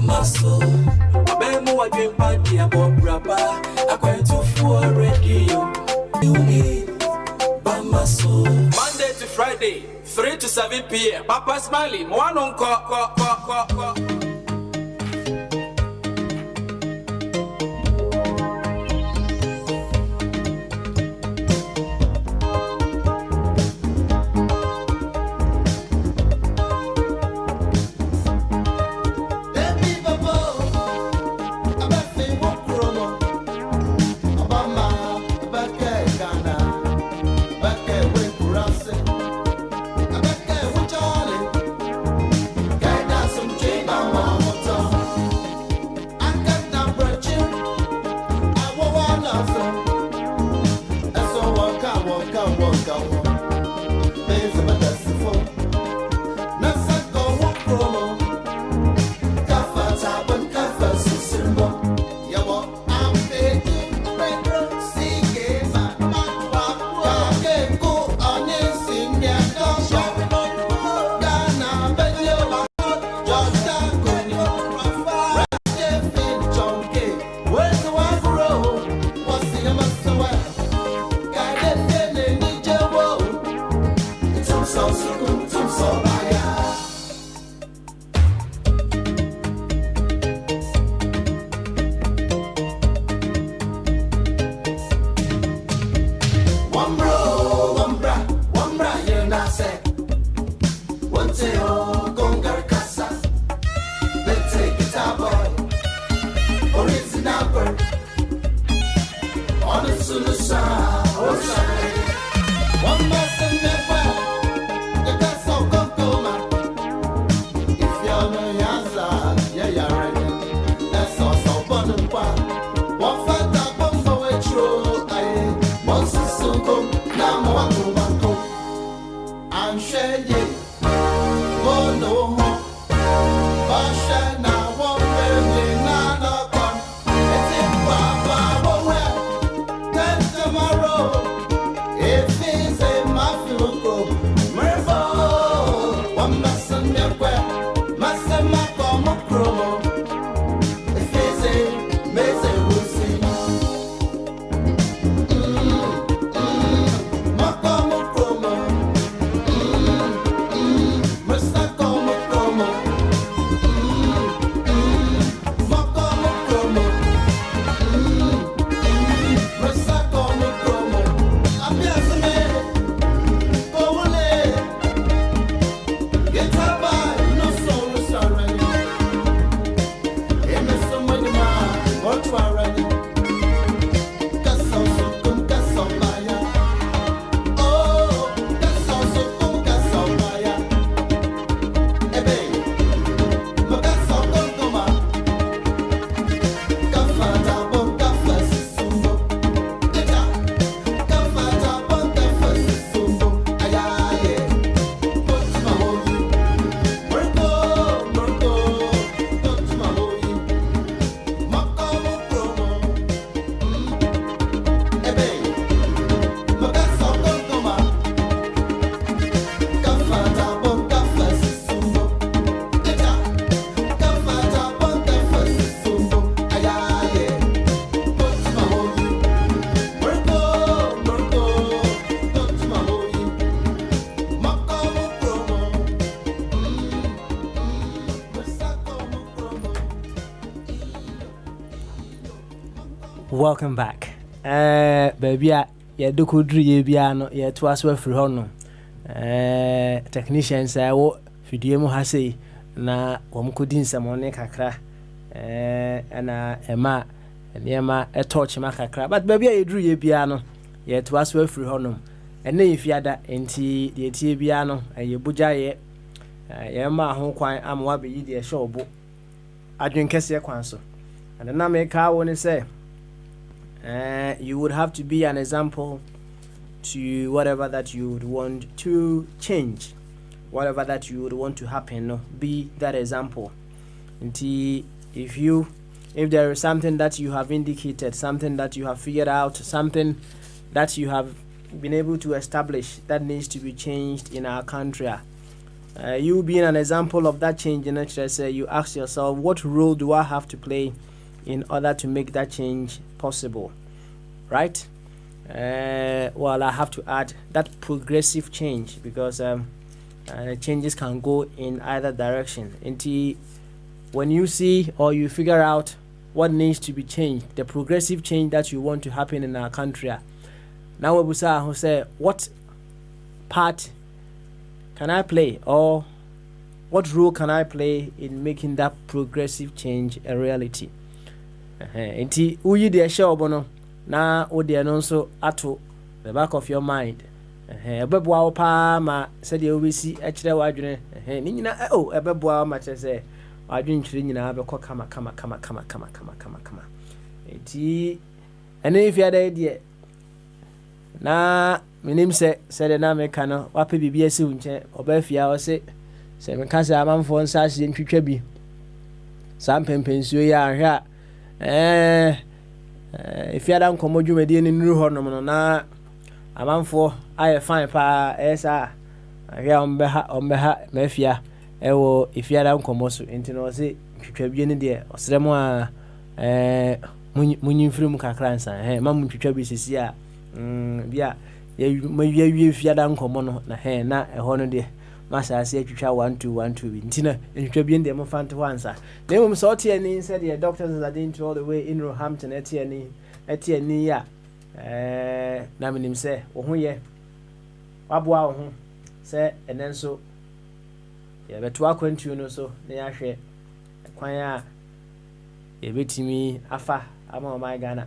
Bamaso, Abemo, I drink party about Braba. I quite to for radio. You need Bamaso. Monday to Friday, 3 to 7 p.m. Papa Smiley, one on call. Welcome back. Baby, ya do kudri ye bia no ye to aso afiri ho no. Technicians wo fidie mu ha sei na wo mkodi nsamone kakra. Ana ema niema torch ma kakra. But baby ye dru ye bia no ye to aso afiri ho no. Ene ye fiada enti de tie bia no ye Bogyae ye ma ho kwan amwa be yi de shobo. Adwen kese kwan so. And na me ka woni say you would have to be an example to whatever that you would want to change, whatever that you would want to happen. No, be that example. Until if there is something that you have indicated, something that you have figured out, something that you have been able to establish that needs to be changed in our country, You being an example of that change in nature, say you ask yourself, what role do I have to play in order to make that change possible, right? Well, I have to add that progressive change, because changes can go in either direction. And when you see or you figure out what needs to be changed, the progressive change that you want to happen in our country, now we say, what part can I play, or what role can I play in making that progressive change a reality? Enti uyi de show bono na o de no so ato the back of your mind. Ebeboa wo pa ma se de obesi a kire wadwene. Ni nyina ebeboa ma che se wadwene kire nyina be ko kama. Enti ene if ya de na minim se de na me ka no wape bibia si unche obafia o se me ka se amanfo nsa ase ntwitwa bi sam pempensuo ya ahwa if ya dan komo dwumadi ni nuru ho no na amanfo aye fine pa esa ahwa ombeha mafia ewo if ya dan komo so enti no se twitwa bi ni de osremo a munyimfirim kakra nsa mamu twitwa bi sisi a bia ya fiada nkomo no na na eho no de masase atwitwa 1212 bi ntina entwitwa bi ndem fante wansa na emum so tie ni said the doctors are doing all the way in Roehampton etie ni ya na minim se wo ho ye waboa wo ho se enenso ye beto akwantu no so na ya hwe kwan a ye betimi afa ama my Ghana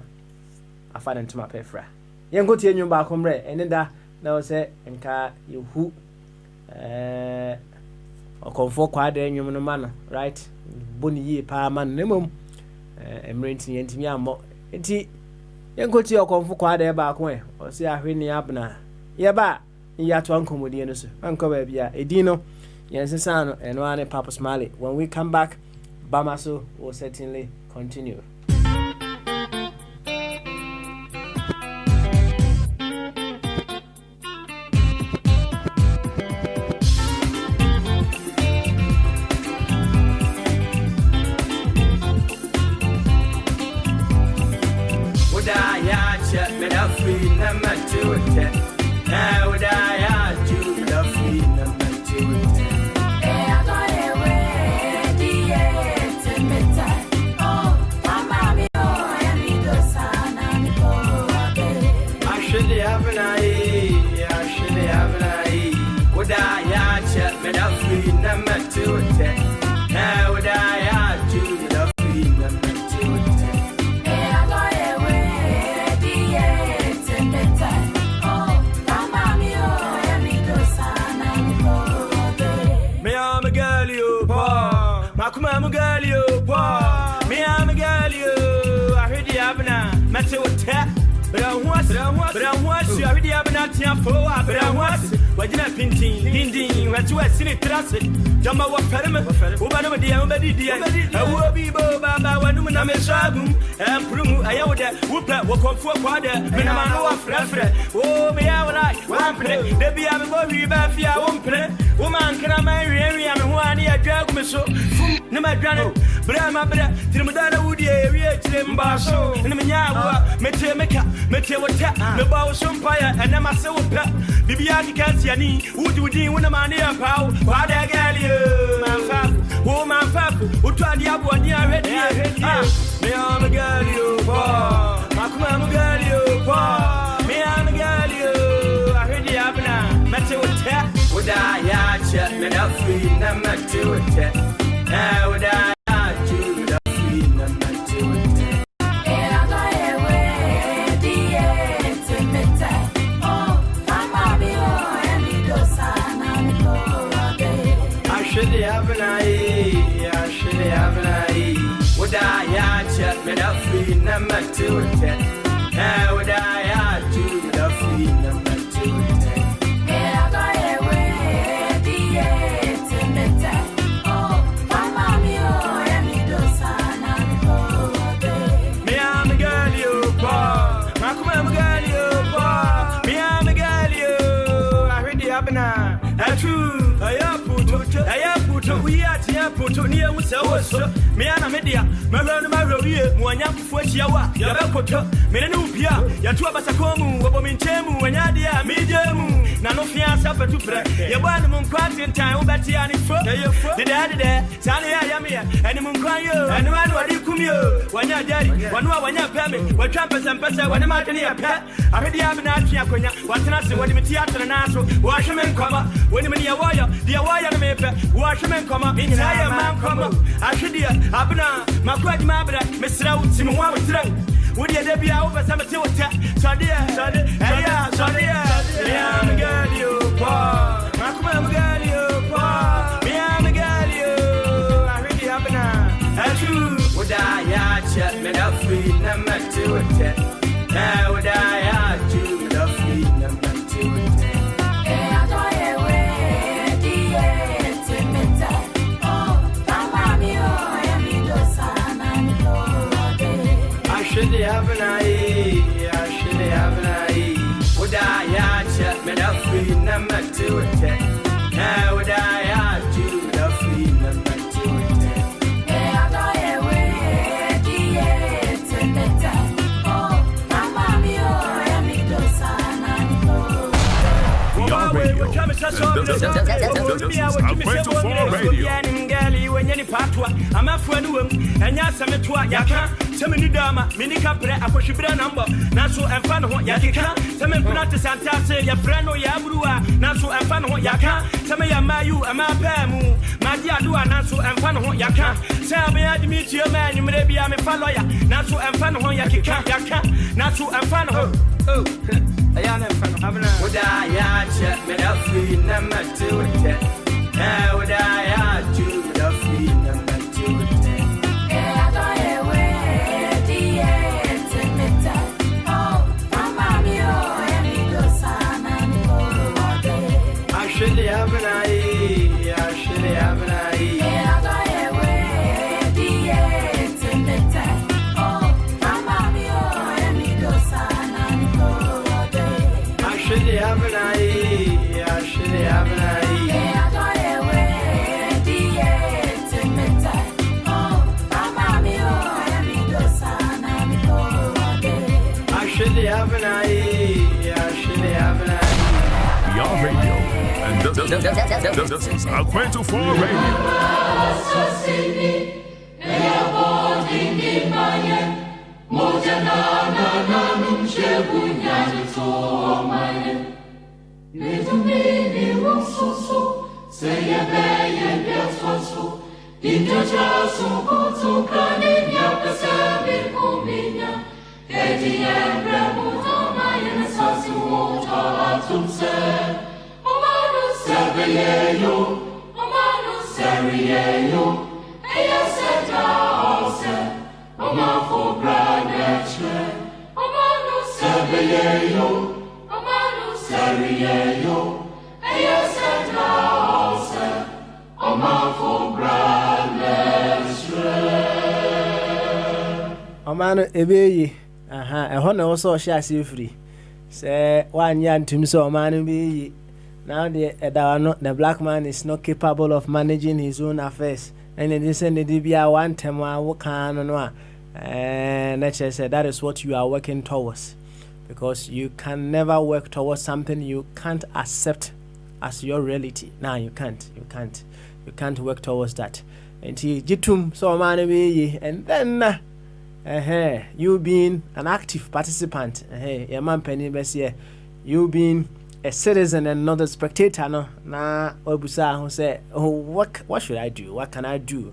afa ntuma pefra yengo tie nyum ba komre eneda na o se nka yehu okonfo kwade nyum no ma no right boni yi pa ma no nemom emrenti yentimi ammo enti yengo tie okonfo kwade ba ko o se ahwe abna ye ba ya to ankomodie no so anko ba bia edi no yensesa no eno ane Papa Smiley. When we come back, Bamaso will certainly continue. Jamba wa ferme ubano dia ubadi dia awo bibo baba wanu na mesagum emprumu ayawda wupa wokonfo kwada mena manu wa frefre o me ya wala wampre de bia me bo wi ba fia wompre wo man kra ma wi am ho ani adwagum so fum ne madwane bra ma bra tirimudana wudi ewi ekire mbaso ne menya wa mete wota me ba wo sompaya ena ma se wopa bibia dikanti ani wudi wona mane ya pawo kwada gali man fa utwadi abo ni aredi me am gali o pa makuma am gali o pa me am gali o aredi abna mate wota woda ya cha me da free na mate wota woda ya chu da free na mate wota Ashili abnai woda ya cha me da free na mate wota woda ya chu da free na mate wota me am gali o pa makuma am gali o pa me am gali o ahidi abna atu ayapu to puto, we are here, puto, near with so, me and a media, Maron Maroia, Mwanya Fuchiawa, Yabakoto, Menupia, Yatua Basakomu, Wabomintemu, and Yadia, Medium, Nanofia Sapa to pray. You want the Munkwat in time, Batiani for the daddy there, Salia Yamia, and the Munkwayo, and one what you come here, when you're daddy, one you're paying, what trumpets and pesa, when I'm out in your pet, I heard the Abinatia, what's not what the theatre and answer, Washerman come up, when the wire, the wire maker, Washerman come up, entire man come up, I should hear, Abna, Makwad Mabra, Mr. Simon was drunk. Would you be out for some to attack? So dear, I'm girl, you poor. I'm girl, you poor. I'm girl, you. I really have now. As you would I chat me the free number to attack. Now would I you the free number to attack. I should have an eye. Would I chat me the free number to attack? How would I you the free number to attack? I'm a friend and yes, I'm a tour. Yaka, some new dama, minicapre, a pushibra number, Nasu and Fan Yaka, some Pranata Santa, your friend or Yabrua, Nasu and Fan Yaka, some of Yamayu, and my Pamu, Madia Dua, Nasu and Fan Yaka, Sam, I meet your man, you may be a follower, Nasu and Fan Yaka, Nasu and Fan. Oh, I am a fan of Havana. Would I chat me the free number to attack? How would I you the free number to attack? I should have an eye. I should have an eye. Have an eye, I should have an eye. I should have an eye, I should have an eye. Your radio, and this is Aquento 4 Radio. Little baby was so, say a bay and yes was so. In the jazz, so good, so kind, Yapasabi, Omina, Eddie and Ramuta, my and assassin water, to say, Omano Saviero, Omano Saviero, Ayaseta, Oma for grand nature, Omano Saviero. Seriyo, ayaseta ose, omafo brandesre. Omano ebeyi, eho na also share free. Say one yan to me so omano beyi. Now the black man is not capable of managing his own affairs. And then they send the DBI one time and that is what you are working towards. Because you can never work towards something you can't accept as your reality. Now you can't work towards that. And then you being an active participant, your man penny you being a citizen and not a spectator. No, na obusa who say, oh, what should I do? What can I do?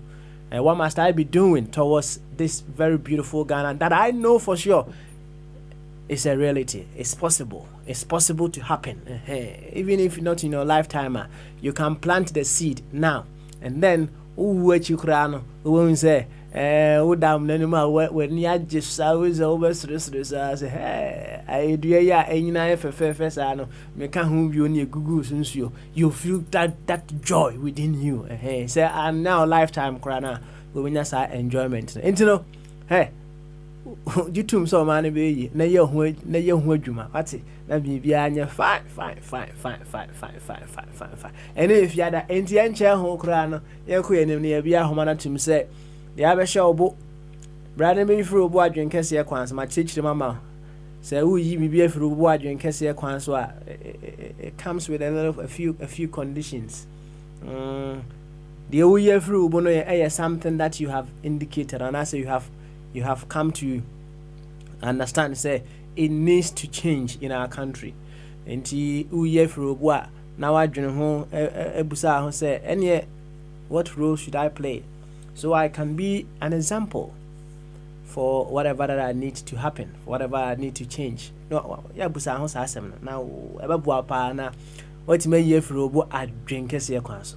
What must I be doing towards this very beautiful Ghana that I know for sure? It's a reality. It's possible. It's possible to happen. Even if not in your lifetime, you can plant the seed now. And then, what you cry, who say, damn, when you just always over say, I do ya, and you know, first, I know, me can't whom you near Google since you feel that joy within you. Say, and now lifetime cry now, we win us our enjoyment. And you know, hey. YouTube so man be na ye hu adwuma ate na bibia anya fine and if you ada enti enche ho kra no ye ko yenim na ye bia homa na tum se ya be hye obo brother me firi obo adwen kese ye kwan so ma chechire mama say who yi bibia firi obo adwen kese ye kwan so it comes with a few conditions. The year through bono something that you have indicated, and I say you have come to understand. Say it needs to change in our country. And year through boa now I dream home ebusa ho say any what role should I play so I can be an example for whatever that I need to happen, whatever I need to change. No, yeah, busa ho sa asem now ebeboa pa na what me year through bo adwen kese kwanso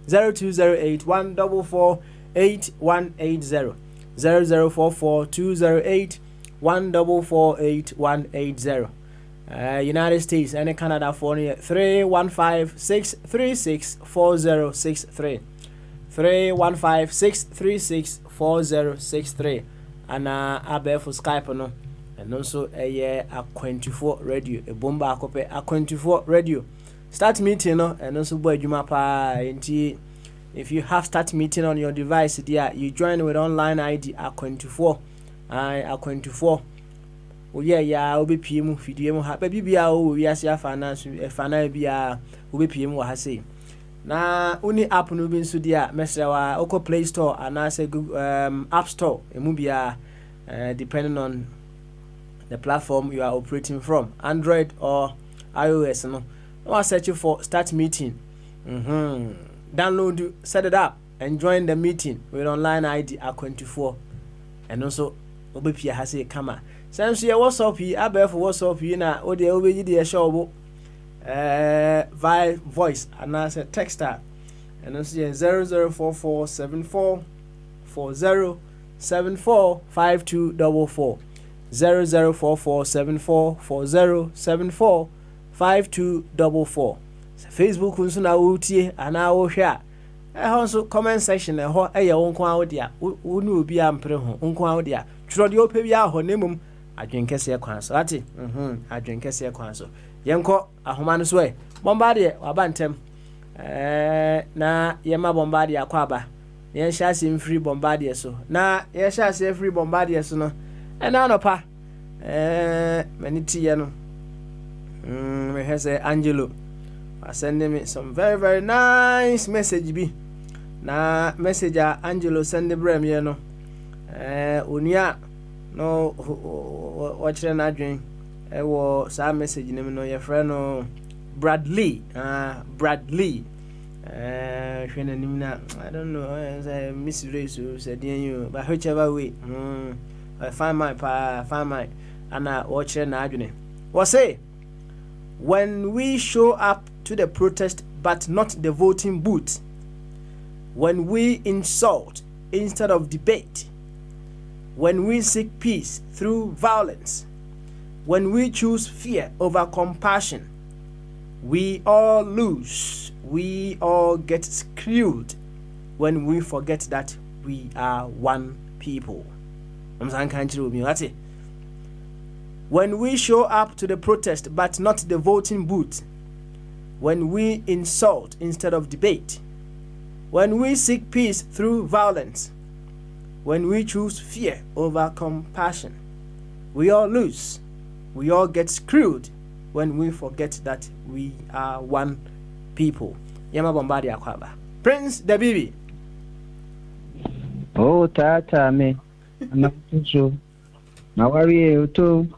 0208 144 8180 0044208 144 8180 United States and Canada for 315 636 4063 315 636 4063 and abef Skype no and also a 24 radio a bomba akope a 24 radio start meeting no and also boy juma pa enti if you have start meeting on your device there you join with online ID a 24 a 24 oh yeah ya obi pm video mu ha ba bibia o wi ase finance fana bia obi pm wa ha sei na uni app no bi nso dia mesrewa oko Play Store and say Google App Store emu bia depending on the platform you are operating from, Android or iOS no search for start meeting. Download, set it up and join the meeting with online ID at 24 and also obepia has a camera since you WhatsApp yi abef WhatsApp yi na o de obeji de show via voice and as a texter and also 00447440745244 00447440745244 Facebook nso na wotie ana wo hwe a nso comment section ho eye wo nko awode wo ne obi ampre ho nko awode a twro de ope bia ho nemum adwenkese kwan so ati adwenkese kwan so yenko ahoma no so bombardie wabantem na yema bombardie akwaba yen shase mfiri bombardie so na yen shase free bombardie so no ena no pa maniti ye no me has Angelo sending me some very very nice message bi na message Angelo send the brem ye no onia no watch na adwen wo sa message nim no your friend no Bradley hwena nim na I don't know say miss race said you but whichever way I find my and watch na adwen what say when we show up to the protest but not the voting booth, when we insult instead of debate, when we seek peace through violence, when we choose fear over compassion, we all lose, we all get screwed when we forget that we are one people. When we show up to the protest but not the voting booth, when we insult instead of debate, when we seek peace through violence, when we choose fear over compassion, we all lose, we all get screwed when we forget that we are one people. Yama Bombadi Akwaba. Prince the Bibi. Oh, Tata me. I'm not sure. Now worry you too.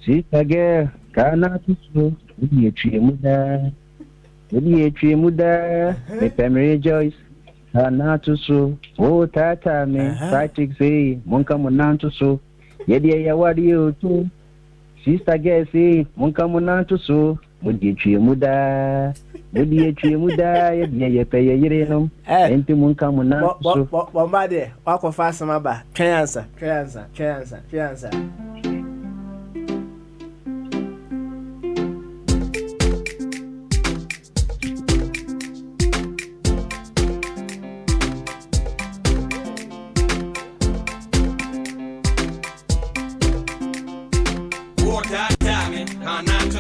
See again. Kana tutu. Udi etri muda. Me pemre Joyce. Kana tutu. Oh, Tata me. Patrick say. Monka monantusu. Yedi ya worry you too. Sister girl say. Monka monantusu. Udi etri muda. Ye pay ye no. Enti monka monantusu. Bombade. Wako fast maba. Cancer.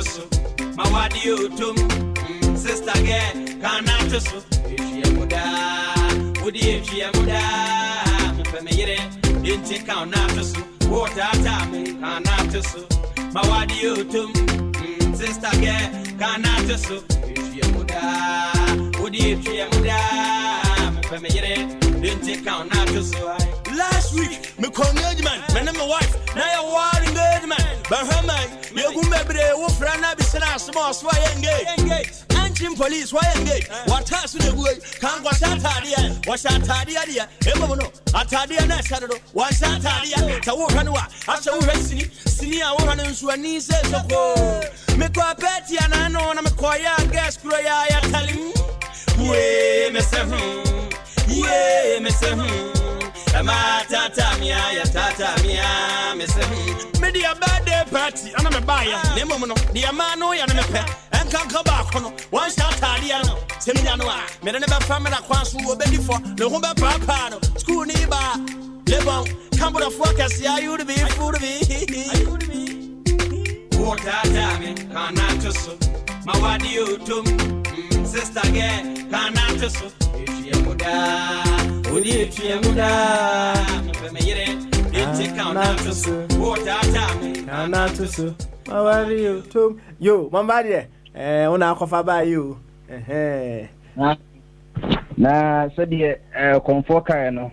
so. My wadi utum, sister girl, can't so. If you muda, would if you muda, Pemere, didn't take out not so. Water time, can't so. My wadi utum, sister girl, can't so. If you muda, would if you muda, Pemere, didn't take out not so. Last week, me call man, my name my wife, now you're warring good man. But her man, you're going to be a wolf and I be sent out small, so I engage. Ancient police, why engage? What task with the way? Can't wash out Tadia, wash out Tadia, Emono, Atadia Nasado, wash out Tadia, Tawakanua, I saw Ressini, Sinia, one and Suanese, so go. Make a petty and I know I'm a quiet gas, Croya, telling me, yeah, Mr. Yeah, Mr. Tatamia, Tatamia, Miss Media bad day party, and I'm a buyer. Nemono, the Amano, and I'm a pet, and can't come back on one shot. Tadiano, Seminoa, made never family across who were ready for the home papa, school neighbor, Lebon, Campbell of workers, yeah, you to be food of me. Water, damn, can't so. My wadi you to sister again, can't so. If you would if you muda, didn't count out to so. What time? Not to so. How are you? To you, Mamma, una coffee by you. Na said the comforter, no.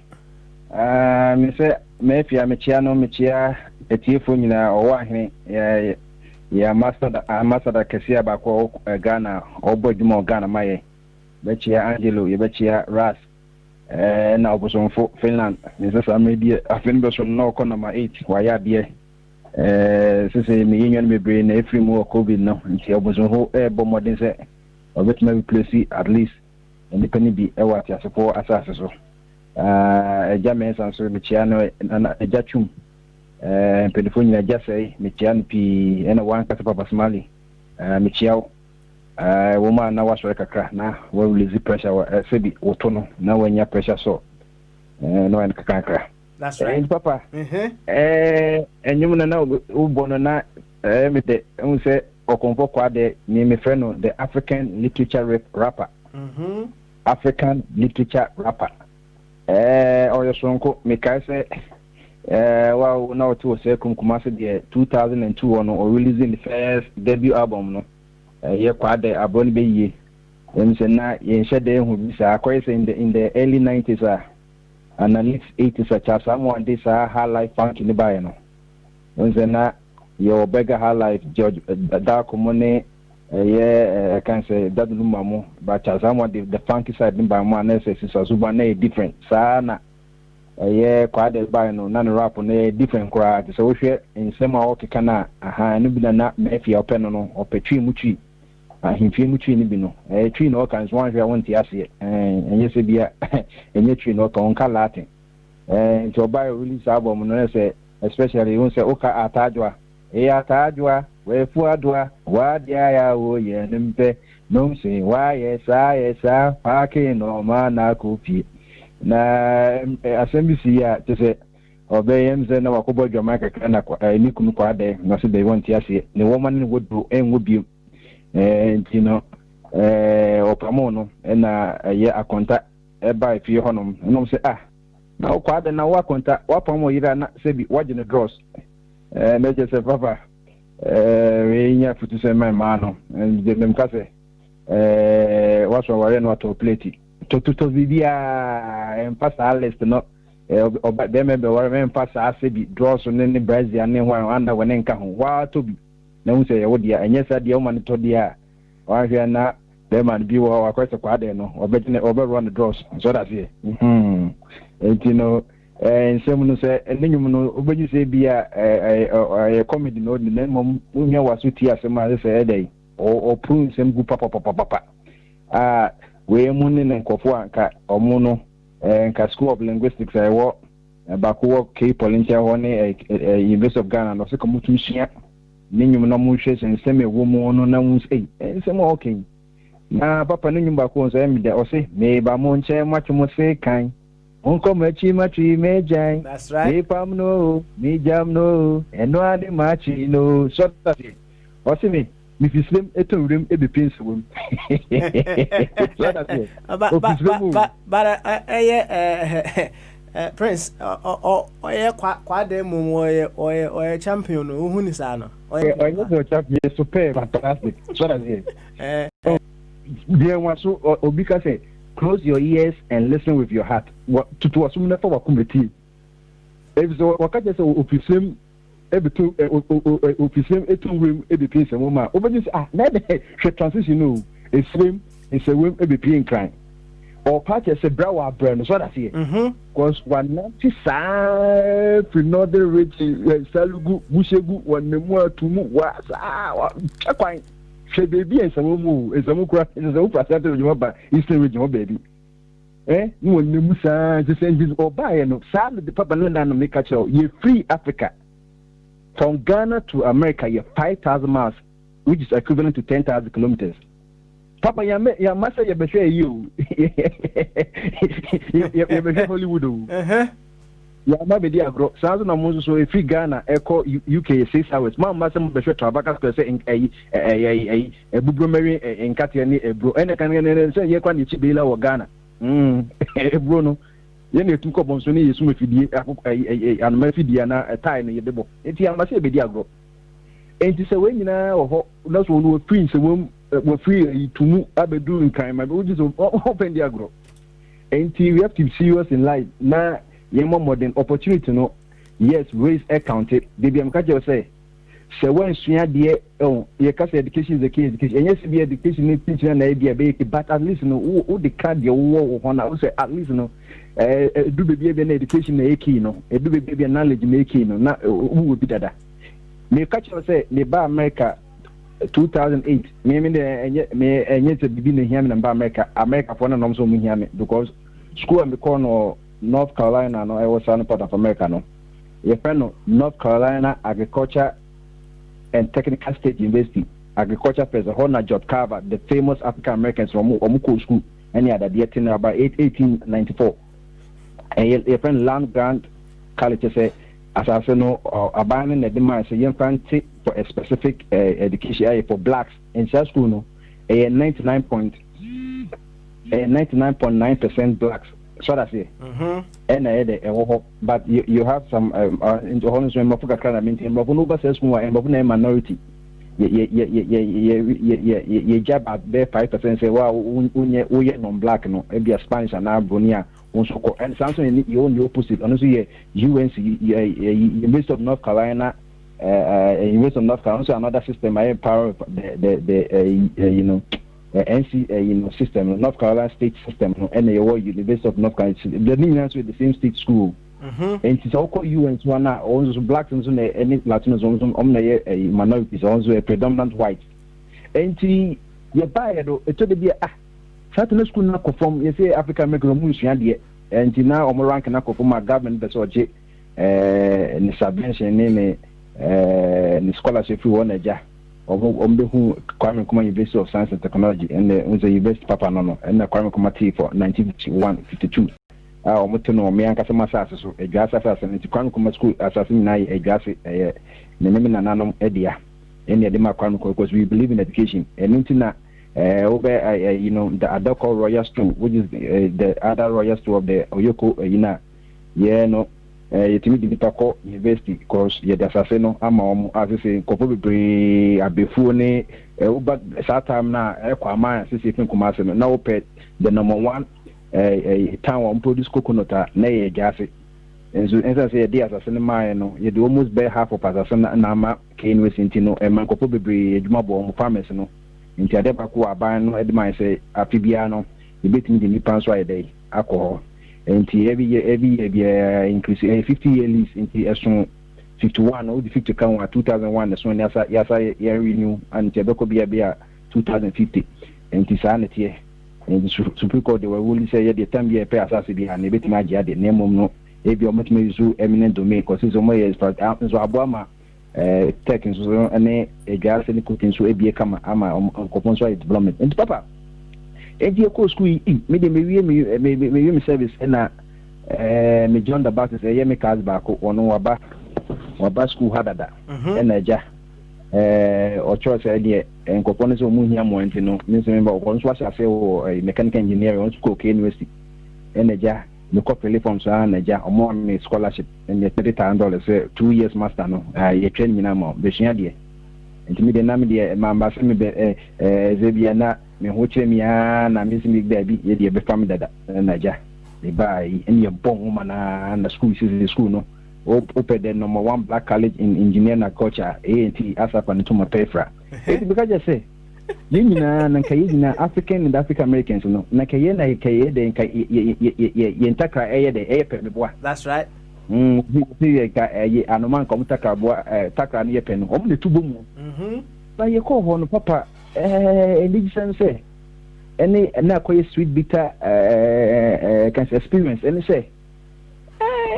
Mr. Mefia Michiano Michia, a tearful or one, yeah, master Cassia Bako, Ghana, or Bojimo Ghana, my Betchia Angelo, Betchia Ras. Na oboson fo Finland nse sa media afin be so no ko number 8 wa ya bie sese me yenwan mebre na efri mu covid no nti oboson ho bo modern se obetima replace at least independent bi e wa ti asefo asase so eja men san so me chia no na eja twum pedifo nyina eja sei me chia no pi ena wan kasa papa smali me chia woman na wasore kakra na we release pressure wa sebi otono na wanya pressure so no en kakra. That's right papa. Enyum na ubono na me de unse okonfo kwa de me friend the African literature rapper. African literature rapper. Oyo sonko me kai se wow na to se kumase de 2002 on releasing the first debut album no. Ye kwade abon be ye na ye shede hu bisa akwai say in the early 90s and the late 80s someone this high life funk in the buy no na your beggar high life George dark money I can say that lumamo but someone the funky side in by man say so na different sana ye kwade buy no na rap no different crowd so we share in same okeka na aha no bi na mefi open no opetwi mutwi ahimfie mutwi ni bi no twi no kan so wanhwe wonti ase enye se bia enye twi no kan ka latin to buy release album no say especially you say oka atajwa atajwa we fu adwa wa dia ya wo ye nimpe no say wa yesa paki no mana kopi na asembisi ya tese obeyem ze na wakobo Jamaica kana kwa ni kunu kwa de no se be wonti ase ne woman ni wodu enwo bi ntino opamono na ye akonta e ba fi honom no se na kwa de na wakonta wapamo yira na se bi wagene draws meje se papa we nya futu se my mano de dem kase waso ware no to plate to bibia empasa list no oba dem be ware empasa asebi draws no ne Brazil ne ho anda wone nka ho wa to bi na unse ye wodia enye sa dia o man to dia wa hwe na dem man bi wo akwese kwa de no obetine obe run the draws so that here entino nsem no se enyum no obeju se bia comedy no ne mom unya wasuti asema se edai o prun sem gu papa we munne ne nkofo anka omo no nka School of Linguistics wo bakuwo ke polintia ho ne University of Ghana no se komutu hia ninyum no mu hwe nsem ewo mu no na mu nsem okay na papa ninyum bako so em de o se me ba mo nche machu mo se kan onko machi mejai. That's right. Ipam no, mi jam no, eno ade machi no. So that o se me Mrs. Slim eto room e be pins room. But Prince oye kwade mum oye champion who ni sa no oye no champion super fantastic so that's it. There was so Obika say close your ears and listen with your heart. What to assume never wakumeti. If so wakaje say ofisem ebitu ofisem etu room e be pin se mama obedi say na dey transition no e swim e say room e be pin crime or part say brawa brand so that's it. Because one not sa another rich salugu bushegu one nemu atumu wa kwan she baby esamu kura esamu percent of your ba eastern region baby no one nemu sa just say this oba no sa the papa no na make catch you free Africa from Ghana to America you 5,000 miles which is equivalent to 10,000 kilometers. Papa ya masa ya beshe you ya beshe Hollywood ya mabedi agro sanzo na munzo so free Ghana echo UK 6 hours ma masa mo beshe trabaka ko say ebubro mary enkate ni ebro ene kan ne say ye kwa ni chibela wo Ghana ebro no ye na etum ko bonso ni yesu mafidie anoma fidie na tai no ye debo enti ya masa ebedi agro enti se we nyina wo ho na so no free se we free tumu abedu in crime we just open the agro and we have to be serious in life na more modern opportunity no yes raise accounted baby am catch you say when sua de you can say education is the key education and yes be education need teaching na be but at least no who the card your wo na we say at least no do baby na education na key no do baby knowledge na key no na who be dada me catch you say me ba America 2008 me enye to bibi na hiame na America for na no so mu hiame because school am call no North Carolina no I was an part of America no your friend no North Carolina Agriculture and Technical State University agriculture professor Hona Job Carver the famous African Americans from Omuko school any other year in about 1894 and your friend land grant college say as I say no abandoning the demand say young fancy for a specific education for blacks in South school no 99.9% blacks so that's it and but you have some in the whole when Mafuka kind of maintain but no bus school and but minority ye job at there 5% say wow we non-black no e be Spanish and Abonia and something you own the opposite honestly UNC University of North Carolina University of North Carolina also another system I empower the NC system North Carolina state system and the University of North Carolina the names with the same state school and it's all UNC one also blacks and any Latinos also minorities also a predominant white and you buy it to be certain school na conform you say African American musuya de and now o rank na conform government be so je ni subvention ni scholarship we won eja be hu Kwame Nkrumah University of Science and Technology and the university papa no and Kwame Nkrumah tea for 1951-52 o moto no me anka sama sase so edwasa sase ni Kwame Nkrumah school asase na edwase ne na nanom edia and the ma Kwame Nkrumah because we believe in education and intina over the Adoko Royal School, which is the other Royal School of the Oyoko Yetimi University, because Yedasaseno, Ama, as I say, Kopobi, Abefune, but Satam na Equama, Sissy Kumasino, now pet the number one town on produce coconut, nay, Jassy. And so, as I say, dear Assassin, you do almost bear half of Assassin Nama, Kane Wessintino, and Mancopobi, Jumabo, farmers, no. Nti adeba ko aban no edman say afibia no e betimi de nipa so ayde alcohol nti every year increase 50 year lease nti eson 51 no the 50 kan 2001 so yasa renew and tebeko bia 2050 nti sa na tie nti Supreme Court they were only say the time year pay asase bia na betimi age ade na mom no e bi ometimi use eminent domain cause so mo years for so aboama tech so ane gas ni cooking so ebie kama ama kopon so development and papa eji ko school me de me service na me John the Baptist ye me cars back ono waba school hadada na ja or choice idea and components of Munia Montino, Miss Member, once was I say, mechanical engineer, on school university, and a jar, no copy from San, a jar, or more scholarship, and $30,000, 2 years master, no, a training in the Shiadia. And to me, the name of my master, Zebiana, me watch me, and I'm missing big baby, yet you become that, and a jar. They buy any bomb woman and the school is school, no. Open the #1 black college in engineering and culture, A&T, ASAP, and to my payfra. Because I say, you know, African and African Americans, no, Nakayana, Yentaka, the air. That's right. And man come Taka near pen, only 2 boom. But you call one papa, and say, any sweet bitter experience, and say,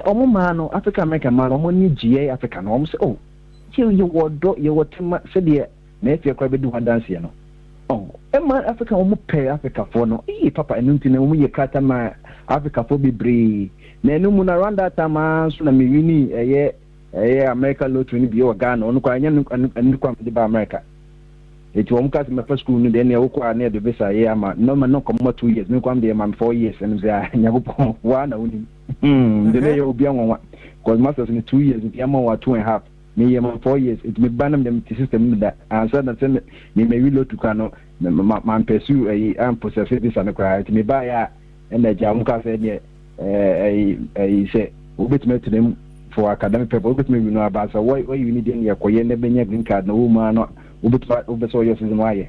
Omo man, African American man, Omo ni GA African home say, oh, you were said there, make your crab do one dance here, no. Oh, a man African Omo pay Africa for no, papa, and nothing, and we cut my Africa for be brave. Nenum around that time, so na me wini, America lottery be your gun, on and come to America. It won't cut my first school, then you are near the visa, no man, no come 2 years, no come there, man, 4 years, and they are one only. The day you'll be on one, because masters in 2 years, if you're 2.5, me, 4 years, it may ban them to system that answer that send me may reload to Kano, man pursue a possess this and a cry to me buy and the Jamka said, I say, obit me to them for academic people, obit me, you know about so why you need in your Koyana Benya green card, no woman, not over so your season why.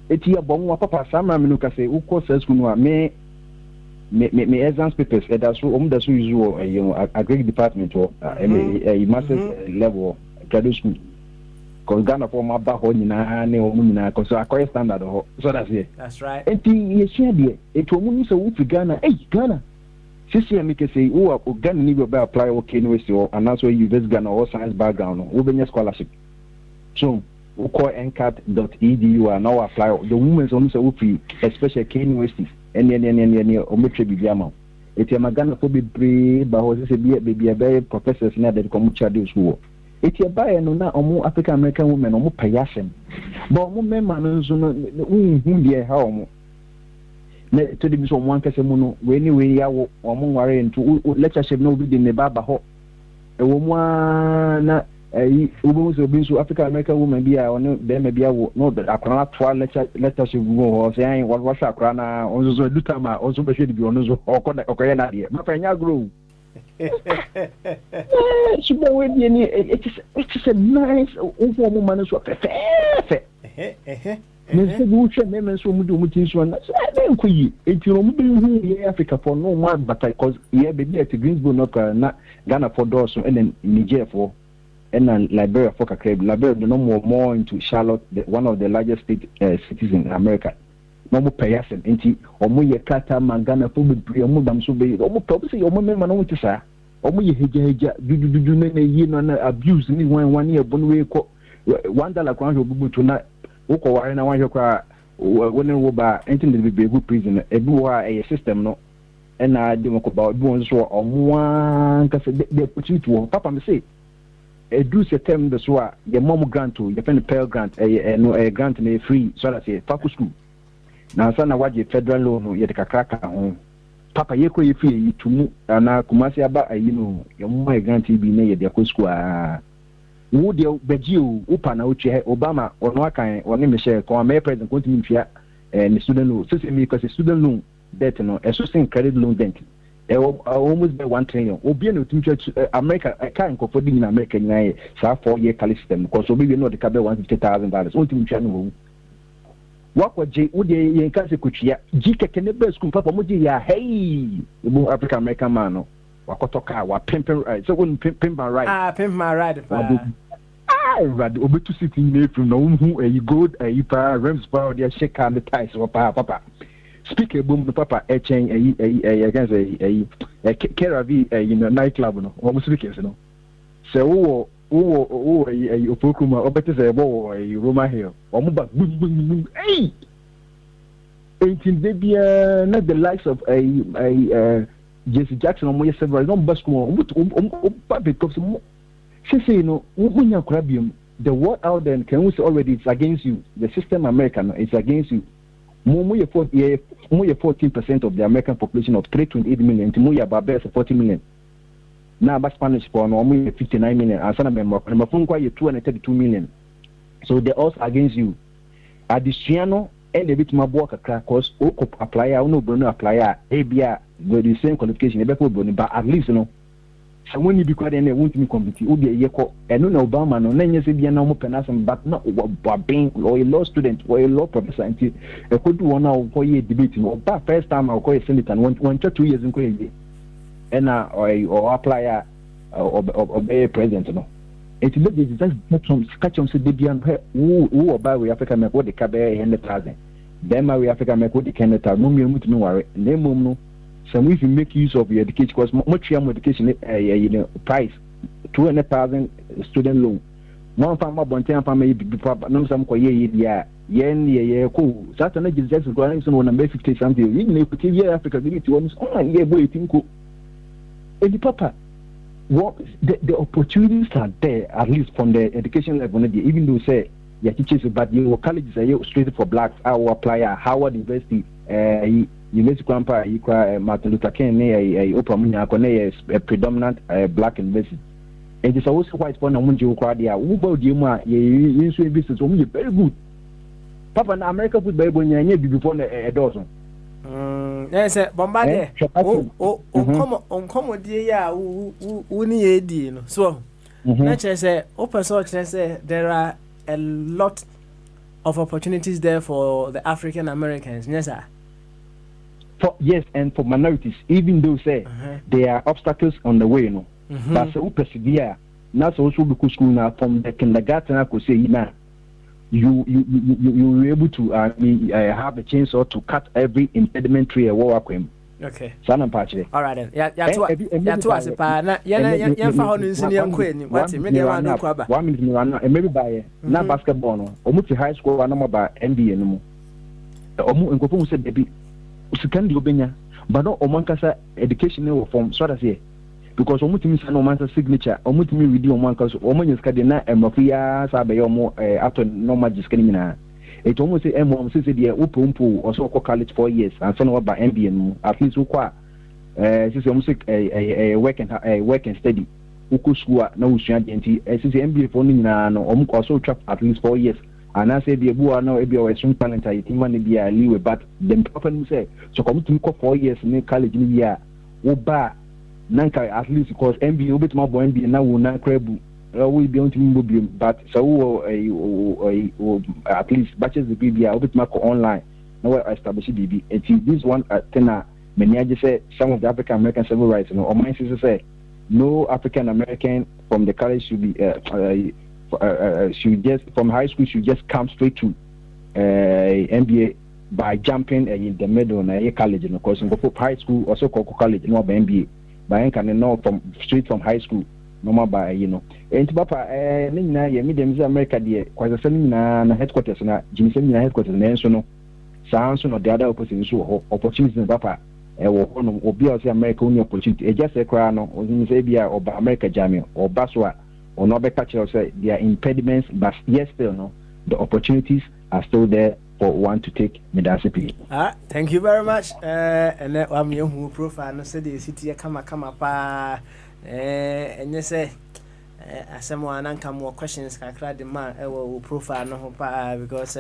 It's your bomb, papa, some Ramuka say, who courses who me. Me exams papers that's that's usual a great department or a master's level graduate school because Ghana for my back on because I quite standard so that's it. That's right. And you share there it will so Ghana Ghana Sisi make say oh Ghana need to apply okay university or and that's why you best Ghana or science background or be scholarship so we call ncat.edu and now apply the women's only so free especially K universities any ometre bibiama eti magana for be brave but was say be a professors na that come chade school eti ba no na omo African American women omo payasem but omo memma no so no hu de ha omo na to de so omo ankase mu no we ni we ya omo ware into lectureship no bi de ne baba ho e wo mu na so African American woman be on them be no the akwana twa lectureship go say what akwana na onzo do time onzo be should be onzo okoya na de ma fanya grow so we ni it is a nice woman so fe me say go che me so mu do mu tin so na say ko yi enti no mu be hu Africa for no man but because here be at Greensboro na Ghana for doors and Niger for and Liberia for Liberia no more into Charlotte, one of the largest cities in America. No more payasem. Enti omo ye kata mangana for be omo dam so be omo probably omo me man omo tisa. Omo ye heja du na ye no abuse ni one year bonwe ko $1 kwan ho bubu to na wo ko ware na wan hwekwa woni wo ba enti de be good prison e bi wa a system no and na de mo ko ba bi won so omo an ka se de opportunity wo papa me say a do system the so your mom grant to your pen Pell grant a grant na free so that say faku school na sana waje federal loan ye de kakraka ho papa ye ko ye free tumu na kumasi aba ayi no your mom grant bi na ye de ko school wo de begio upa na uche Obama ono akan oni me share ko am president continue fia ni student loan so say me because student loan debt no so say credit loan debt almost by 1 trillion. Obi no to America I can't go for in America na sa 4-year college system because obi no the cabe $150,000. What you try no. What was J wo dey yen ka se kuchia. Ji keke ne be school papa mo ji ya hey. Ibu African American man no. Wakoto car wa pimping right. So when pimp and ride. Pimp my ride. Ride obi to sit in there from no who you go you pa rims power there shake and the ties papa. Speak a boom, papa, a chain, against a Keravi, nightclub, no, almost speakers, no. So, a Pokuma, or better say, a Roma here, or Muba, boom, hey! 18 baby, not the likes of a Jesse Jackson or more several, no bus more, but because she say, no, when you grab him, the world out there can we say already it's against you. The system American is against you. More 14% of the American population of 328 million. To more about 40 million. Now, about Spanish for no more 59 million. And some of them are 232 million. So they're also against you. Additional and a bit more work because apply no Bruno apply ABA with the same qualification. But at least you know. So when you be quite any won't me compete, would be a year and no Obama no then you say be a normal penasum, but not being or a law student or a law professor until I could do 1 hour for year debating or that first time I'll call a senator and 1 to 2 years in crazy and or apply or be a president. No, it's just catch on say Debian who or buy with Africa make what the cabaret 100,000. Then my Africa make what the Canada, no me to no worry, name no. So if you make use of your education, because much your education, price 200,000 student loan. No farmer bonten farmer before, but no some cool. Saturday is just going to one 50 something. Even if you Africa, you need to almost waiting. And the papa, what the opportunities are there at least from the education level. Even though say your teachers, but your colleges are straight for blacks. I will apply at Howard University. University Grandpa, Martin Luther King, a predominant black university. It is also quite fun. I want you to cry there. Who about you? You business. Very good. Papa, in America, put baby when you before a dozen. Yes, Bombade. Come, dear, who need you? So, nature say, open source say there are a lot of opportunities there for the African Americans. Yes, sir. Yes, and for minorities, even though say there are obstacles on the way, you know. But so persevere. Not also because school now from the kindergarten, I could say now you will be able to have a chance or to cut every impediment tree a wall. Okay. All right then. Yeah, to us, pa. Yeah, for on in Queen. What? Maybe one no kwaba. 1 minute run. And maybe by na basketball no. Omu high school and no by NBA no mo. Omu nkofo say baby. Second obenya but no omankasa education no form so that say because omutimi say no omanka signature omutimi read omanka so omanyeska de na emafia sa be yomo after normal jiska nyina it omo say emo say dey opompo or so college 4 years and so no ba MBA no at least ukwa say omo say work and study uku school na usua de nti say MBA for nyina no omo also trap at least 4 years. And I said, the Bua no, be our strong talent. I think man be a leeway, but them often say, so come to 4 years in college in the year. Oba, Nanka at least because MB, a bit more MB now will not crab. We be on to me, but so at least batches the BB, a bit more online. Now I establish BB. And this one at Tena, many I just say some of the African American civil rights, or my sister say, no African American from the college should be. Should just from high school should just come straight to MBA by jumping in the middle na college because in high school also college no by MBA by can no from straight from high school normal by and papa na ye medium America there kwasa sani na headquarters na jinse na headquarters na enso no sounds no the other opportunity so opportunities papa no obi o say America only opportunity e just ekra no o say bia oba America jamia or baswa or not be catch say there are impediments, but yes, still no, the opportunities are still there for one to take Medasipi. Thank you very much. And I'm your who profile no say the city kama pa and you say someone and come more questions can cry the man will profile no pa because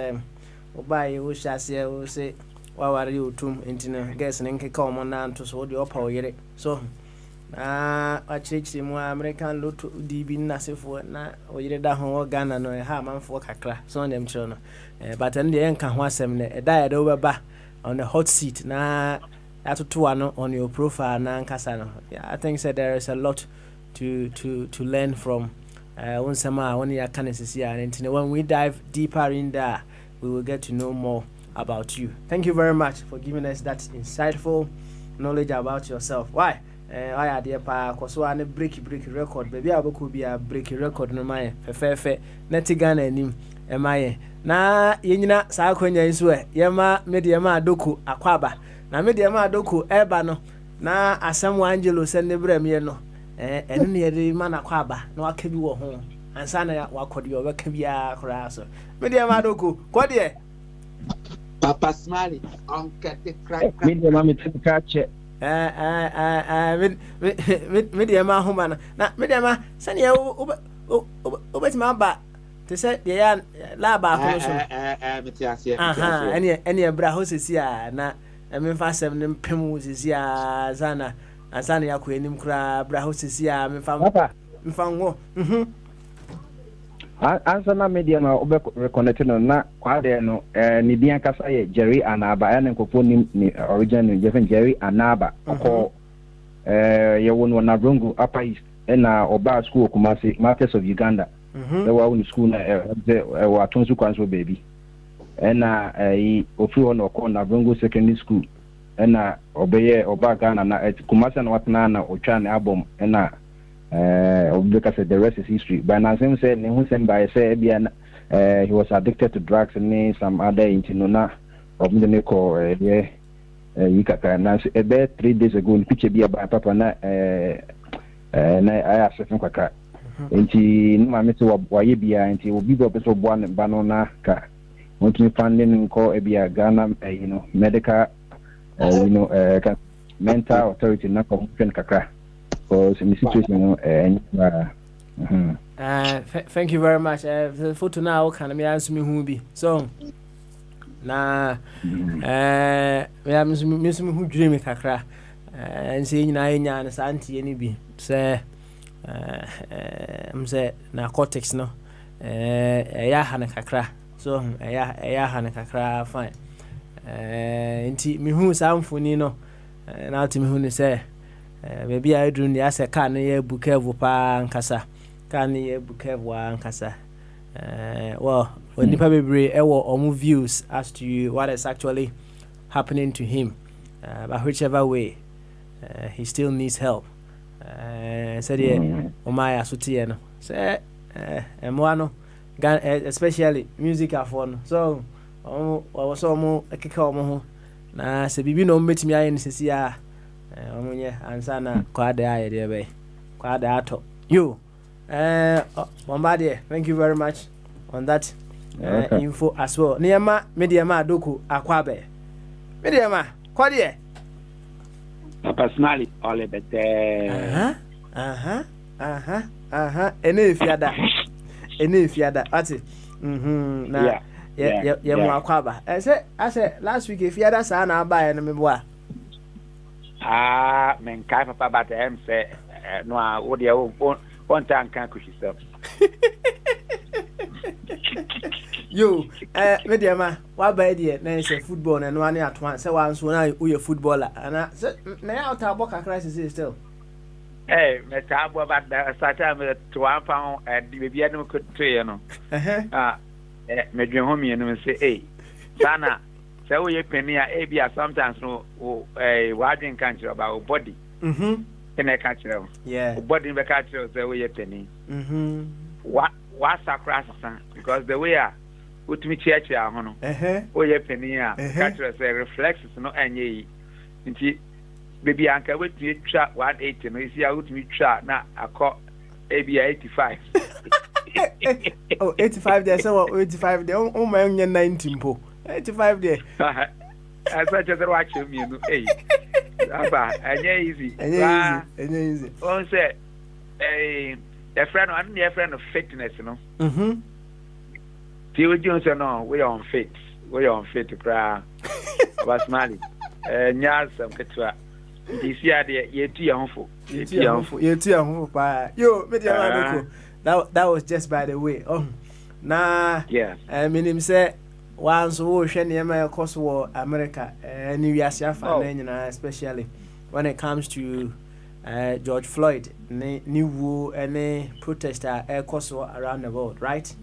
buy you shall say what are you to internet guess and come on to so the upper so achịchị mu American Lotto DB nasefo na oyire da ho Ghana no ha manfo kakra so dem chiro no but and the enka ho asem ne e da ya do beba on the hot seat na atoto ano on your profile na nkasa no I think said there is a lot to learn from onsema when you can see and when we dive deeper in there we will get to know more about you. Thank you very much for giving us that insightful knowledge about yourself. Why I idea pa koso ane break record baby aboko bi a break record no mai fefe neti Ghana anim emaye na yenyina saa kwanya nso yema media ma adoko akwaba na media ma adoko eba no na asam Angelo sende brem ye no eno ne yede ma na kwaba na waka bi wo ho ansana ya wakodi obeka bia kora so me dia ma doku kwode Papa Smiley on cat the crack. Me the mama take catch. Me dia ma homa na me dia ma sane ya obeti ma ba te se dia ya la ba ko so Metiasia. aha ene bra ho sesi a na me fa sem ne mpem sesi a zana ansana ya ko enim kra bra ho sesi a me fa Papa mfa ngo answer na media na obe reconnect no na kwa de no ni dia kasa ye Jerry Anaba ya nkofo ni original Jerry Anaba ko ye won na Brongo Upper East na oba school Kumasi Markets of Uganda the one school na wa tonsu kwanso baby na ofi on ko na Brongo Secondary School na obeye oba Ghana na Kumasi na watna na otwa na album na because the rest is history. But now same said by say he was addicted to drugs and some other intinona of the call you can about 3 days ago in picture be about papa na I asked him kaka nti no ma me to waye bia nti obi go be so one banana ka want me funding call ebia Ghana medical mental authority na commission kaka. Because in the situation, thank you very much. The photo now can me answer me who be so. Na me am who dream kakra and saying na enya na santi any bi say say narcotics no ya hana kakra so ya hana kakra fine nti me hu samfoni no na ati me hu ni say maybe I do the as a can ye bukevu pa nkasa can ye bukevu nkasa well when nipa bebre ewo omu views as to what is actually happening to him but whichever way he still needs help said ye o my asutie no say emwano especially music afon so so mo ekeka omo ho na se bibi no metimi aye ne sesi a omunye ansana kwada aye de be kwada ato you Bombardie, thank you very much on that info as well. Niama mediama doku akwabe mediama kwadie Papa Smiley all bete ene fiada ati na ya mo akwaba say last week fiada sa na aba na meboa men kai papa but em say no a wo de one time can kushi self yo mediama wa ba de na say football na no ane atwa say wan so na uye footballer ana na ya out aboka crisis still me ta abo ba da sata me to one pound di be bia no ko to ye no me dwen ho mi no say sana say wo ye penny a bia sometimes no wa dwen kan chiro about body in a catcher, yeah, body in the catcher, the way a penny. What's a crass, because the way I put me church, oh, yeah, penny, catcher say reflexes, no, and ye. Baby, Uncle, with me trap 180, no, you see, I would me trap now. I call AB 85. Oh, 85 there, so 85 there, oh, my own 19 po 85 there. As much as I watch him, you know, easy. One say, a friend, I'm a friend of fitness, you know. Theo Jones, no, we are unfit to cry. Was Mali, Nyas, some Ketua. This year, you're too young. You're too young. Yo, that was just by the way. Oh, nah, yeah. I mean, him say. Once we share near course war America and New Year's especially when it comes to George Floyd, new war and protester course war around the world, right?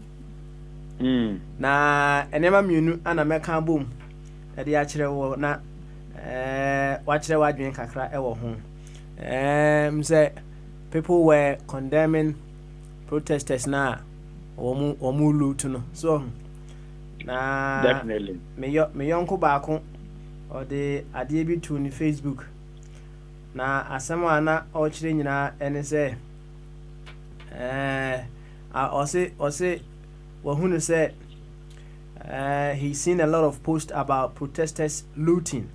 Na enema munu and American boom at the actual war na watch the white drink kakra ewo home. Say people were condemning protesters na omu loot no so na definitely me yonko baako or the ade bi to ni Facebook na asema na o kire nyina ene se or say well who said he's seen a lot of posts about protesters looting.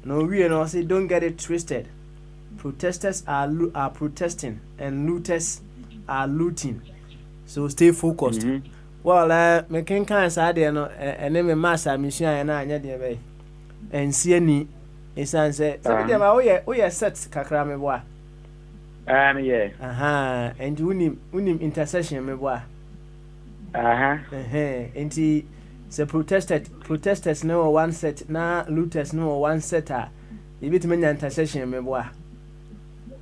No, we and say don't get it twisted. Protesters are protesting and looters are looting. So stay focused. Mm-hmm. Well, me can say no and then me master mission and anya dey be. And see any isan say dem we set kakra me boa. Yeah. And unim intercession me boa. Enti the protesters no one set na looters no one setter. You bit me intercession me boa.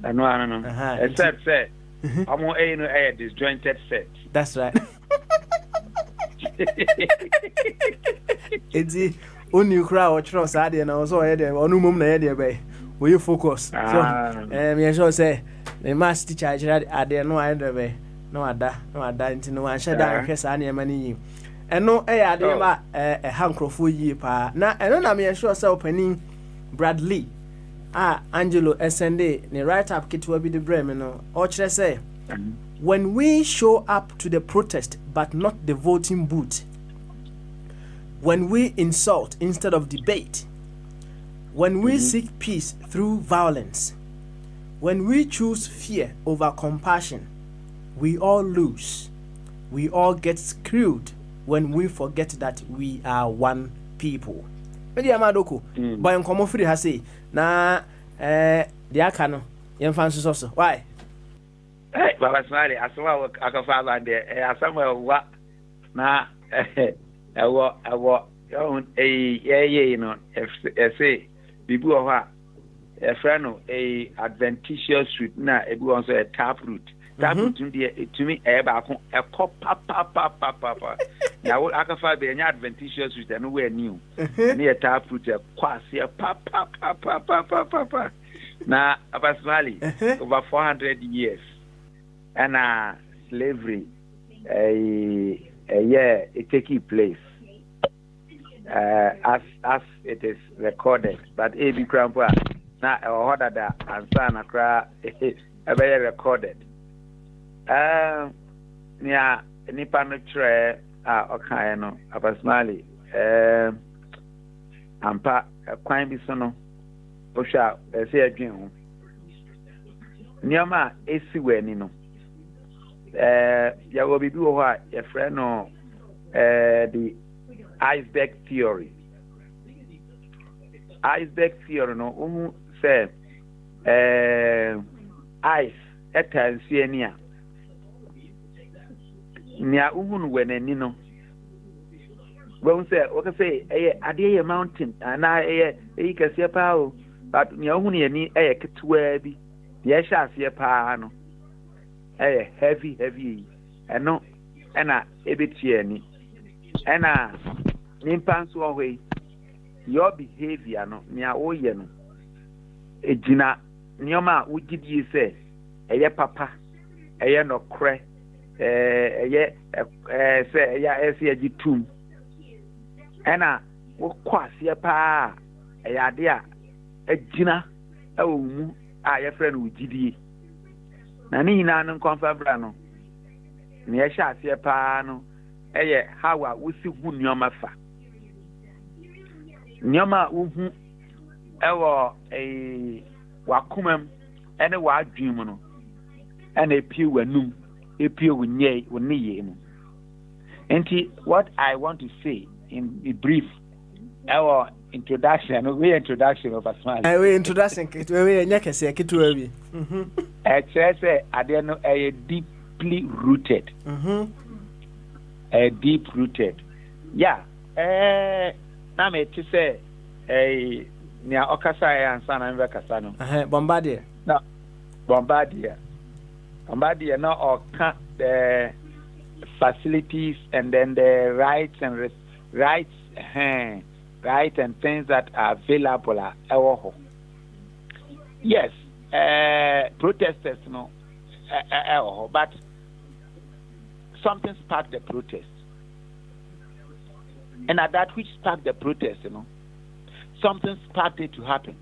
No. Except say I'm a disjointed set. That's right. Enti only crowd trust ade na so here there onu mum na here there be we focus. So me sure say the mass teacher ade no here there be no ada nti no an sheda hwe sa na ema ni eno ade ma hankrofo yi pa na eno na me sure say opening Bradley Angelo SND ne write up kitwa bi the brem no o kire say when we show up to the protest but not the voting booth, when we insult instead of debate, when we seek peace through violence, when we choose fear over compassion, we all lose. We all get screwed when we forget that we are one people. Edi amadoko boy nkomo free ha say na the aka no yemfa nso so why hey baba smile aswa akafa ba de asama wa na ewo yon ye no say bibu o ha e friend no adventitious root na ebi won so a taproot de to me e ba ko e ko pa na wo akafa be nya adventitious root no we new na e taproot e kwase pa na abasmali over 400 years and slavery it taking place as it is recorded, but AB Crampa na order that and son akra recorded. Nia nipa no tre okay no abasmali ampa kwan bi so no osha say adwen ho nioma esi wani no ya wo bibi wo ha ya friend no the iceberg theory no say ice etansiania nia uhunu wenani no won say say ade mountain na kase pa o but nia uhunu ye ni ketwa bi ye sha ase pa no heavy eno ena ebetie ni ena nimpa nso ohwe your behavior no nia oye no ejina nioma ugidie se papa no kre se ese agitum ena wo kwase pa ade a ejina mu ye friend ugidie na ni na no konfabra no ne ye sha ase pa no hawa wosi hu nioma fa nioma uhu ewo wakumam ene wadwin mu no ene epie wanum epie wonye woniye mu enti what I want to say in a brief our introduction of a smile we introduction we nyakese kitwa bi say ade no deeply rooted deep rooted na me to say nia okasa ya ansa na mbe kasa no bombardier no oka the facilities and then the rights and things that are available yes protesters no but something sparked the protest, and at that which sparked the protest something started to happen.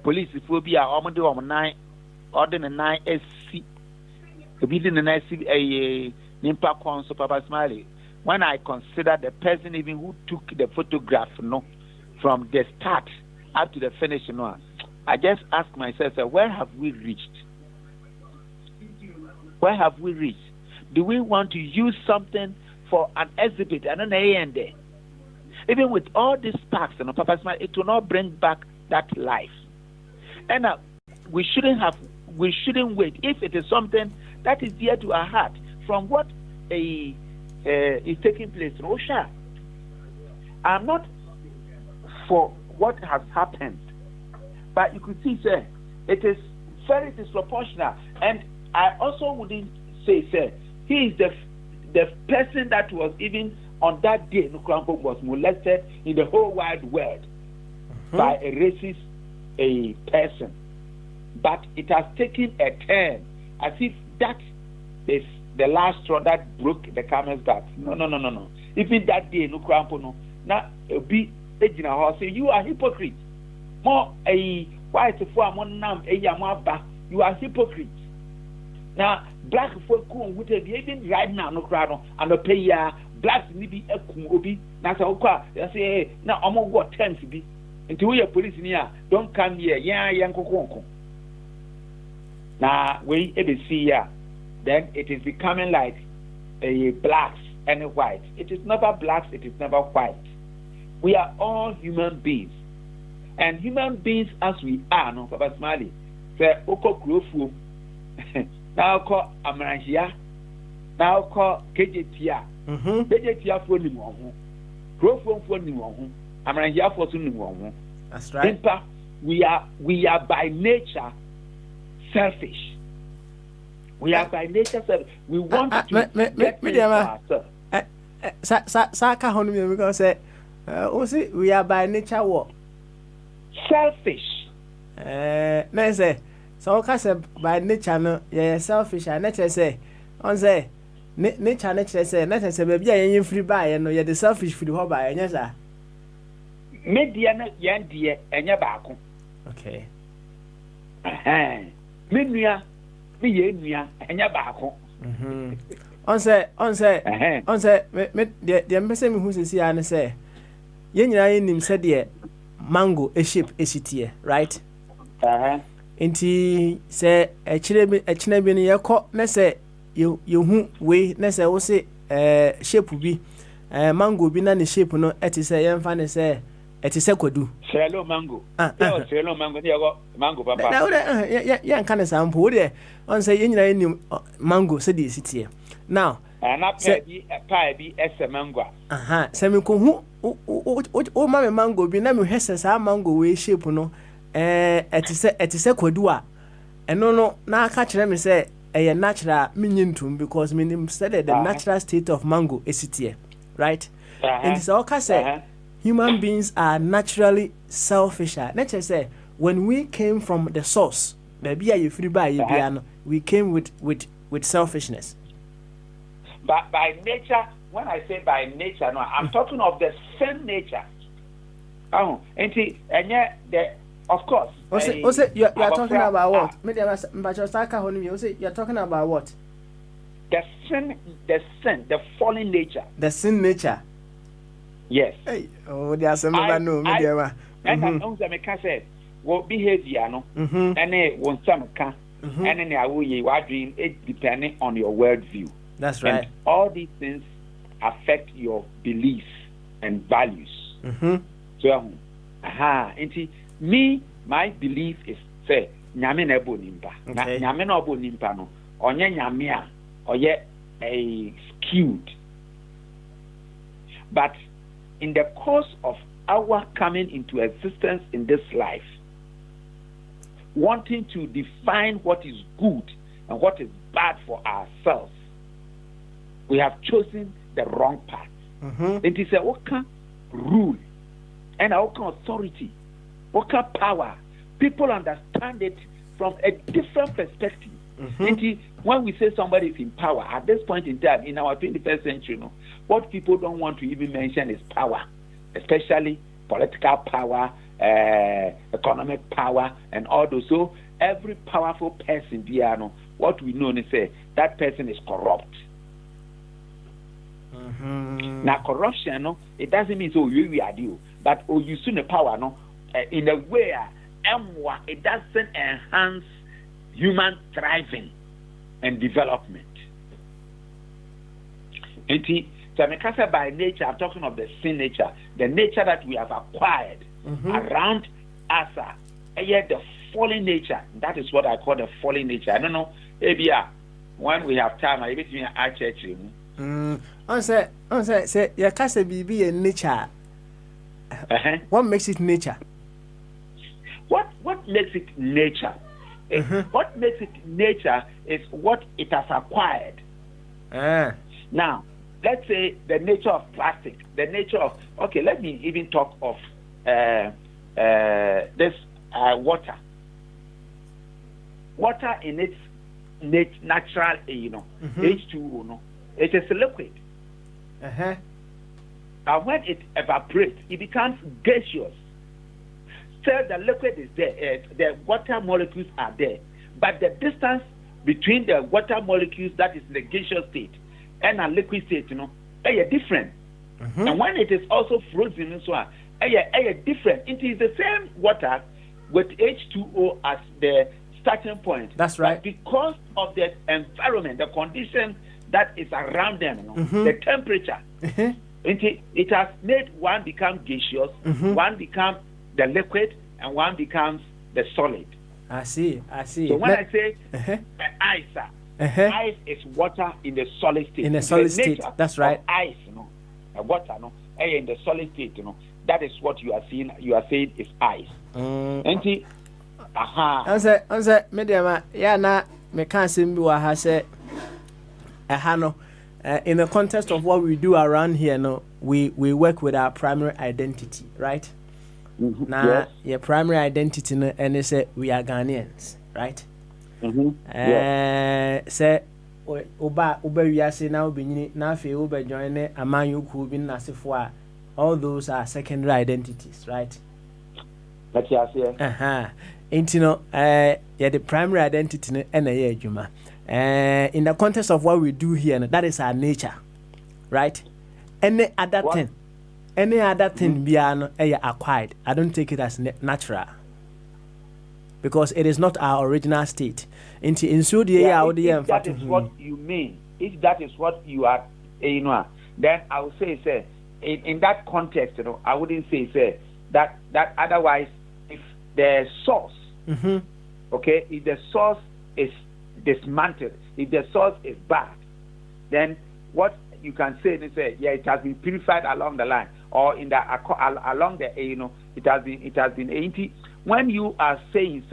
Police phobia, order 9 SC, Obi di na si nimpa kon so Papa Smiley. When I consider the person even who took the photograph, from the start up to the finish, I just ask myself, where have we reached? Where have we reached? Do we want to use something for an exhibit and an end there? Even with all these sparks, Papa Smile, it will not bring back that life. And we shouldn't wait. If it is something that is dear to our heart, from what is taking place, Rosha, I'm not for what has happened, but you could see, sir, it is very disproportionate. And I also wouldn't say, sir, he is the person that was even on that day Nukrampo was molested in the whole wide world by a racist person. But it has taken a turn as if that is the last straw that broke the camel's back. No. Even that day Nukrampo no, now be say you are hypocrite. More a white for nam you are hypocrite. Now black folk would have even right now no crowd and a pay blacks maybe a kumobi. Now say now almost what time to be until your police in here don't come here, young conco. Now we see here, then it is becoming like a blacks and a white. It is never blacks, it is never white. We are all human beings. And human beings as we are, no, Papa Smiley, say, Oko Krofu, now call Amaranjia, now call KJTia, KJTia for Nimu, Krofu for Nimu, Amaranjia for Nimu. That's right. We are by nature selfish. We are by nature selfish. We want to get things for ourselves. Saka honum because say we are by nature what? Selfish. No say so say by nature no yeah selfish and nature say on say nature say nature say baby yen free buy no yeah the selfish free ho buy enya sa media na yan die enya baako. Okay. Me nua me ye nua enya baako. On say me de mbese me hu sisi an say ye nyina ye nim say de mango a shape esitie right enti say echine bi ne yekọ na say ye hu we na say wo say shape bi mango bi na ne shape no eti say ye mfa ne say eti say kwadu selo mango selo mango ne yego mango papa na ya nka ne sample de on say ye nyina ye nim mango say de esitie now na pa bi ese mango say me ko hu o ma me mango bi na me hwese sa mango we shape no etise kwadu a eno no na aka kire me say eye natural minyintum because me said the natural state of mango esitie right and so okay say human beings are naturally selfish. Nature say when we came from the source baby you free by you we came with selfishness. But by nature, when I say by nature, no, I'm talking of the same nature. And yet, of course. You're talking about what? You're talking about what? The sin, the fallen nature. The sin nature. Yes. Hey, there's some no media. And I know that I can say, what behavior, no, and then when some can, and then I will you are dream it depending on your worldview. That's right. And all these things affect your beliefs and values. So, my belief is say, Nyame na ebo nimpa. Nyame na ebo nimpa no. Onye nyame a, oye a skewed. But in the course of our coming into existence in this life, wanting to define what is good and what is bad for ourselves, we have chosen the wrong path. It is a what kind rule and a what kind authority, what kind power. People understand it from a different perspective. When we say somebody is in power, at this point in time, in our 21st century, what people don't want to even mention is power, especially political power, economic power, and all those. So every powerful person, what we know is say that person is corrupt. Now corruption, no, it doesn't mean so we are due, but you see the power, no, in a way, it doesn't enhance human thriving and development. And so by nature, I'm talking of the sin nature, the nature that we have acquired around us, the fallen nature. That is what I call the fallen nature. I don't know, maybe when we have time, I bet our church. On say, your casa be a nature. What makes it nature? What makes it nature? What makes it nature is what it has acquired. Now, let's say the nature of plastic, the nature of, okay, let me even talk of this water. Water in its natural, H2O, no, it is a liquid. And when it evaporates, it becomes gaseous. So the liquid is there, the water molecules are there, but the distance between the water molecules that is in the gaseous state and a liquid state, they are different. And when it is also frozen and so on, they are different. It is the same water with H2O as the starting point. That's right. But because of the environment, the condition that is around them, the temperature, it has made one become gaseous, one become the liquid, and one becomes the solid. I see. So when I say ice, ice is water in the solid state. In the solid state, that's right. Ice, water, in the solid state, that is what you are seeing. You are saying is ice. Answer, medium, yeah, na me can't see me what say. In the context of what we do around here, we work with our primary identity, right? Now, your primary identity, and they say we are Ghanaians, right? Say, Uba Yasi now be now for Uba join a man you could be Nasifwa. All those are secondary identities, right? But yes, yeah, the primary identity and a year, Juma. In the context of what we do here, that is our nature, right? Any other thing we are acquired, I don't take it as natural, because it is not our original state. If that is what you mean, if that is what you are, then I would say, in that context, I wouldn't say that otherwise, if the source, okay, if the source is dismantled, if the source is bad, then what you can say is it has been purified along the line, or in the along the it has been empty. When you are saying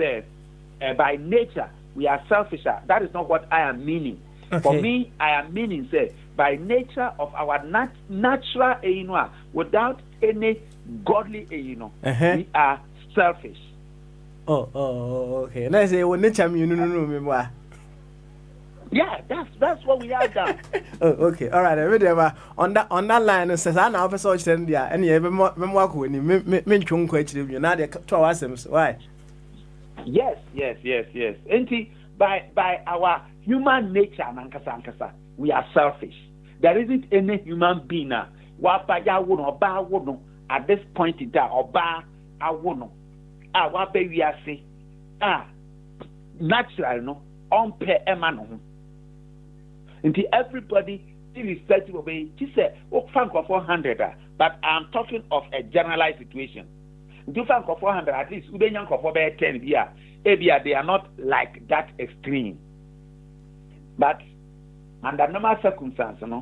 by nature we are selfish, that is not what I am meaning. Okay. For me, I am meaning by nature of our natural without any godly we are selfish. Okay. Let's say when nature mean yeah, that's what we are done. Okay, all right. On that line, says I now for such and you now they 2 hours. Why? Yes. By our human nature, we are selfish. There isn't any human being at this point in time, natural, until everybody, irrespective of it, she said, "Frank of 400." But I'm talking of a generalized situation. Do Frank of 400 at least? Ubenyan of 10 here. They are not like that extreme. But under normal circumstances,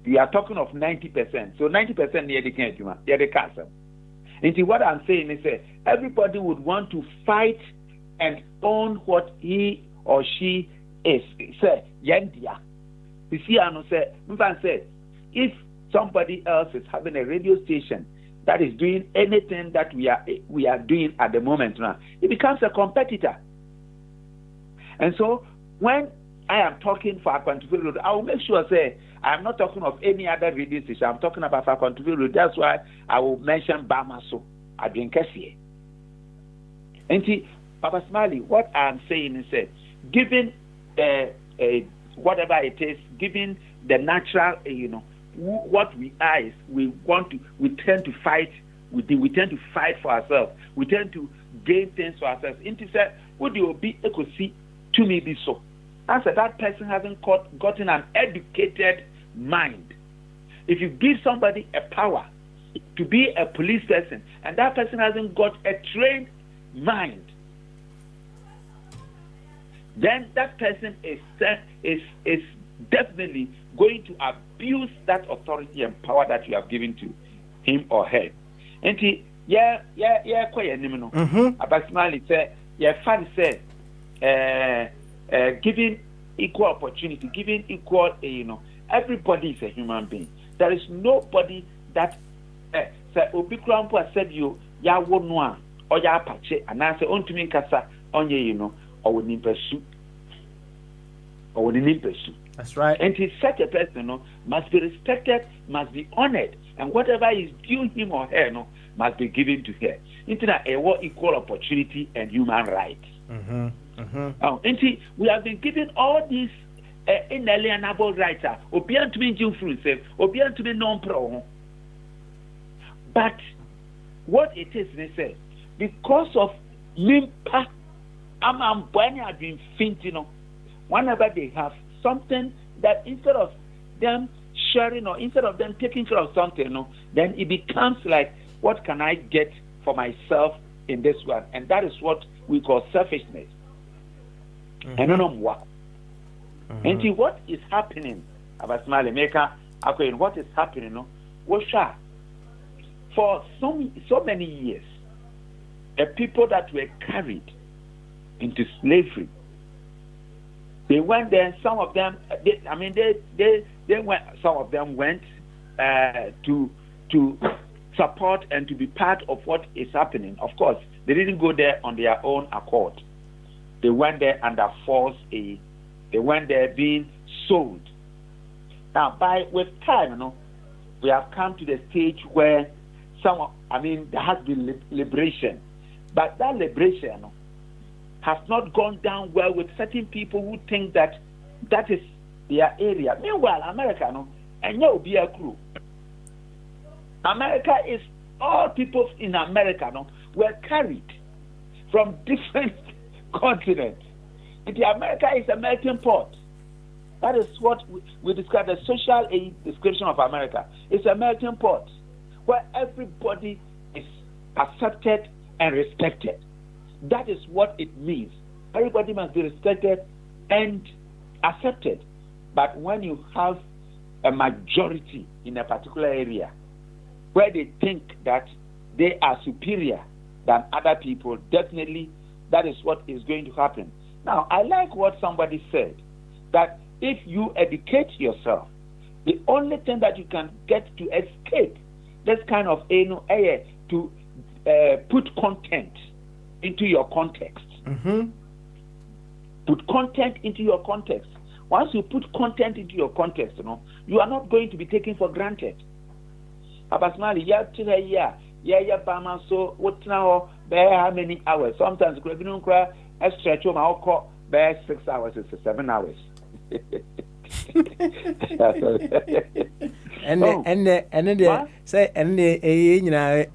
we are talking of 90%. So 90% near the cancer. Until what I'm saying is, everybody would want to fight and own what he or she is. Say, Yandia. You see, if somebody else is having a radio station that is doing anything that we are doing at the moment now, it becomes a competitor. And so when I am talking for Aquantuvi Road, I will make sure I'm not talking of any other radio station. I'm talking about Aquantuvi Road. That's why I will mention Bamaso Adrinkesi. And see, Papa Smiley, what I'm saying is given whatever it is, giving the natural, what we are is we tend to fight. We tend to fight for ourselves. We tend to gain things for ourselves. Into say, would you be able to see to me be so? I said that person hasn't gotten an educated mind. If you give somebody a power to be a police person, and that person hasn't got a trained mind, then that person is definitely going to abuse that authority and power that you have given to him or her. And quite animal. Abasmali say, fan say, giving equal opportunity, giving equal, everybody is a human being. There is nobody that say Obikrampo said you ya wonwa or ya pache and I say on to me kasa on ye or we need pursue. Or we need pursue. That's right. And he's such a person, must be respected, must be honored, and whatever is due him or her, must be given to her. Internet equal opportunity and human rights. We have been given all these inalienable rights. Obian to be fruit, obian to be non-pro. But what it is, they say, because of limpa, when have been thinking, whenever they have something that instead of them sharing or instead of them taking care of something, then it becomes like, what can I get for myself in this one? And that is what we call selfishness. And and what is happening, Abasmali Maker, what is happening, for so many years, the people that were carried into slavery, they went there. Some of them, they went. Some of them went to support and to be part of what is happening. Of course, they didn't go there on their own accord. They went there under force. They went there being sold. Now, with time, we have come to the stage where there has been liberation, but that liberation has not gone down well with certain people who think that is their area. Meanwhile, America, and you'll be a crew. America is all people in America were carried from different continents. And America is a melting pot. That is what we describe the social description of America. It's a melting pot where everybody is accepted and respected. That is what it means. Everybody must be respected and accepted. But when you have a majority in a particular area where they think that they are superior than other people, definitely that is what is going to happen. Now, I like what somebody said, that if you educate yourself, the only thing that you can get to escape this kind of to put content into your context. Put content into your context. Once you put content into your context, you are not going to be taken for granted. Abasmali, so what now? How many hours? Sometimes I stretch my 6 hours, it's 7 hours. Say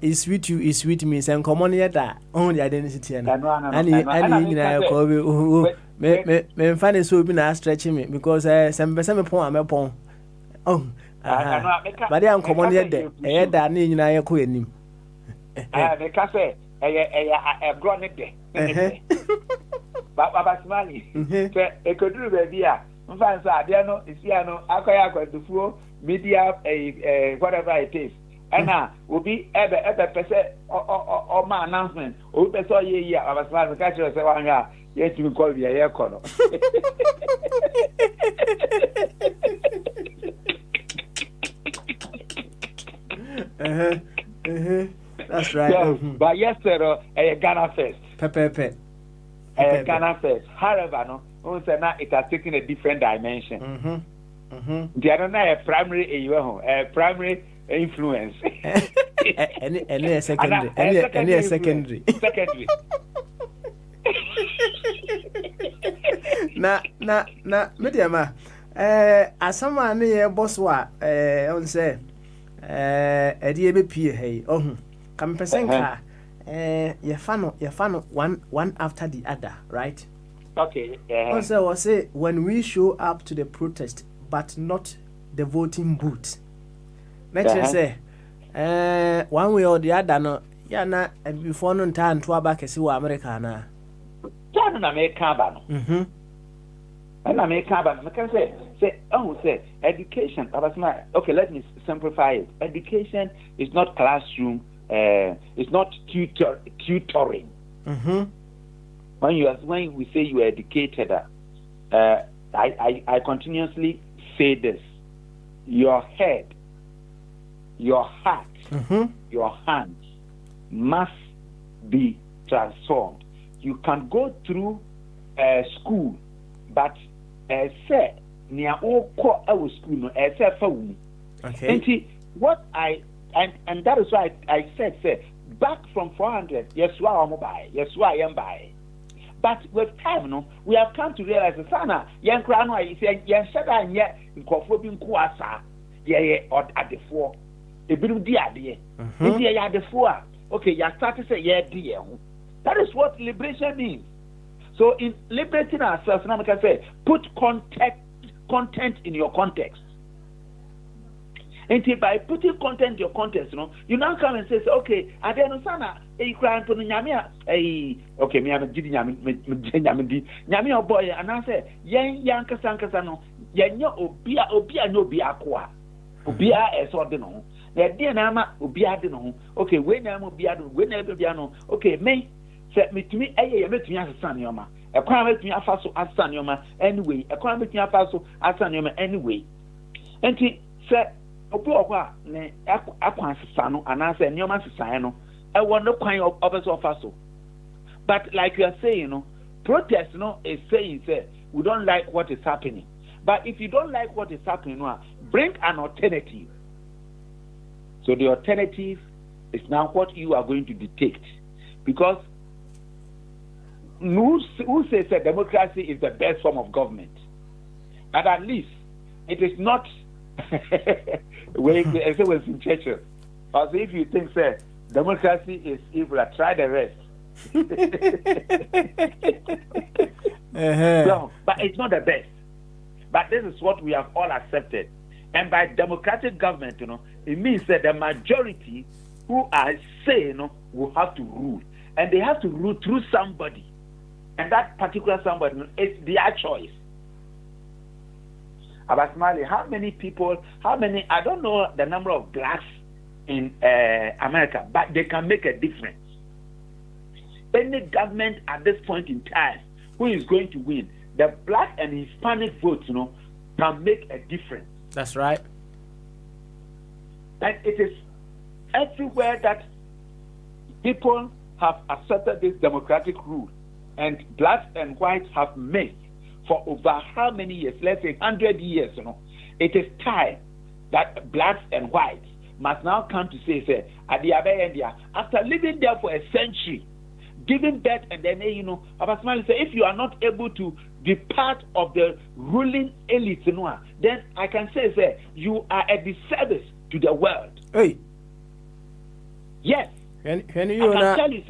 is with you is with me. Say come on here that only identity me find so be na stretching me because some pon am pon but am come on here there that na nyina ye ko anim make say e grow ne de baba smali say e koduru be bia mfansa ade no isia no akoya akwadufuo media whatever it is ana obi ebe pese o ma announcement obi pese oye baba smali ka chere se wan ya yes we call via here kono that's right. So, but yesterday Ghana first Ghana first, however it has taken a different dimension. The other primary influence and secondary. na mediama asama ne ye boss wa on say edi ebe pie hey ohun kam person ka ye fa no one after the other, right? Okay. Also say when we show up to the protest but not the voting booth. Nature say one way or the other no ya na before no nta nto aba kesi wa America na. Tana na America ba no. And America ba no can say education okay, let me simplify it. Education is not classroom, it's not tutoring. When we say you are educated, I continuously say this: your head, your heart, your hands must be transformed. You can go through school, but say near all core our school no say for. Okay. And see what and that is why I said back from 400. Yes, why am buy? Yes, why am buy? But with time, no, we have come to realize the sana young crown. I say young shada yet in conforming kuasa. Or at the four. A bit of the idea. At the four. Okay, you start to say dear. That is what liberation means. So in liberating ourselves, now we can say put content in your context. And by putting content in your context, you now come and say, okay, I don't know, a crying for the Yamia, okay, me am a Yamia boy, and I say, young Casancasano, Yanyo Obia no Biaqua, Obia as ordinal. The dear Nama Obiadino, okay, when I'm Obiado, whenever Biano, okay, may set me to me, I met me as a son, Yoma, a crime with me a faso as son, Yoma, anyway, a crime with me a faso as son, Yoma, anyway. And he said, Opa, ne Aquan Sano, and I said, Yoma Sano, I want no kind of others of faso. But like you are saying, protest is saying, we don't like what is happening. But if you don't like what is happening, bring an alternative. So the alternative is now what you are going to dictate. Because who says that democracy is the best form of government? But at least it is not when it was in Churchill. Or if you think democracy is evil, try the rest. No, but it's not the best. But this is what we have all accepted. And by democratic government, it means that the majority who are saying will have to rule. And they have to rule through somebody. And that particular somebody is their choice. Abasmali, I don't know the number of blacks in America, but they can make a difference. Any government at this point in time who is going to win, the black and Hispanic votes, can make a difference. That's right. And it is everywhere that people have accepted this democratic rule, and blacks and whites have met for over how many years? Let's say 100 years. It is time that blacks and whites must now come to say, after living there for a century, giving birth, and then if you are not able to be part of the ruling elite, then I can say, you are a disservice to the world. Hey. Yes. Can I you can tell you,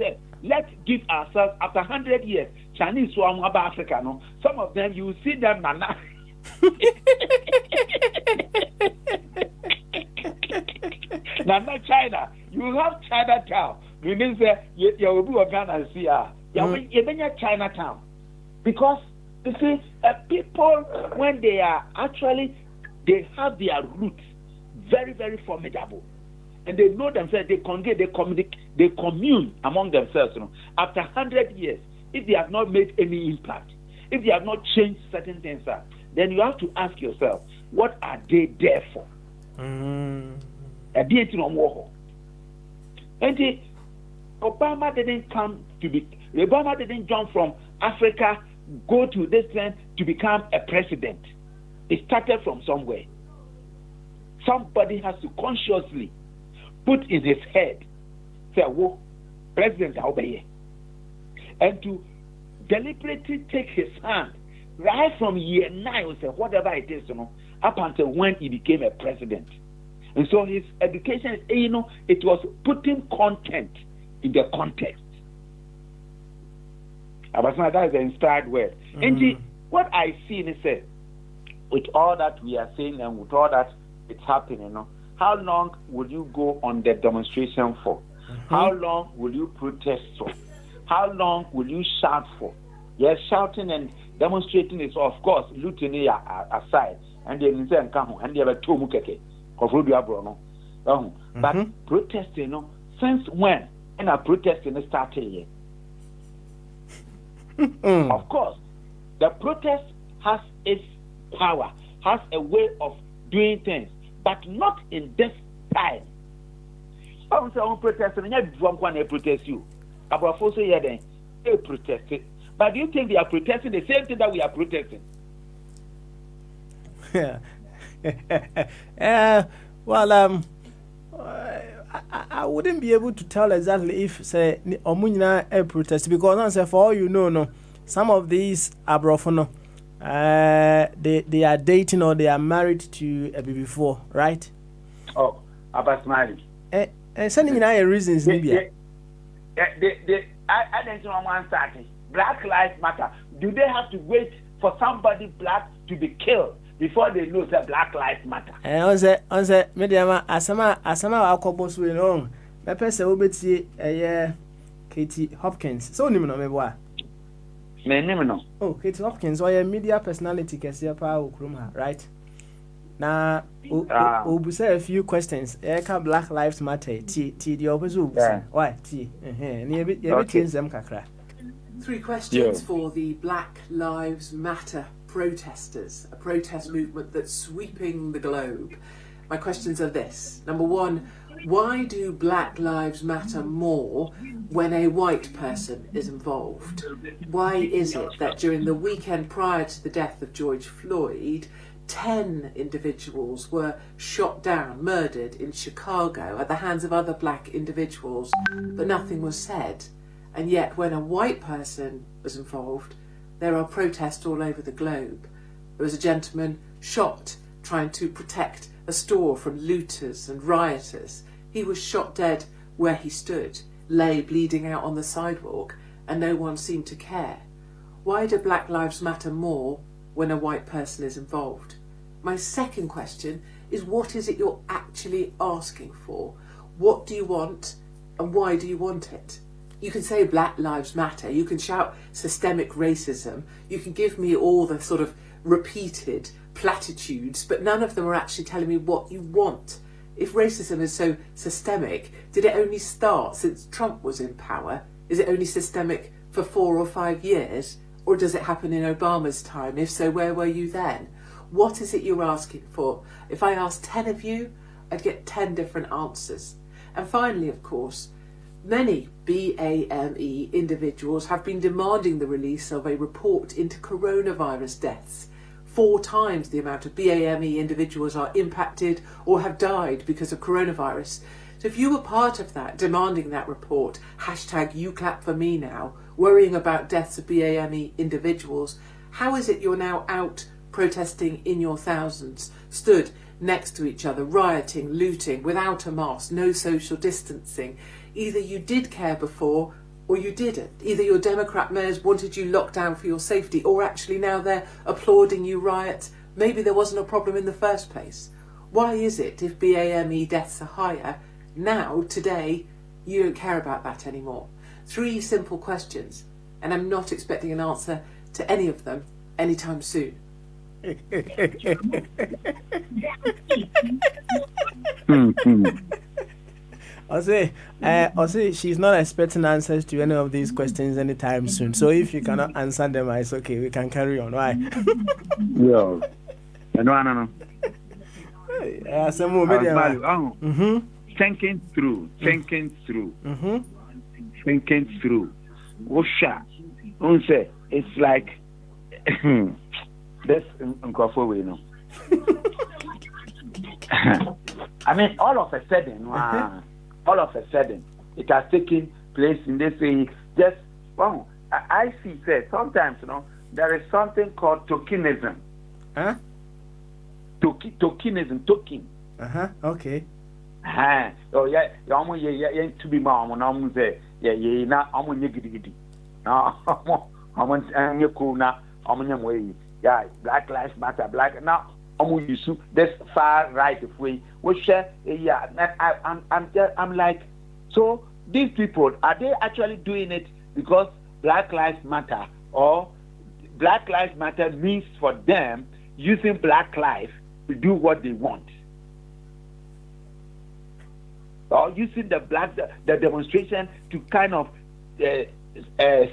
let's give ourselves, after 100 years, Chinese swam about Africa, some of them, you will see them, Nana. Nana, China, you have Chinatown. You mean you will be Ghana, you mean Chinatown. Because, you see, people, when they are actually, they have their roots very, very formidable. And they know themselves, they congregate, they communicate, they commune among themselves. After 100 years, if they have not made any impact, if they have not changed certain things, then you have to ask yourself, what are they there for? And Obama didn't jump from Africa, go to this land to become a president. It started from somewhere. Somebody has to consciously put in his head, say, whoa, President Obey, and to deliberately take his hand, right from year 9, or whatever it is, up until when he became a president. And so his education, it was putting content in the context. That is the inspired word. And what I see is that with all that we are saying and with all that it's happening, how long will you go on the demonstration for? How long will you protest for? How long will you shout for? Yes, shouting and demonstrating is, of course, looting aside. And they say, and they have a two mukeke. But protesting, since when? And a protesting started here. Of course, the protest has its power, has a way of doing things, but not in this time. I say I'm protesting, and you protest you. About four say then they protested. But do you think they are protesting the same thing that we are protesting? Well, I wouldn't be able to tell exactly if say Omunyina a protest, because I say for all you know, some of these Abrofono, they are dating or they are married to a before, right? Oh, about married. Sending in our reasons, maybe. I don't know one starting. Black Lives Matter. Do they have to wait for somebody black to be killed before they know that Black Lives Matter? On the medium, Asama Alcobos will know. My person will be Katie Hopkins. So, no, oh, Katie Hopkins, or a media personality, right? Now, we'll say a few questions. Black Lives Matter. The opposite. Why? Kakra. 3 questions for the Black Lives Matter protesters, a protest movement that's sweeping the globe. My questions are this. Number 1, why do Black Lives Matter more when a white person is involved? Why is it that during the weekend prior to the death of George Floyd, 10 individuals were shot down, murdered in Chicago at the hands of other black individuals, but nothing was said? And yet when a white person was involved, there are protests all over the globe. There was a gentleman shot trying to protect a store from looters and rioters. He was shot dead where he stood, lay bleeding out on the sidewalk, and no one seemed to care. Why do Black Lives Matter more when a white person is involved? My second question is, what is it you're actually asking for? What do you want, and why do you want it? You can say Black Lives Matter, you can shout systemic racism, you can give me all the sort of repeated platitudes, but none of them are actually telling me what you want. If racism is so systemic, did it only start since Trump was in power? Is it only systemic for 4 or 5 years? Or does it happen in Obama's time? If so, where were you then? What is it you're asking for? If I asked 10 of you, I'd get 10 different answers. And finally, of course, many BAME individuals have been demanding the release of a report into coronavirus deaths. 4 times the amount of BAME individuals are impacted or have died because of coronavirus. So if you were part of that, demanding that report, #YouClapForMeNow, worrying about deaths of BAME individuals, how is it you're now out protesting in your thousands, stood next to each other, rioting, looting, without a mask, no social distancing? Either you did care before or you didn't. Either your Democrat mayors wanted you locked down for your safety, or actually now they're applauding you riot. Maybe there wasn't a problem in the first place. Why is it, if BAME deaths are higher, now, today, you don't care about that anymore? 3 simple questions, and I'm not expecting an answer to any of them anytime soon. I'll say she's not expecting answers to any of these questions anytime soon. So if you cannot answer them, it's okay. We can carry on. Why? Yeah. No. Some more. Thinking through. Wosha. Unse, it's like this uncrophone way, no. I mean, all of a sudden, it has taken place in this way. Just, I see, say, sometimes, there is something called tokenism. Huh? Tokenism, token. Okay. Oh yeah, to be mom and say, yeah, now I'm on your giddy. Now I'm on your cool now, I'm on your way. Yeah, Black Lives Matter, black now. I'm you this far right way. We share, yeah. I'm like, so these people are they actually doing it because Black Lives Matter, or Black Lives Matter means for them using Black life to do what they want, or using the demonstration to kind of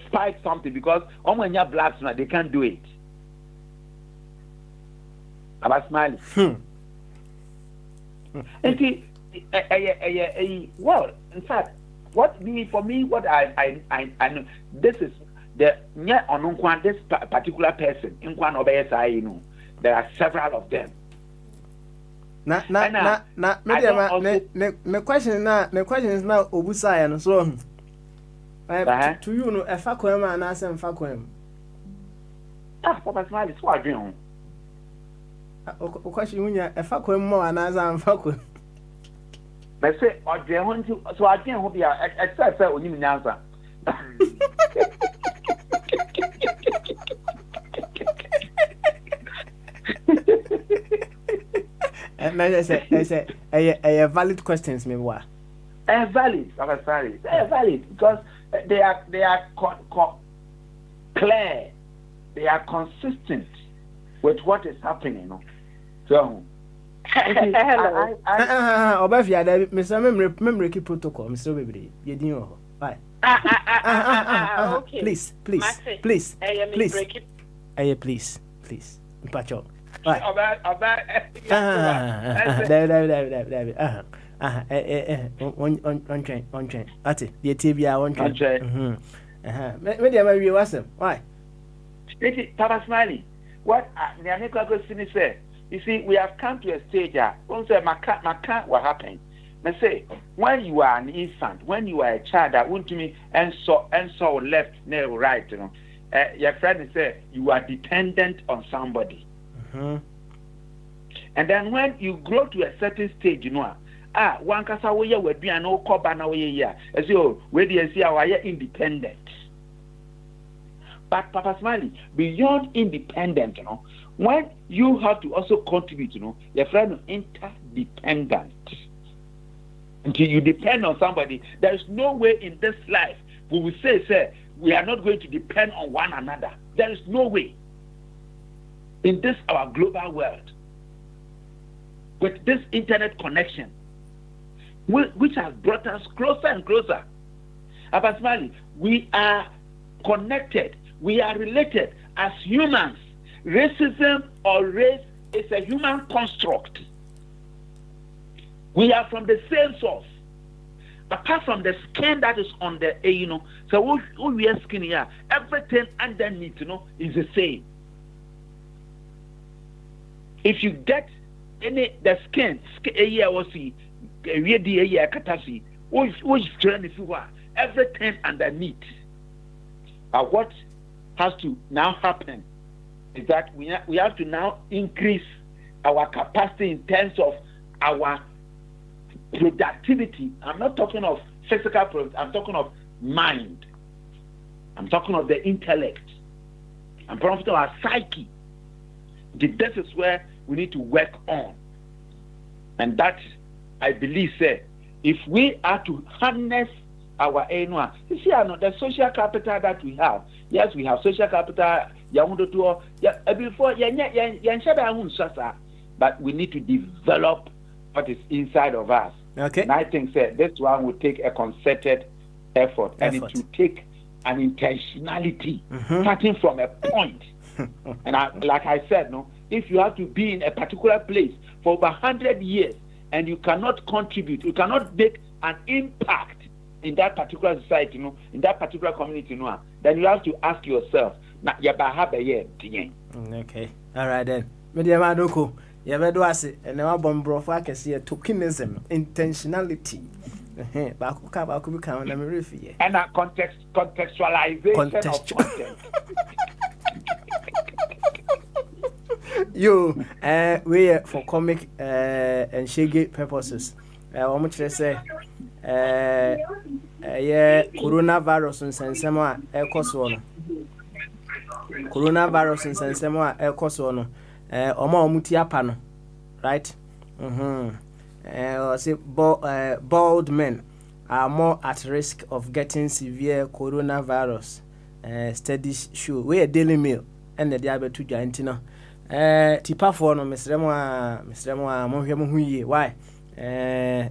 spike something because when you're blacks now they can't do it. I'm smiling. Well, in fact, what I know, this is the this particular person in one of you there are several of them. Me question is now Obusaya no so to you no efa kwem and answer mfa kwem. Papa Smile is what doing. O question unya efa kwem mo and answer mfa kwem. Me say odwe ho nti so adwen ho bia except say onyim nyansa. And I say, valid questions, me what? Valid, I'm sorry. They're valid because they are clear, they are consistent with what is happening. So, hello. Obafia, Mr. Memory keep protocol, Mr. Baby. You didn't bye. Okay. Please. Please. Pacho. Right. On train. Ati, the TV on train. Maybe wasn't. Why? Papa Smiley, what Nyaneka Gosini said, you see, we have come to a stage won't say Maka what happened. I say, when you are an infant, when you are a child, that won't to me and so left, no right, your friend said you are dependent on somebody. And then when you grow to a certain stage, one kasa we would be an old cobana way, as you where do you see our independent? But Papa Smiley, beyond independent, when you have to also contribute, your friend interdependent. Until you depend on somebody, there is no way in this life we will say, we are not going to depend on one another. There is no way. In this our global world, with this internet connection, which has brought us closer and closer, Abasmali, we are connected, we are related as humans. Racism or race is a human construct. We are from the same source. Apart from the skin that is on the, so we are skin here, everything underneath, is the same. If you get the skin, everything underneath. But what has to now happen is that we have to now increase our capacity in terms of our productivity. I'm not talking of physical productivity, I'm talking of mind. I'm talking of the intellect. I'm talking of our psyche. This is where we need to work on. And that, I believe, if we are to harness our annual, you see, the social capital that we have. Yes, we have social capital. Before, but we need to develop what is inside of us. Okay. And I think this one will take a concerted effort. And it will take an intentionality, starting from a point. And like I said, if you have to be in a particular place for over 100 years and you cannot contribute, you cannot make an impact in that particular society, in that particular community, then you have to ask yourself, okay. All right then. Media Madoko, Yabedoase, and now Bombro Fakasi, tokenism, intentionality. Baku become a refuge. And a contextualization of content. You, we for comic and shaggy purposes. How much they say? Yeah, coronavirus and sensema ecosono. Coronavirus and sensema ecosono. Oma omutiapano, right? Say bald men are more at risk of getting severe coronavirus. Studies show. We a Daily Mail and the diabetes giantino. Tipa for no Mr. Mohemu Huye. Why?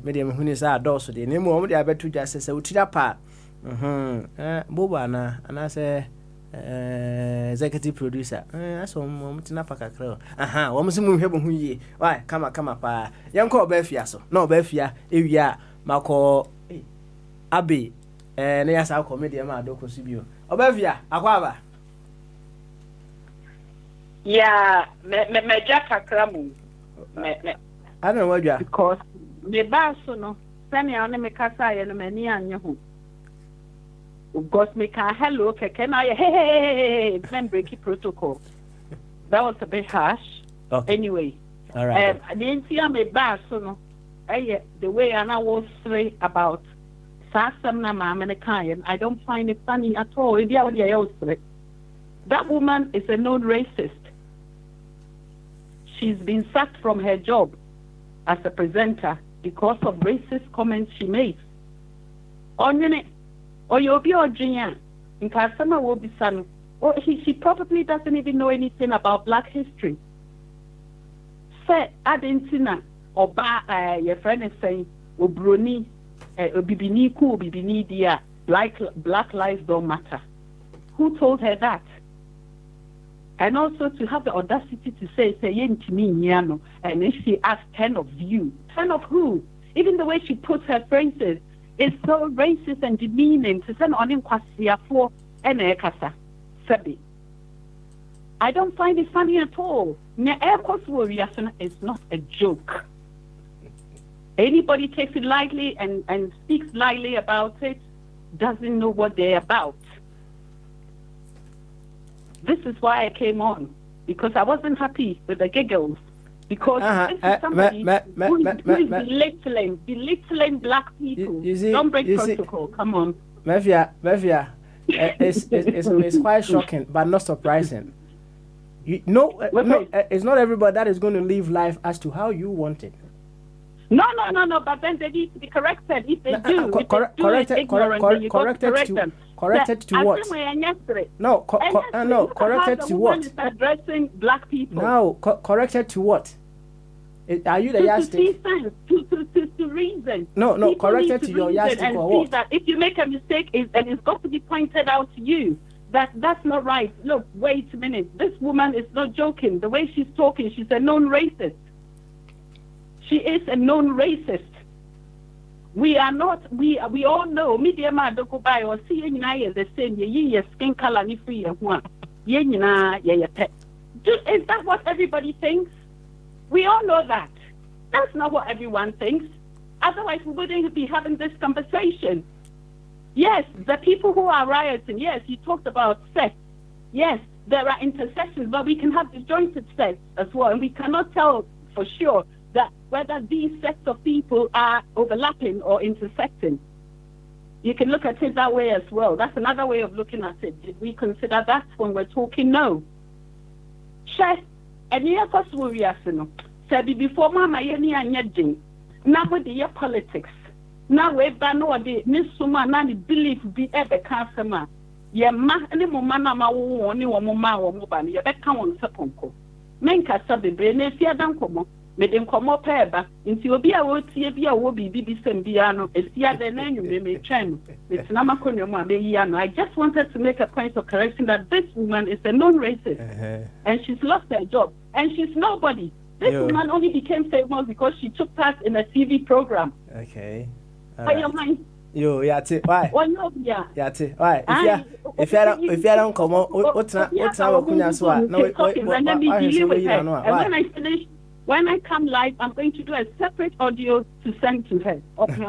Medium Hunis are also the name of the diabetes just says, Uchapa. Bobana, and I say, executive producer. That's all Motina Pacacro. Almost Mohemu Huye. Why? Come up, young call Befiaso. No Befia, if ya, Marco Abbey, and yes, our comedian, Doko Sibio. Obevia, Aquava. Yeah, me Jack Kramu. I don't know what you are. Because me basono, send me on me casa and many and you. Because me can hello, can I hey, then break protocol. That was a bit harsh. Okay. Anyway, all right. I didn't see me basono. The way I was say about I don't find it funny at all. That woman is a known racist. She's been sacked from her job as a presenter because of racist comments she made. She probably doesn't even know anything about Black history. Say, Adentina, or your friend is saying, Bruni. Bibini cool, Bibini dear, black lives don't matter. Who told her that? And also to have the audacity to say yen to me, Niano, and then she asked 10 of you. 10 of who? Even the way she puts her phrases is so racist and demeaning to send on him kwasia for Enekasa. Sebi. I don't find it funny at all. It's not a joke. Anybody takes it lightly and speaks lightly about it doesn't know what they're about. This is why I came on, because I wasn't happy with the giggles. Because this is somebody who is belittling Black people. Don't break protocol. Come on. Mafia, it's quite shocking, but not surprising. It's not everybody that is going to live life as to how you want it. No, but then they need to be corrected. If they do, corrected to what? No, corrected to what? Is addressing Black people. No, corrected to what? Are you the yardstick? To reason. No, people corrected to your yardstick or what? That if you make a mistake, and it's got to be pointed out to you. That's not right. Look, wait a minute. This woman is not joking. The way she's talking, she's a known racist. She is a known racist. We are not. We all know. Media man don't go by or see any the same. Ye skin color ni free one. Ye na ye pet. Is that what everybody thinks? We all know that. That's not what everyone thinks. Otherwise, we wouldn't be having this conversation. Yes, the people who are rioting. Yes, you talked about sex. Yes, there are intersections, but we can have disjointed sex as well, and we cannot tell for sure that whether these sets of people are overlapping or intersecting. You can look at it that way as well. That's another way of looking at it. Did we consider that when we're talking? No. Chef, and you have to say before Mama Yenny and Yedin, now with the politics. Now we've done what the Miss Suma Nani believe be ever customer. Ye ma any momana ma woni wo mama wo mobile ye beka won seponko. Menka sabe bre na fia dan komo. Me den komo peba nti obi a wo tie bi a wo bibi bi sem bia no esia de na nwume me twen me na makonyo ma be yi ano. I just wanted to make a point of correction that this woman is a known racist and she's lost her job and she's nobody. This woman only became famous because she took part in a TV program. Okay. Right. Why? Why? If you don't come on, what's when I come live, I'm going to do a separate audio to send to her. Okay. I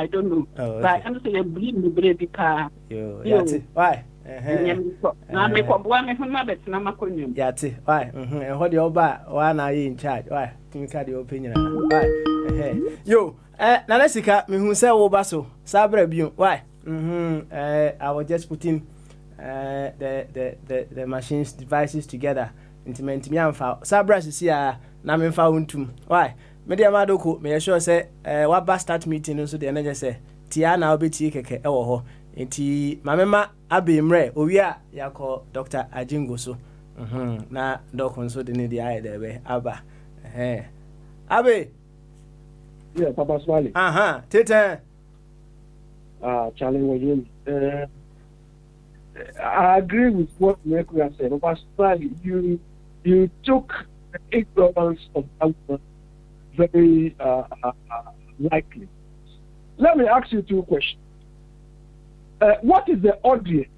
don't know. But I'm saying, believe me, baby. Why? Na me ko boa me homa bet na makonyum. Yate. Why? And what the oba one are in charge? Why? Timi ka the opinion. Why? Yo, na lesika me hu say wo ba so. Sabra biun. Why? I was just putting the machines devices together. Intimate me amfa. Sabra sisi a na me mfa untum. Why? Me dey amadoko me sure say what ba start meeting so dey na just say tia na obeti keke e wo ho. Enti mamema abe mre owia yakọ Dr. Ajingo so na doc nso de ne dia ebe aba abe yeah Papa Smiley tete challenge again I agree with what Mercury said. Papa Smiley, you took the ignorance of Alpha very likely. Let me ask you two questions. What is the audience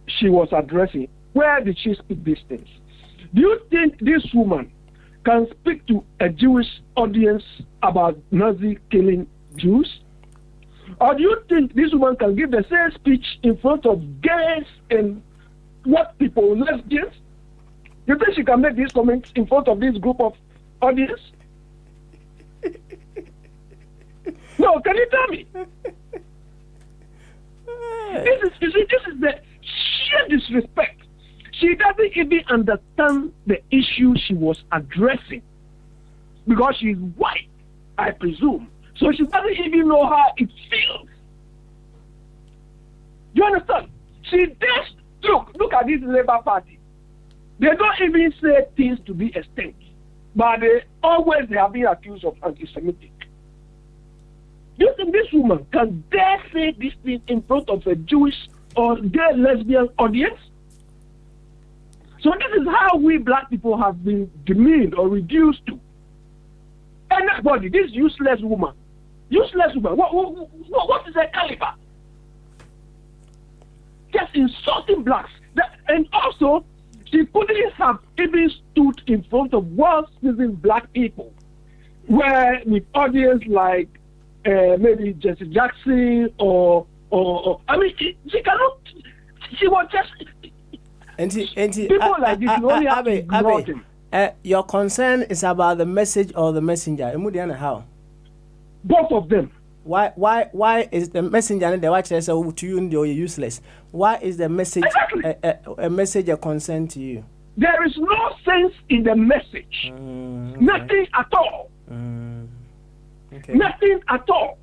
she was addressing? Where did she speak these things? Do you think this woman can speak to a Jewish audience about Nazi killing Jews? Or do you think this woman can give the same speech in front of gays and what people, lesbians? You think she can make these comments in front of this group of audience? No, can you tell me? This is the sheer disrespect. She doesn't even understand the issue she was addressing because she's white, I presume. So she doesn't even know how it feels. You understand? She just look at this Labour Party. They don't even say things to the extent, but they have been accused of anti-Semitic. Do you think this woman can dare say this thing in front of a Jewish or gay lesbian audience? So this is how we black people have been demeaned or reduced to. Anybody, this useless woman, what is her caliber? Just insulting blacks. And also, she couldn't have even stood in front of world-citizen black people, where with audience like maybe Jesse Jackson or I mean, she cannot. She was just people like this. You only have to ignore them. Your concern is about the message or the messenger. How? Both of them. Why is the messenger the watch says to you you're useless? Why is the message a message a concern to you? There is no sense in the message. Okay. Nothing at all. Okay. Nothing at all.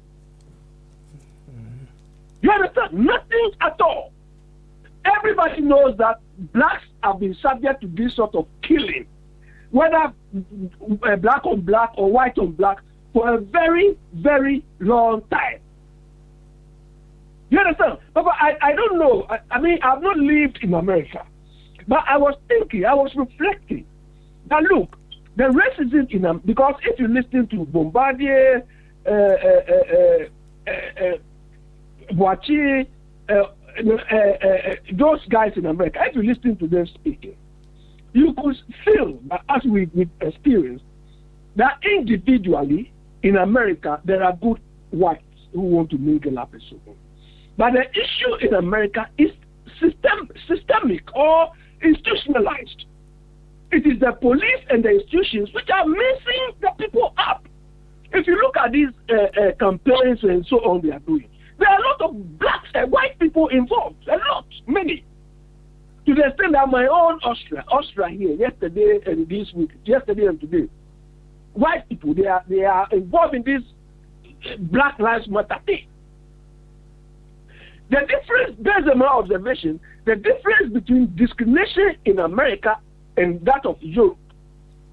You understand? Nothing at all. Everybody knows that blacks have been subject to this sort of killing, whether black on black or white on black, for a very, very long time. You understand? But I don't know. I mean, I've not lived in America, but I was thinking, I was reflecting. Now look, the racism in them, because if you listen to Bogyae, Bogyae, those guys in America, if you listen to them speaking, you could feel that as we experience that individually in America there are good whites who want to mingle up and so on. But the issue in America is systemic or institutionalized. It is the police and the institutions which are messing the people up. If you look at these campaigns and so on they are doing, there are a lot of blacks and white people involved. A lot, many. To the extent that my own Austria here, yesterday and this week, yesterday and today, white people, they are involved in this Black Lives Matter thing. The difference, based on my observation, the difference between discrimination in America and that of Europe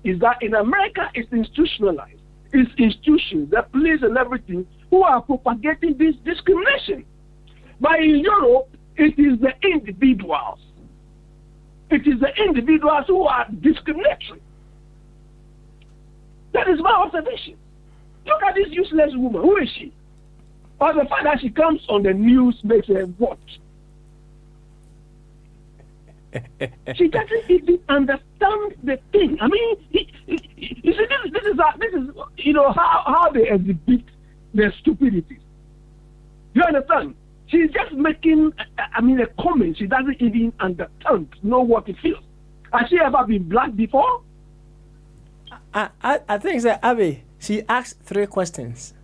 is that in America it's institutionalized. It's institutions, the police and everything, who are propagating this discrimination. But in Europe, it is the individuals. It is the individuals who are discriminatory. That is my observation. Look at this useless woman. Who is she? Or the fact that she comes on the news makes her what? She doesn't even understand the thing. I mean, you see, this is you know how they exhibit their stupidity. You understand? she's just making, a comment. She doesn't even understand, know what it feels. Has she ever been black before? I think that Abby, she asked 3 questions.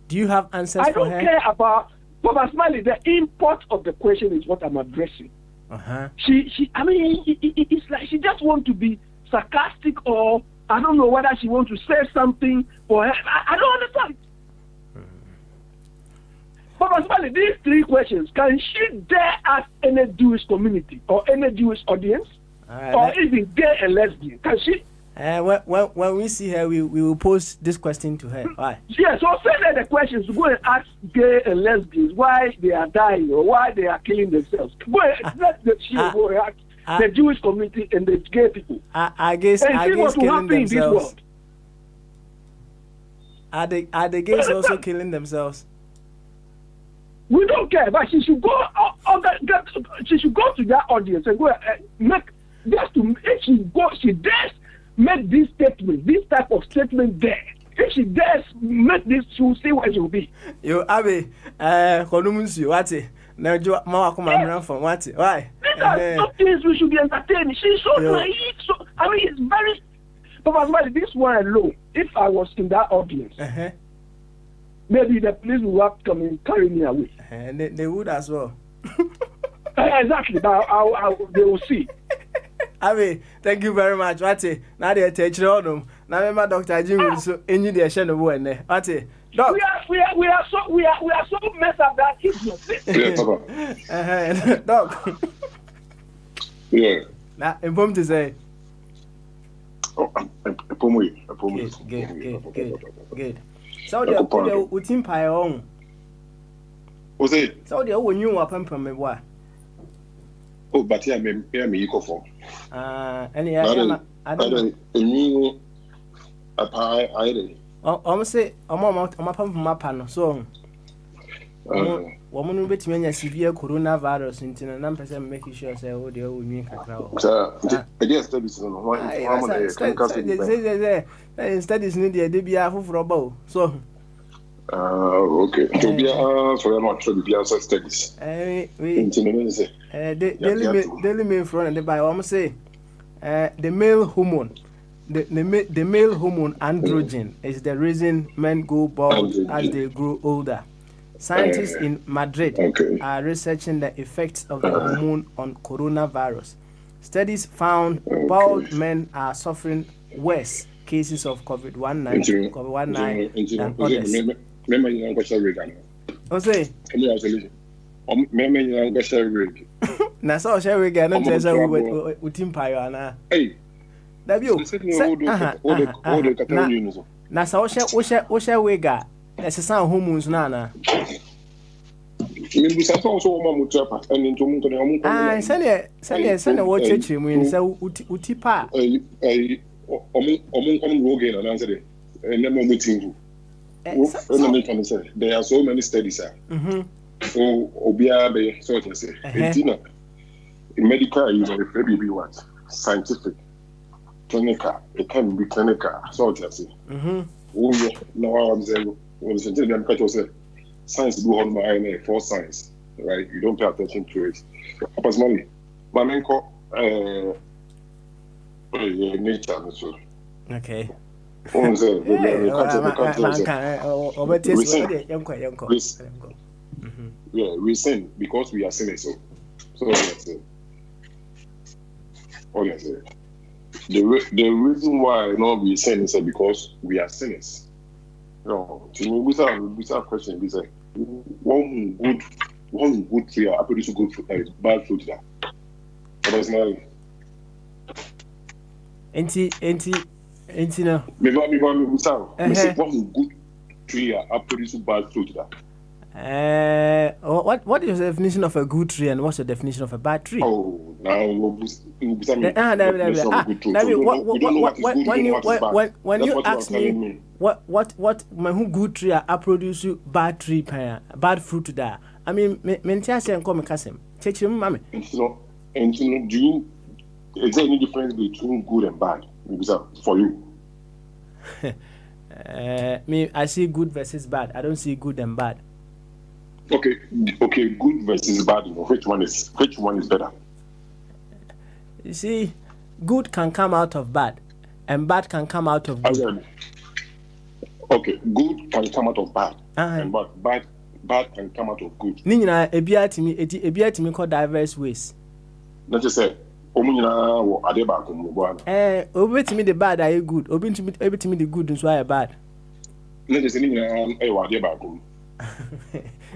Do you have answers for her? I don't care about Papa Smiley. The import of the question is what I'm addressing. It's like she just wants to be sarcastic, or I don't know whether she wants to say something for her. I don't understand. Papa Smiley, these 3 questions, can she dare ask any Jewish community or any Jewish audience, or even gay and lesbian? Can she? When we see her, we will pose this question to her. Why? Yeah, so send her the questions. Go and ask gay and lesbians why they are dying or why they are killing themselves. Go and let go and ask the Jewish community and the gay people. I guess killing themselves. Are the gays also killing themselves? We don't care, but she should go. She should go to that audience and go make just to. If she dares make this statement, this type of statement there. If she dares make this, she will see what she will be. Yo, Abby, Konumunsi, what? Now, Mama, come on, from what? Why? These are some things we should be entertaining. She's so naive. So, it's very. But this one alone, if I was in that audience, maybe the police will have to come and carry me away. And they would as well. Exactly, but they will see. Abby, thank you very much. What's now they take on them. Now my Dr. Jim so in you the channel one there. What's Doc? We are so messed up that it's Papa. Doc. Yeah. Now inform to say. Oh, Good. So the utim pie on. What's it? So the when you are from me what? Oh, but yeah, me equal for. Any I don't know. I'm say I'm from my panel. So woman bet me a severe coronavirus in and I'm person making sure say oh the old new cacao. I guess studies studies need the be a for about so. Okay. To be for not to be answer studies. Daily mail front and the by almost say the male hormone. The male hormone androgen is the reason men go bald as they grow older. Scientists in Madrid are researching the effects of the hormone on coronavirus. Studies found bald men are suffering worse cases of COVID-19 than others. What's it? Na so share we get no say we team pio na. Hey. Dabio. Na so share we ga. Ese san hormones na na. Me bi sa so mo mo trapa and into mo ko ah sene wo chechi mu ni say uti pa. Omo kom go again na say and them mo tingu. There are so many studies. So, Obiabe, so to say, in medical, you know, if maybe what scientific, clinical, it can be clinical, so to say. Oh, no, I'm saying, science do on my eye for science, right? You don't pay attention to it. Personally, my main nature, so. Okay. Yeah, we sin because we are sinners. So that's it. Honestly, the reason why we sin is because we are sinners. No, to me, without question, we say one good tree, I produce good bad fruit there. Personally, Ain't no. Me without. Me say one good tree, I produce bad fruit there. What is the definition of a good tree and what's the definition of a bad tree? Oh, now when you ask me what my who good tree I produce bad tree bad fruit there. I mean, mentia say come kasem. Chechi mama. And do you is there any difference between good and bad? For you? Me, I see good versus bad. I don't see good and bad. Okay, good versus bad. Which one is better? You see, good can come out of bad, and bad can come out of good. Okay, good can come out of bad, and bad can come out of good. Nina, ebia timi call diverse ways. Not just say, omunyina adeba kumubwana. Obetimi the bad are good. Obetimi the good is why bad. Not just nina adeba kum.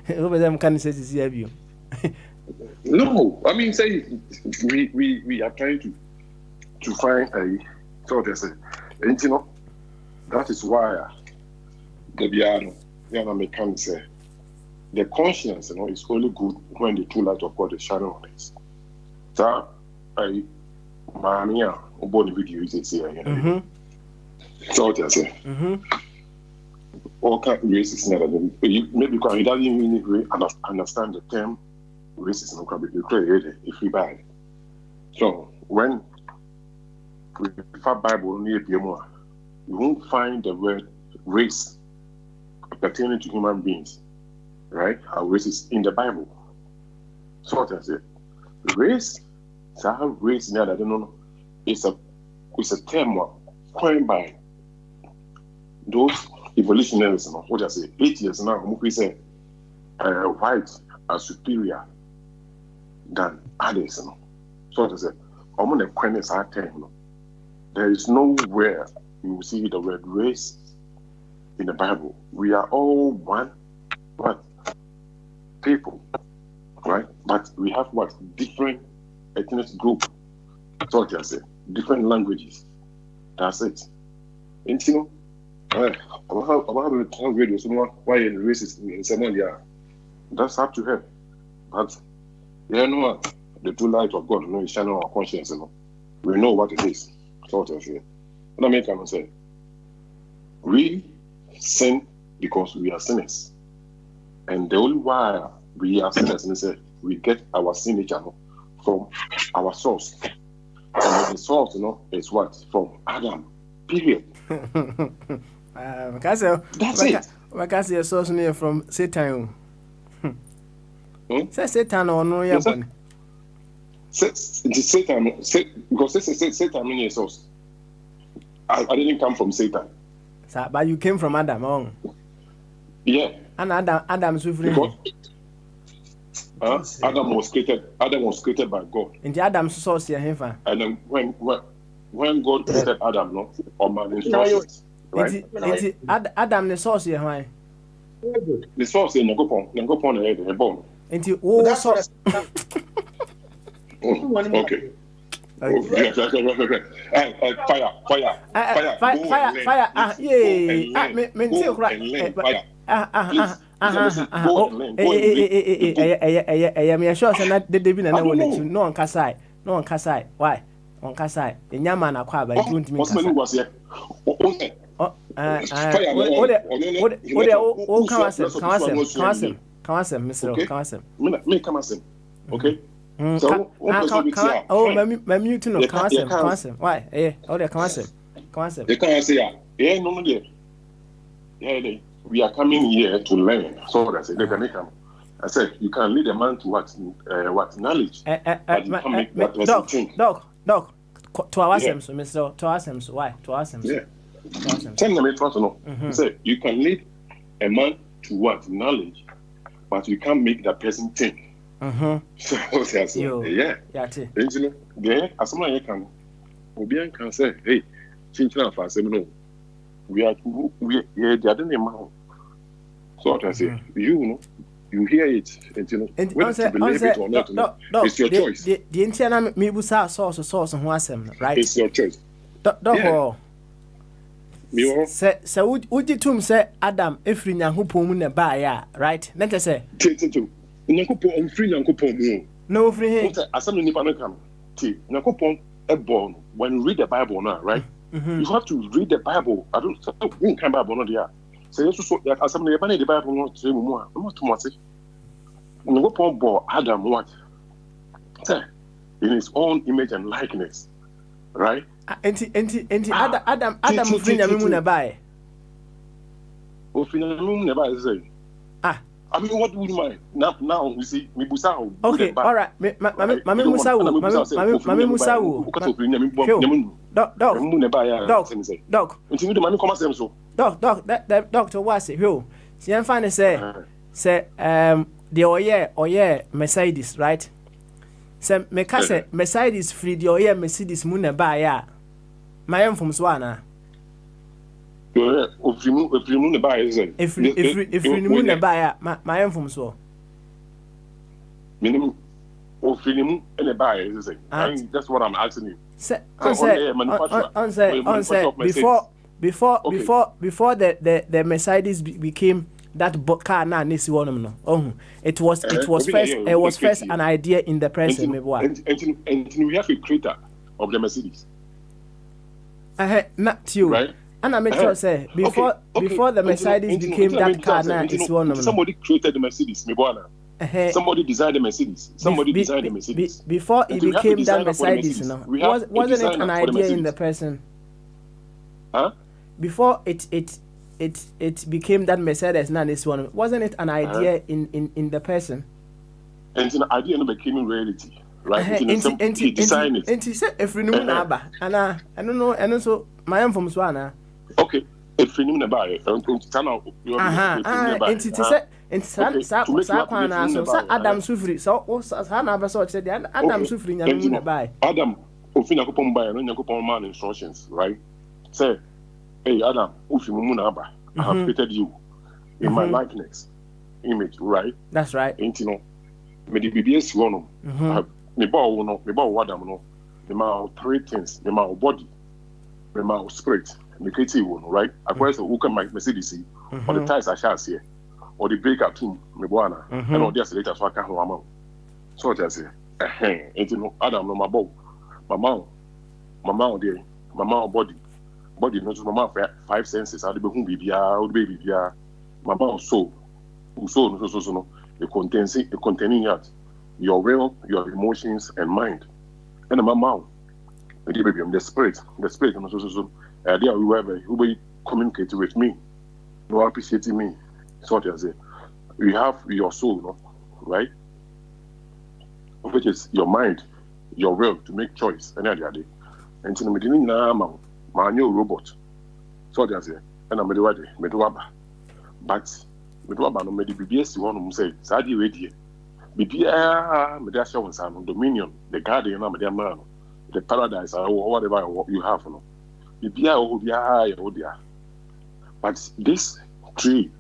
Over them can say this here. No, I mean say we are trying to find a sort of say, and you know that is why the American say the conscience, is only good when the true light of God is shining on it. So I Mania about the video is here. So what I say. All kind of racism. Maybe because he doesn't really understand the term racism can be created if we bad. So when we find Bible near you won't find the word race pertaining to human beings, right? Our race is in the Bible. So what I say, race, so race now I don't know. It's a term coined by those evolutionists. What I say, 8 years now, we say white are superior than others. So what I say, I'm going to coin this term. There is nowhere you will see the word race in the Bible. We are all one, but people, right? But we have different ethnic group. So what I say, different languages. That's it. And you know, about the radio, someone why in racist in Somalia. That's up to her. But you know what? The true light of God, is shining on our conscience. We know what it is. So what I say. What I make them say, we sin because we are sinners. And the only why we are sinners is that we get our signature from our source. And the source, is what? From Adam. Period. That's it. Like I say, a source near from Satan. Say Satan or no, yeah. Satan, because Satan means a source. I didn't come from Satan. But you came from Adam, Yeah. And Adam's with Adam was created by God. And the Adam's source here, and then when God created Adam, or man instructions, right? Adam the source here, why? The source is Nagopon the bone. Into source. Okay. Fire. Yay. I am sure that the David and I will let you know on Kasai. No on Kasai. Why? On Kasai. The Yaman acquired by June to me. Was here. Okay. So, my mute no Kawasem. Why? Kawasem. They can't say, yeah, no, yeah, we are coming here to learn. So that's it. They can come. I said, you can lead a man to what knowledge. But you can make that person think. Dog. To our Sims, Mr. To our Sims. Why? To our Sims. Yeah. Tell me, to know. I said, you can lead a man to what knowledge, but you can't make that person think. So that's yeah. There, as someone can, Obian can say, hey, Chinchina for seminal. We are the other name. So what I say, you hear it, and whether to believe it or not, it's your choice. The internal maybe source and wasem, right? It's your choice. So would you to say Adam if you who pum in buy, right? Let us say. Nyankopon free Nyankopon no free him. Asam nipa no come. Nyankopon e born when you read the Bible now, right? You have to read the Bible. I don't can Bible no there. So so asam ne ba the Bible no say mu a. No to say. Nyankopon born Adam what? In his own image and likeness. Right? Adam free Nyankopon na buy. O free Nyankopon na buy say. I mean, what would you mind? Now you see, me busa. Okay, all right. Mami Musa. Doc. Doctor, what's it? Who? See, I'm fine to say the Oye Mercedes, right? Say me kase Mercedes free the Oye Mercedes muna ba ya. My am from Swana. If you muna ba is it? If muna ba ya, my am from so. Minimum of minimum and a buy is it? That's what I'm asking you. Before the Mercedes became that car now this one no. It was first an idea in the press and we have a creator of the Mercedes. Not you. Right? And I make sure say before the Mercedes became that car now this one no. Somebody created the Mercedes, somebody designed the Mercedes. Designed the Mercedes. Before it became that Mercedes, no. Wasn't it an idea in the person? Huh? Before it became that Mercedes, now this one, wasn't it an idea in the person? And an idea became reality, right? He designed it. And he said, "If we know Naba, and I don't know, and also my own from Swana." Okay, if we know Naba, turn out. And he said. And Adam Sufri, so Hannah said, Adam Sufri, and buy Adam, Ofina by and Yakupon man instructions, right? Say, hey, Adam, Ufimunaba, I have created you in my likeness, image, right? That's right. Ain't you know, maybe BBS one, me bow no, me bow Adam no, the mouth three things, the mouth body, the mouth spirit, the creative one, right? I quite who can my Mercedes or the ties I shall see. Or the break up to me, Buana, and all the later so I can't amount. So I say, ain't you know, Adam, no, my bow, my mouth, dear, my mouth body, not just my mouth, five senses, I'll be whom be out, baby, my mouth soul, no, it containing your will, your emotions, and mind. And my mouth, the spirit, and so, there who will communicate with me, no appreciating me. So what I say, you have your soul, no? Right? Which is your mind, your will to make choice. And the day, and in the beginning, now, my new robot. So what I say, and I'm ready, Medwaba. But Medwaba no made the BBS one who say, Sadi ready. BBA, Medasha was on Dominion, the guardian of the man, the paradise, or whatever you have, no. BBA, oh, dear. But this tree,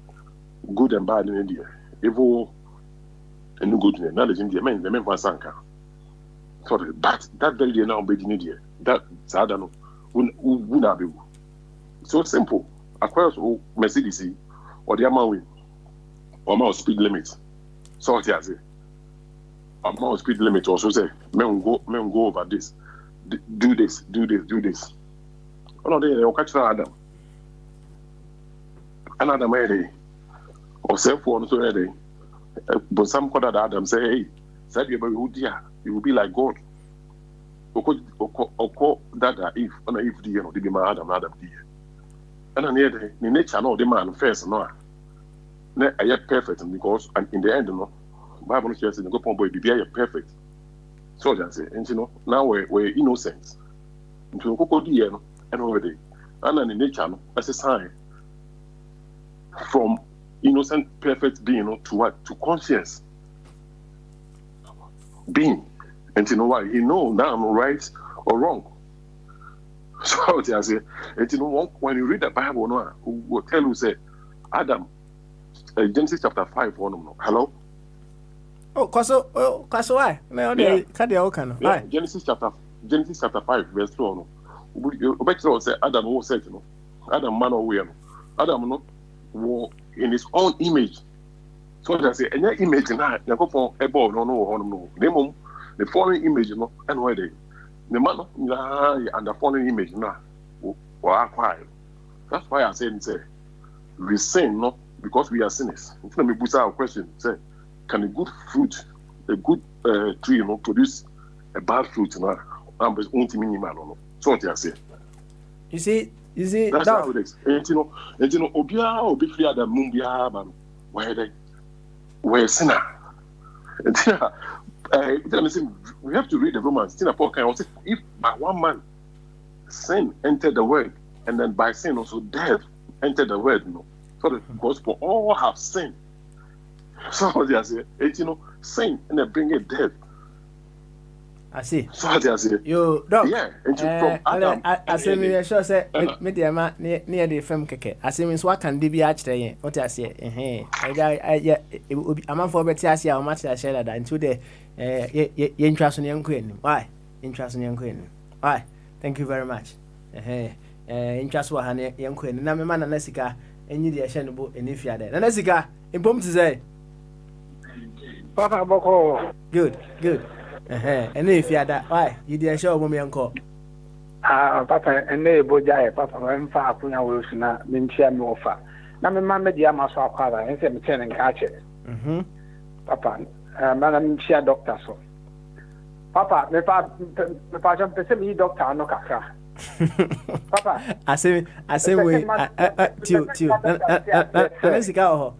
good and bad in India, evil and no good in India, men for Sanka. So that very day now be in India. That I don't know. Would not be so simple. Across Mercedes or the amount or more speed limit. So what I say, amount speed limit also say, men go over this, do this. Oh no, they'll catch Adam. Another way. Or cell phone so ready. But some quarter that Adam say, hey, said you will be like God. Or that if the you know the be my Adam dear. And on the nature no the man first no. Ne I perfect because and in the end no Bible says in the go boy be perfect. So just say and you know now we're innocent. Into go dear no and already. And in nature no as a sign from innocent, perfect being to what? To conscience being. And you know what? He know now right or wrong. So I say, and you know when you read the Bible, no, who will tell you say, Adam, Genesis chapter 5, hello? Oh, cause why? Genesis chapter 5, verse 2. You bet you say Adam who said, Adam man or way, Adam no. In his own image. So I say, any image now, you go for a ball, no. The foreign image, and where they, the man, and the foreign image now, or acquired. That's why I said, we sin, no, because we are sinners. Let me put out a question. Say, can a good fruit, a good tree, produce a bad fruit now? I'm just only minimal, so what I say. You see. That's how it is. And you know, Obia or be free at the Mumbia, why they? we're a sinner. We have to read the Romans. Paul can say, if by one man sin entered the world, and then by sin also death entered the world, so because for all have sinned. So they say, sin and then bring it death. I see. So they say, you dog. Yeah, and from Adam. I say me sure say me dey ma near the film keke. I say me so can dey be actually yen. What I say I am for better as ya o match I share that into the interest on young why interest on young why thank you very much interest wa han young queen na me man na sika enyi dey share no bo enifia there na sika impom to say Papa Boko. Good. And if you are that, why? You didn't show me uncle. Papa, and they Bogyae, Papa, I'm far from our Wilson, Minchia Mofa. Now, my mamma, dear Master Father, and send me and catch it. Papa, Madam Chia Doctor, so. Papa, the Papa, me doctor, no cacra. Papa, I say, wait, let's go.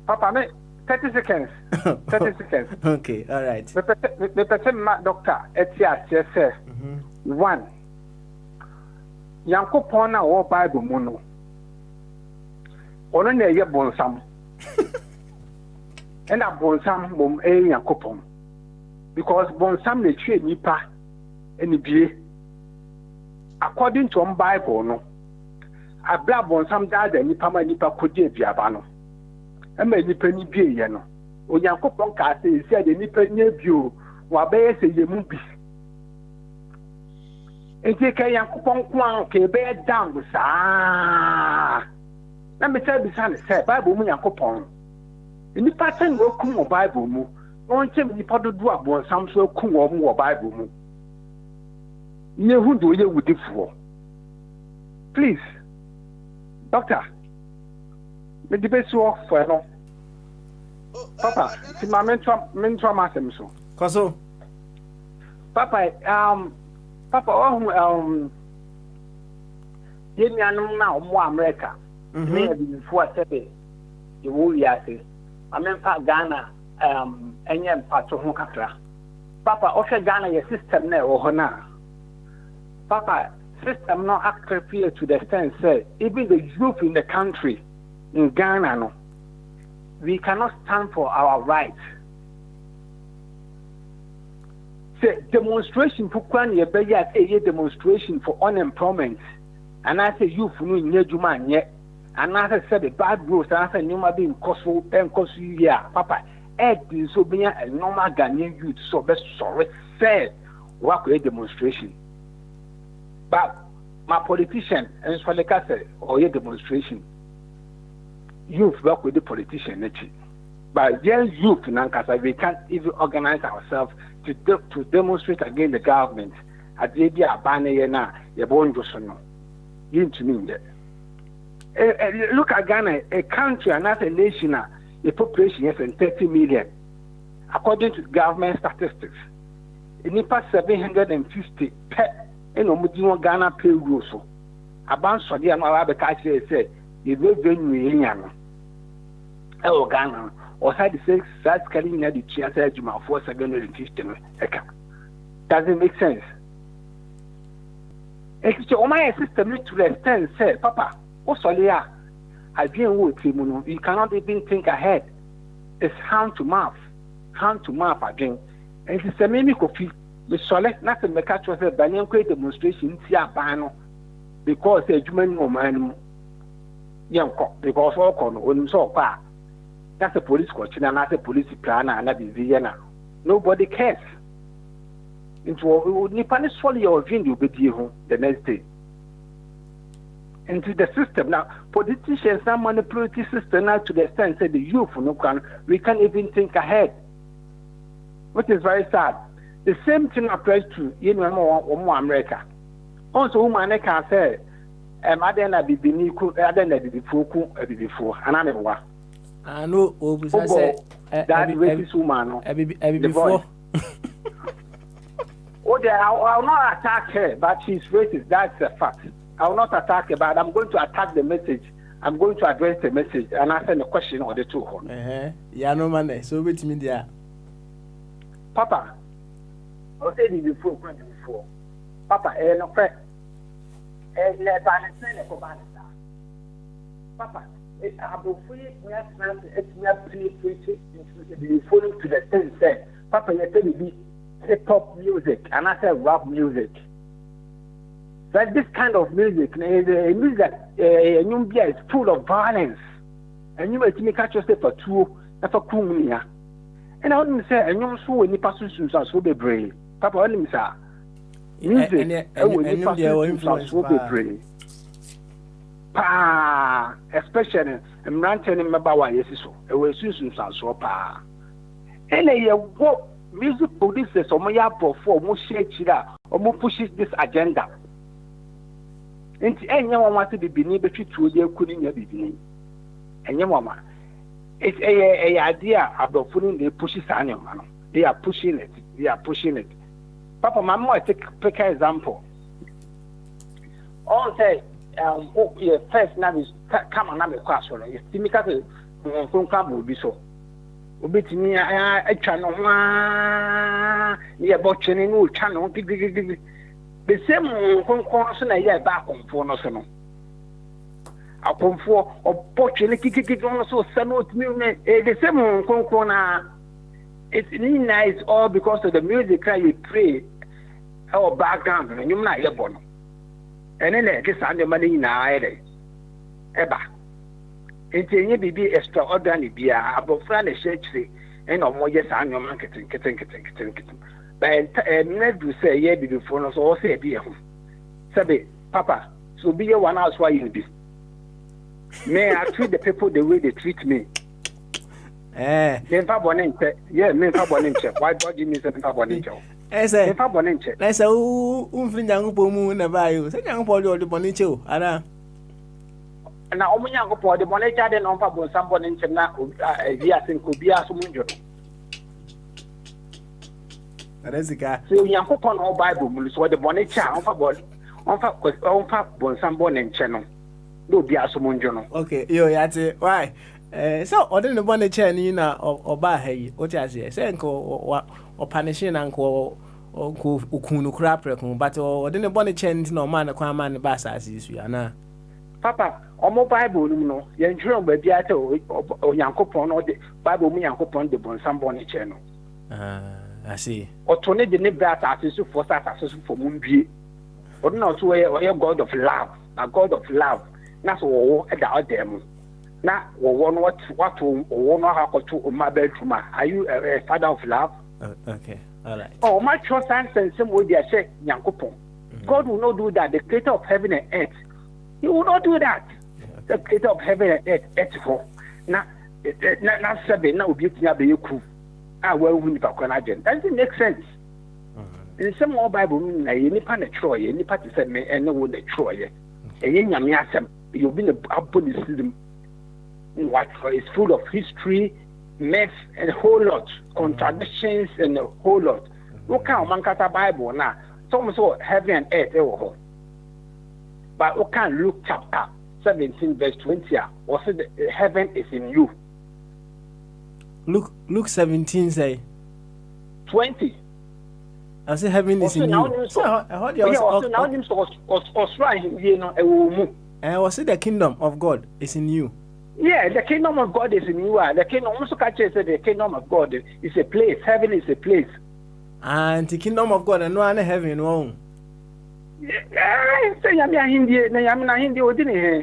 Papa, me. 30 seconds. 30 seconds. Okay, all right. The person, doctor, yes, one. Yanko Pona or Bible Mono. Or only a bonsam. And a bonsam mum a Yankopon. Because bonsam they trade nipa and the according to Bible, no. A black bonsam died and nipa could be abano. And many penny be yano. O Yankopon Cassie said any penny view, while bear say ye movie. And take a Yankopon Kwan, bear down with let me tell you, son, said Bible Yankopon. In the pattern will come or Bible move, one time you put the do up on some so cool or more Bible move. You who do you with it for? Please, doctor. Me the best work for no. Papa, si my mentor masem so. Koso. Papa, ye mi anu na omo America. Me before say you wo yase. Amempa Ghana enye mpato ho kakra. Papa, o hwe Ghana your system na wo ho na. Papa, system not accurate to the extent say even the youth in the country in Ghana, no, we cannot stand for our rights. Say demonstration for Kwan Yebeya say a demonstration for unemployment, and I say youth no nyejuma nye, and I say the bad rules, and I say you might be in Kosovo and Kosovo here, Papa. Ed is so being a normal Ghanaian youth, so best sorry say work a demonstration. But my politician and Swaleka say or a demonstration. Youth work with the politician, but young youth in Ankasa, we can't even organize ourselves to demonstrate against the government. At the idea of banning na you're born to know. You to mean that. Look at Ghana, a country and not a nation, a population yes, 30 million, according to government statistics. In the past 750 per in Ghana pay rules. About Saudi and Arabic, I say. You will venue in Ghana or had the six sides carrying the chair said you might force 750. Doesn't make sense. It's your my system to the extent say, Papa, what's all here? I didn't work, you cannot even think ahead. It's hand to mouth again. And it's a mimic of the solid nothing the catch was a banyan demonstration, see a banner because a human woman. Because all con so far. That's a police question and that's a police plan and that is Vienna. Nobody cares. Into Nippon follow your video the next day. Into the system now, politicians now manipulate the system now to the extent that the youth we can't even think ahead. Which is very sad. The same thing applies to America. Also, America said. Adena bibiniku adena bibifuku bibifo anamwa no obusa say that racist woman before oh there I will not attack her but she's racist, that's a fact. I will not attack her but I'm going to attack the message I'm going to address the message and answer the question or the two. Yeah, no man. So wait me there. Papa, I said it before. Papa, no fair. Papa, I will free me as man. It's me a free to follow to the thing said. Papa, you tell me hip hop music and I said rap music. But this kind of music, music is full of violence. And you might catch yourself for two, that's a cool. And I wouldn't say, and you saw any passages are so brave. Papa, I didn't say. Music, and so brave. Pa, especially, I'm ranting in my bawa, yes, so. It was Susan so pa. And I walk music producers or my for more shake or more pushes this agenda. And anyone wants to be beneath the tree, they couldn't be beneath. And your mama, it's a idea about putting the pushes on your man. They are pushing it. They are pushing it. Papa, Mama, I take an example. All say, your first name is come on, I'm a classroom. It's Timika, will be so. Obi to me, I channel one, yeah, but channel, the same concern I get back on for no. I come for opportunity also send me the same concern. It's nice all because of the music you play our background and you're not born. And then this and the money now, Eba. It's a baby extraordinary beer about friend church and no more yes, I'm your marketing. But never say, yeah, before us all say, be home. Sabe, Papa, so be a 1 hour why you be. May I treat the people the way they treat me? Then Papa yeah, me Papa why God give me some Papa Ninja? Say, Papa Ninja. Let's say, young Pomu never you. Say, young Paul or the Bonicho, Anna. And now, only young Paul, the Bonita, then on Papa, somebody in China, yes, and could be a sumunjo. So young upon all Bible, so the Bonita on Papa, somebody in China. No, be a sumunjo. Okay, you yate, why? So, other than the one chain in or Bahay, what I say, Senko or punishing uncle or Ukunu crap, but or then the bonnet chain no man, a crime bass as you are now. Papa, or more Bible, no, young children will be at or young coupon or the Bible me and coupon the bon some bonnet channel. I see. Or Tony the nib that artist for that assassin for Moonby. Or not to a God of love, a God of love. That's all at the out there. Now, one what one how to my bedroom. Are you a father of love? Okay, all right. Oh, my trust and some way they say, Yankopon. God will not do that. The creator of heaven and earth, He will not do that. The creator of heaven and earth for now. Now, seven now be you cool. Ah, well, we doesn't make sense. In some more Bible, any pan a Troy, any party said me, and no one a Troy. And Yamiasam, you've been a system. What is full of history, myths, and a whole lot, contradictions, and a whole lot. Look how Mankata Bible now, some so heaven and earth, but we can Luke chapter 17, verse 20, or say the heaven is in you. Luke 17 say 20. I say heaven is in you. So I heard you also now him was trying, you know, a woman. And was it the kingdom of God is in you? Yeah, the kingdom of God is in you. The kingdom also catches the kingdom of God is a place. Heaven is a place. And the kingdom of God and no one heaven wrong. Yeah, say I'm Hindi, I'm not Hindi, or didn't he?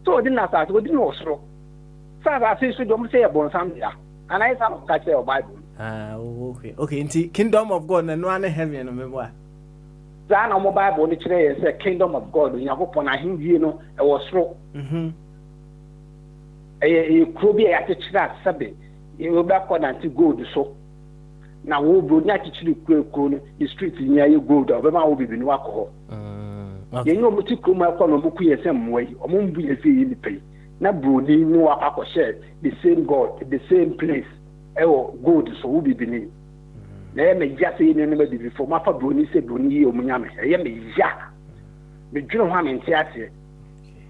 So didn't I start, we didn't also. So I say, so don't say about something. And I can't catch your Bible. Okay. Okay, in the kingdom of God and no one heaven, remember. That no Bible literally is a kingdom of God. You have upon a Hindi, you know, it was true. A crowby at the church, Sabi. You will back on to go to so. Now, we will not actually go the streets near you go to Obama will be in alcohol. You know, Mutikuma Konobuki, same way, or Mumbi is in the pay. Not Bruni, no alcohol share, the same God, the same place. Oh, good, so will be beneath. There may just say anybody before Mapa Bruni said Bruni or Munyame. I am a yak. The John Ham in theatre.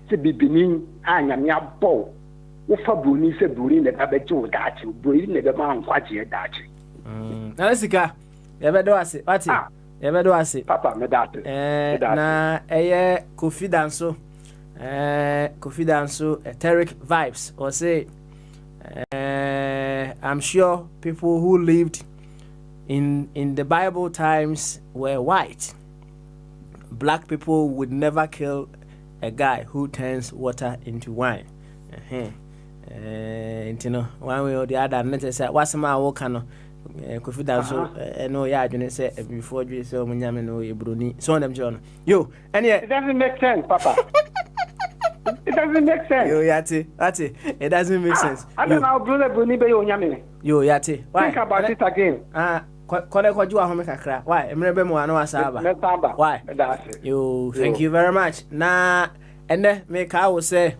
se bibini anyamia bo wo fa bruni se bruni na ba ji wo dachi bruni na be ma nkwaje dachi na sika ye be do ase wati ye be do ase papa me date na eye confidence etheric vibes or say I'm sure people who lived in the Bible times were white. Black people would never kill a guy who turns water into wine. You know, one way or the other, not say what's my work no confidence no yeah I say before you say munyame no ebroni so them John yo and yeah it doesn't make sense papa. It doesn't make sense. Yo yati it doesn't make sense. I don't know brother bruni be yo nyame. Yo yati why think about it again. Kone kwa jua home kakra. Why? Emrebe mu ano asaba. Why? Yo, thank you very much. Na ene me ka wo say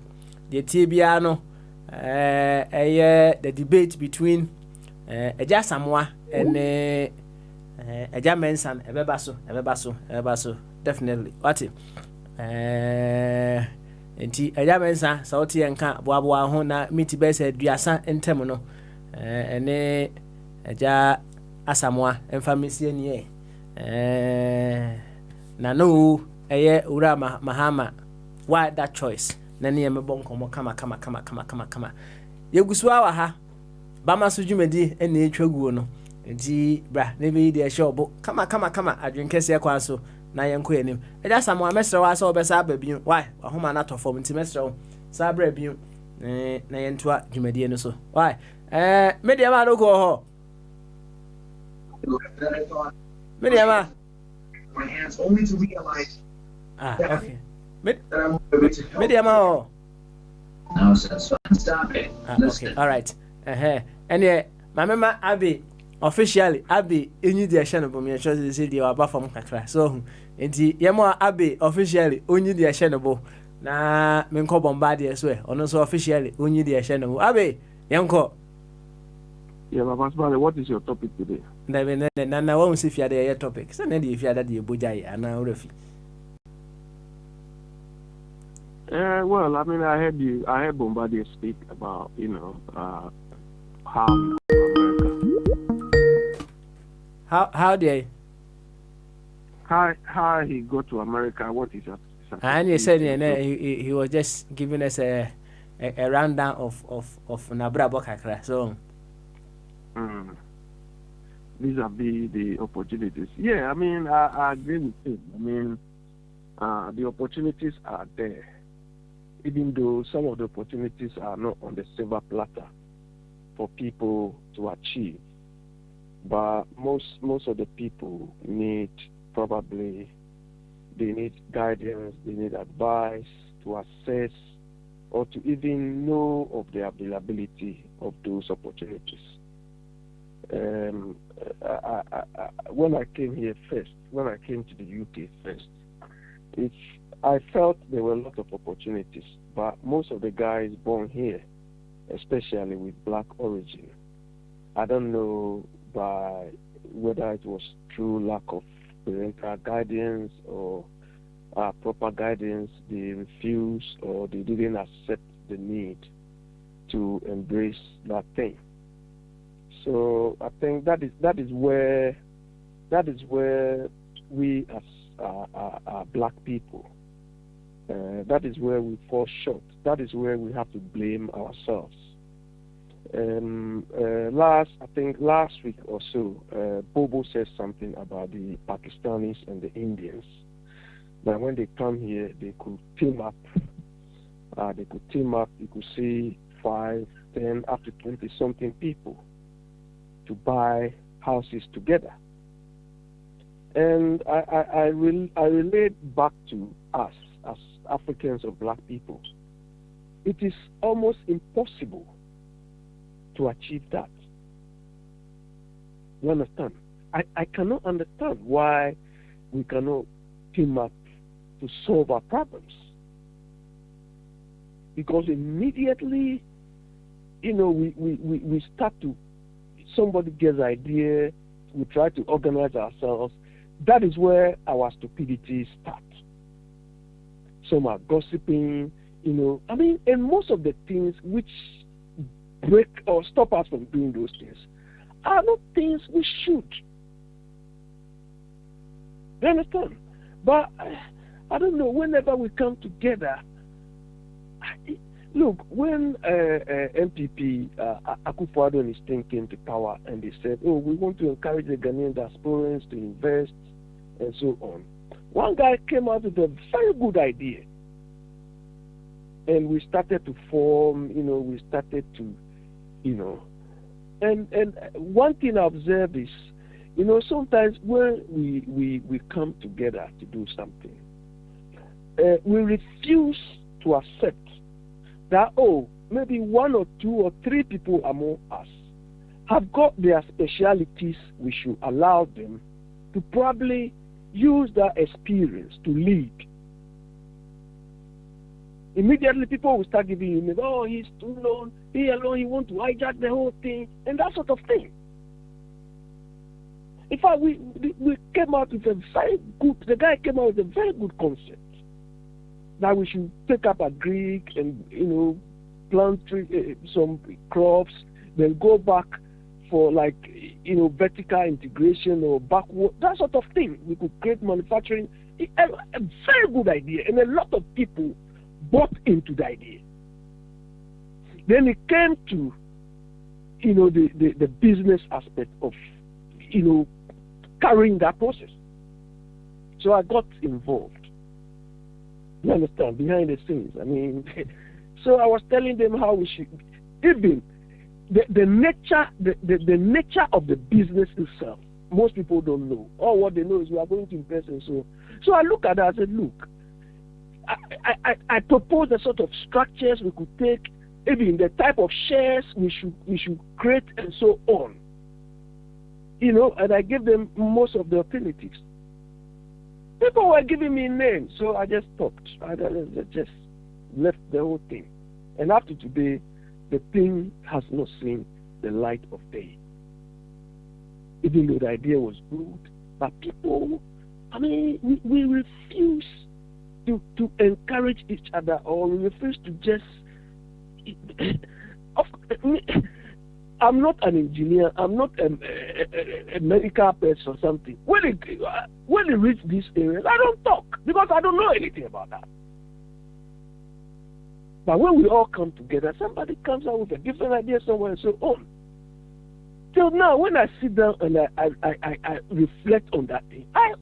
the tibia no the debate between Eja Samoa and Eja Mensan ebeba so definitely. What it? Enti Eja Mensan sauti enka boaboa ho na miti be say duasa entem no ene Eja Asamoah emfamisi nie na no eye ura mahama why that choice na ne me bon komo kama yegusu awa ha bama so dwumedi ene etwaguo no nti bra ne be de shobo kama adwenkese kwa so na yenko enim eja Asamoah mesre wa so obesa ababi why ahoma na tofom nti mesre wo sa bra bi na yentoa dwumedi no so why media ma no go ho my hands only to realize okay. Mediama. Now says stop it. Okay, all right. And yeah, my mama Abby officially Abby only the actionable me sure they say they were above from kakra. So enti yemo Abby officially only the actionable. Na menko bombardier so ono so officially only the actionable. Abby yanko. Yeah, Baba, what is your topic today? Na won't see if you had a topic. So, then if you had the Bogyae and now refi. Well, I mean, I heard Bombardier speak about, how America. How did how he go to America? What is that? And he said he was just giving us a rundown of Nabra Bokakra. So. Vis-a-vis the opportunities. Yeah, I mean, I agree with him. I mean, the opportunities are there, even though some of the opportunities are not on the silver platter for people to achieve. But most of the people need guidance, they need advice to assess or to even know of the availability of those opportunities. When I came here first, when I came to the UK first, I felt there were a lot of opportunities, but most of the guys born here, especially with black origin, I don't know by whether it was through lack of parental guidance or proper guidance, they refused or they didn't accept the need to embrace that thing. So I think that is where we as black people, that is where we fall short. That is where we have to blame ourselves. Last week or so, Bobo said something about the Pakistanis and the Indians. That when they come here, they could team up. You could see 5, 10, up to 20-something people to buy houses together. And I relate back to us as Africans or black people. It is almost impossible to achieve that. You understand? I cannot understand why we cannot team up to solve our problems. Because immediately, we start to, somebody gets an idea, we try to organize ourselves. That is where our stupidity starts. Some are gossiping, You know, I mean, and most of the things which break or stop us from doing those things are not things we should. You understand? But I don't know, whenever we come together, look, when MPP Akufo-Addo and his team came to power and they said, oh, we want to encourage the Ghanaian diasporans to invest and so on. One guy came out with a very good idea. And we started to form, you know, we started to, you know. And one thing I observed is, you know, sometimes when we come together to do something, we refuse to accept that, oh, maybe 1 or 2 or 3 people among us have got their specialities. We should allow them to probably use that experience to lead. Immediately people will start giving you, oh, he's too alone, he alone, he wants to hijack the whole thing, and that sort of thing. In fact, we came out with a very good, the guy came out with a very good concept that we should take up a Greek and, you know, plant some crops, then go back for, like, you know, vertical integration or backward, that sort of thing. We could create manufacturing. A very good idea, and a lot of people bought into the idea. Then it came to, you know, the business aspect of, you know, carrying that process. So I got involved. You understand, behind the scenes. I mean, so I was telling them how we should, even the nature of the business itself. Most people don't know. All what they know is we are going to invest in so. So I look at that. I said, look, I propose a sort of structures we could take, even the type of shares we should create and so on. You know, and I gave them most of the alternatives. People were giving me names, so I just stopped. I just left the whole thing. And after today, the thing has not seen the light of day. Even though the idea was good, but people, I mean, we refuse to encourage each other, or we refuse to just. I'm not an engineer. I'm not a medical person or something. When it reaches these areas, I don't talk because I don't know anything about that. But when we all come together, somebody comes out with a different idea somewhere and so on. Till now, when I sit down and I reflect on that thing, I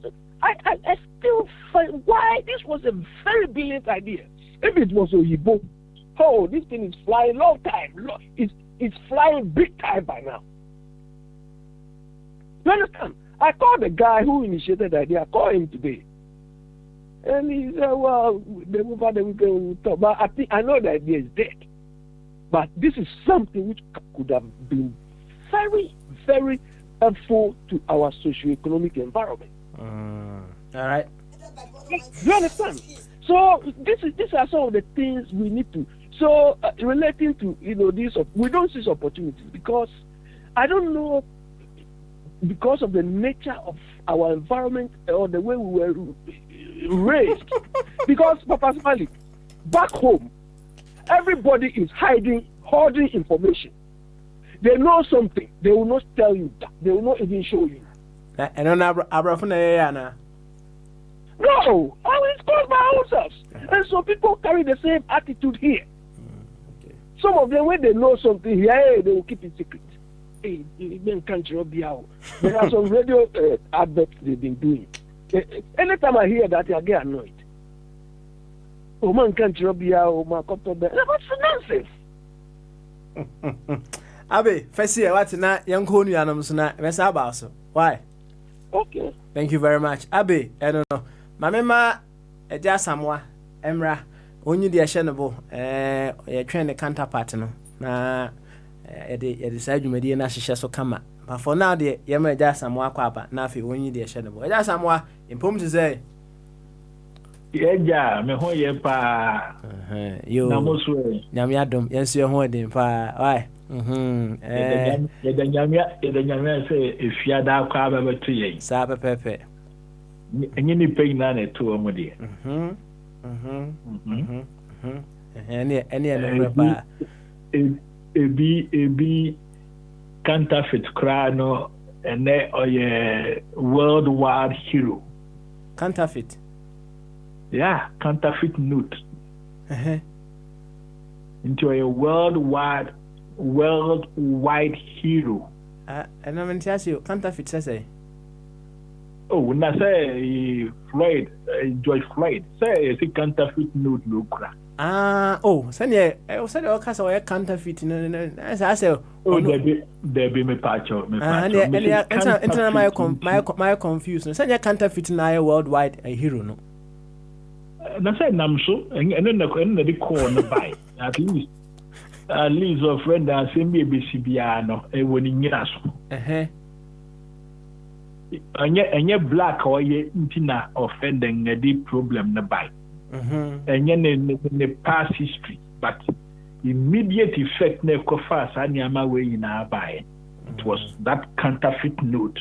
still find why this was a very brilliant idea. If it was Oyibo, oh, this thing is flying long time. It's flying big time by now. You understand? I called the guy who initiated the idea. I called him today. And he said, well, the weekend will talk. But I know the idea is dead. But this is something which could have been very, very helpful to our socio-economic environment. All right. You understand? So these are some of the things we need to. So relating to, you know, we don't see opportunities because I don't know, because of the nature of our environment or the way we were raised. Because Papa Smiley, back home, everybody is hoarding information. They know something, they will not tell you that. They will not even show you. And on Abrafuna. No, it's caused by ourselves. And so people carry the same attitude here. Some of them, when they know something here, they will keep it secret. Hey, there are some radio adverts they've been doing. Anytime I hear that, I get annoyed. Oh, man can't rob you out, man, what's the nonsense? Abe, first year, what's not young Kony and I'm so why? Okay. Thank you very much. Abe, I don't know. My mama, a jasamwa, Emra. Only the actionable, a train the counterpart, no. Na, decide you may not share so come. But for now, the Yama just some more quapa, nothing only the actionable. I just somewhere in Pum to say, yeah, me ho ye pa. You Yamiadum, yes, you're holding pa. Why? The Yamia say, if you had our crab ever 2 years, Saba Pepe. And you need paying none at 2 or more. Ebi counterfeit crano and a worldwide hero. Counterfeit. Yeah, counterfeit note. Into a worldwide hero. And I'm going to counterfeit, say. Oh, when I say Floyd, George Floyd, say it's a counterfeit note, no crack. Send you. I said, all kinds of counterfeit. As I say, there be me patch. My confusion. Send you counterfeit now worldwide a hero, no. And I said, Namso, and then the corner by at least a friend and send me a BCBiano, a winning yes. And yet black or ye intina offending a deep problem by. And yet in the past history, but immediate effect never fast and yama way in our buy. It was that counterfeit note.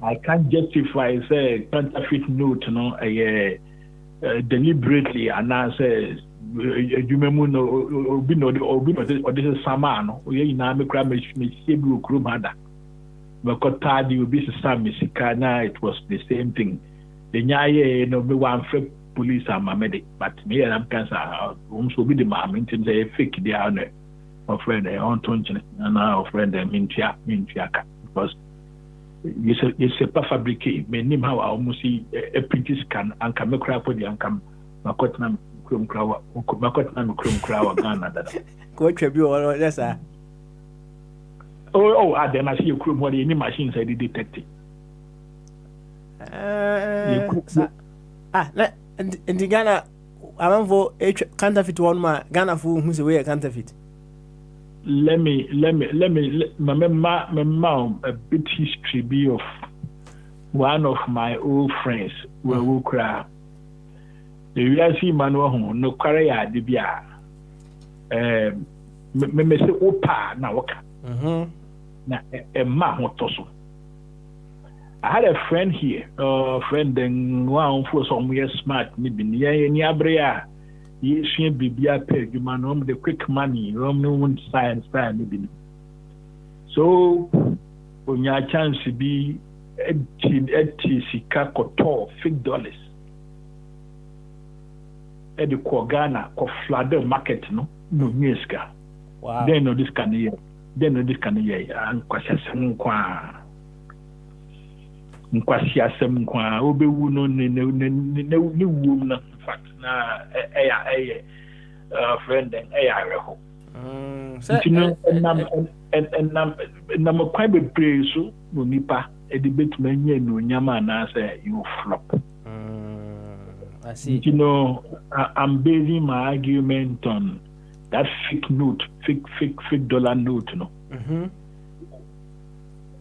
I can't justify say counterfeit note, deliberately and I say you remember no this is Samano, we in Army Cram Krumada. But Tadi will be some Misikana, it was the same thing. The Nyaye no be one free police and my medic, but me and I'm cancer also be the mom into the fake the honor of friend on Tonchen and our friend Mintiaka because it's a fabricate, many how I almost see a pretty scan and come across for the uncome Makotnam Krum Crow Ghana. Go tribute or yes, sir. Then I see you crew more any machines I did detect it. And the Ghana, I want for a counterfeit one, my Ghana fool who's away a counterfeit. Let me, my mom, a bit history be of one of my old friends, where we cry. The real see Manuel, no career, the Bia. Me say opa na waka. Na ma hotoso. I had a friend here, friend then one for some years smart ni bi ni abrea. Ye shin bibia pay you man the quick money, no one science ni bi. So when your chance be eti sika koto $50. Edi ko Ghana ko flood market no musica. Wow. Then no this can year and kwasiasem kwa nkwasiasem kwa obewu no ne wum na fact na friend and reho nam kwa bebre so no nipa edibetuma nya no nyama na say you flop. I see. I'm basing my argument on that fake note, fake dollar note, no.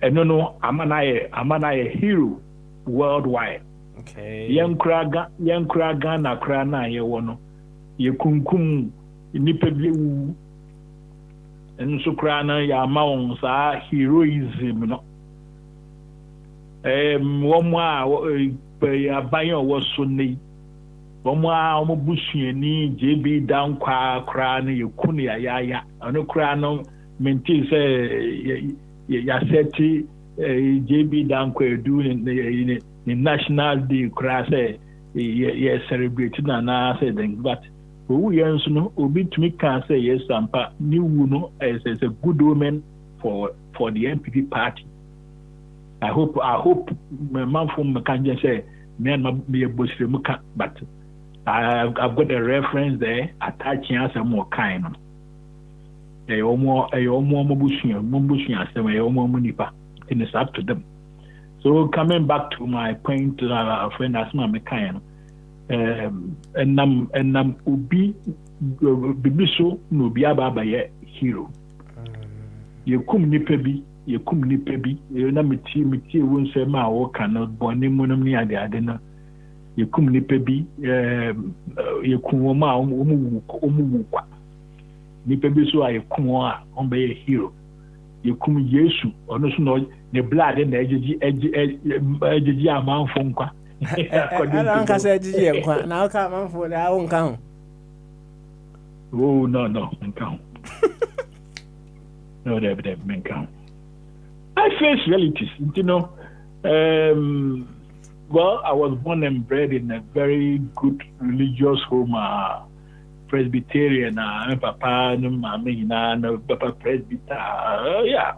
And no, I'm a hero worldwide. Okay. Young Kraga, na krana ye wono. Ye kunkum nipeble and so krana ya maun sa heroism, no. One more bayo was so neat. Bomwa omobusuani JB down kwa na yekunu ya ano kra no menti say ya seti JB down kwa do ni national day kra say ye celebrate na say then but who yens no obi tumi can say yes ampa ni wu no as a good omen for the MPP party. I hope my man from can just say me and me bosire muka but I've got a reference there attaching us a more kind of a more mobushia, munipa, and it's up to them. So coming back to my point, friend Asma Mekayan, and nam ubi bibiso no biaba by hero. You kum nipebi, you na miti won't say ma or cannot born him near the adena. You come nipebi, you come kwa. Nipebi so I come on be a hero. You come Yesu, or no the blood and the amount from qua. I don't say now come for the own count. Oh no, count. No, they count. I face realities, you know. Well, I was born and bred in a very good religious home, Presbyterian. Papa, Papa Presbyter. Yeah,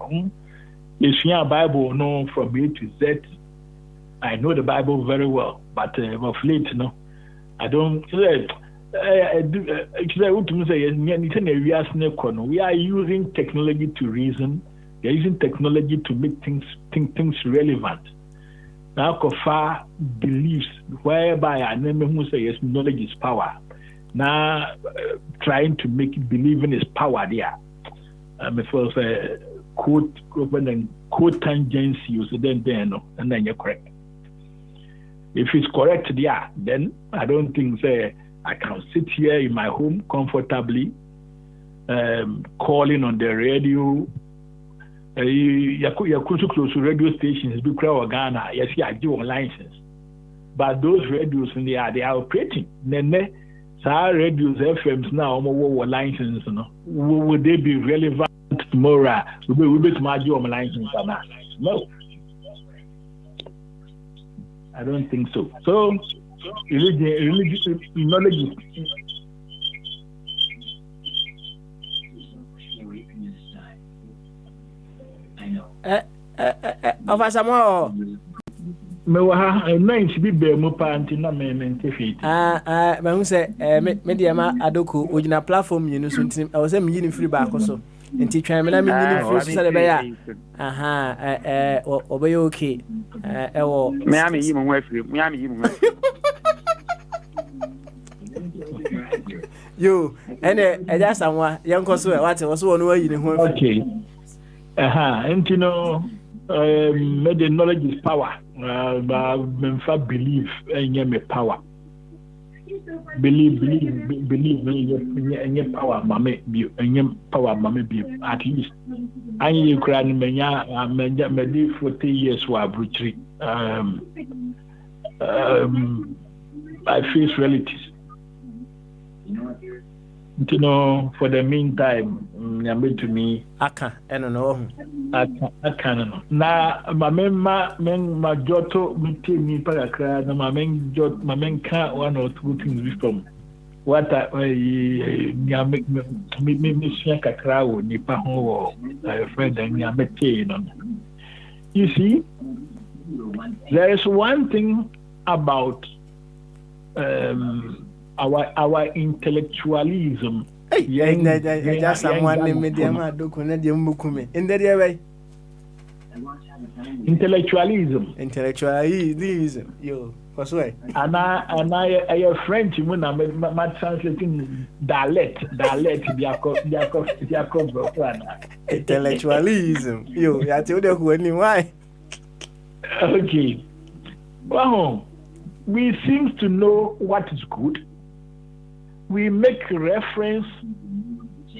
Bible, no, from A to Z. I know the Bible very well, but of late, I don't. We are using technology to reason. We are using technology to make things relevant. Now, Kofa believes whereby I never who say yes, knowledge is power. Now, trying to make it believing is power there. Before say quote tangents you say then and then you're correct. If it's correct there, then I don't think say I can sit here in my home comfortably, calling on the radio. You could close to radio stations, be crowd Ghana. Yes, I do on license, but those radios in they are operating. Then, radios FMs now license. Would they be relevant tomorrow? We be to my job license or not? No, I don't think so. So, religious knowledge is. Officer Mo. Nine should be bare more panty, no man, but say, Mediama Adoku, which in a platform, you know, I was a meaning free back also. And teacher, I mean, free Saturday. Obey okay. Miami, even with you, Miami, you, and that's someone, young Coswell, what was one way in home. Okay. And you know, the knowledge is power. But believe in your power. Believe in your power, mammy, and your power, mammy, be at least. I you crying, maybe 40 years were retreat. I face relatives. You know, for the meantime, I'm to me. I don't know. I can't know. Now, my jotto, me paracra, my men can't one or two things from what I make me shake a crowd, Nipaho, a friend, and Yamete. You see, there is one thing about our intellectualism. Just someone named Mediama Dokunadium Mukumi. In the way. Intellectualism. You, what's way? And I a French woman, I'm translating dialect, intellectualism. You, I told you why. Okay. Well, we seem to know what is good. We make reference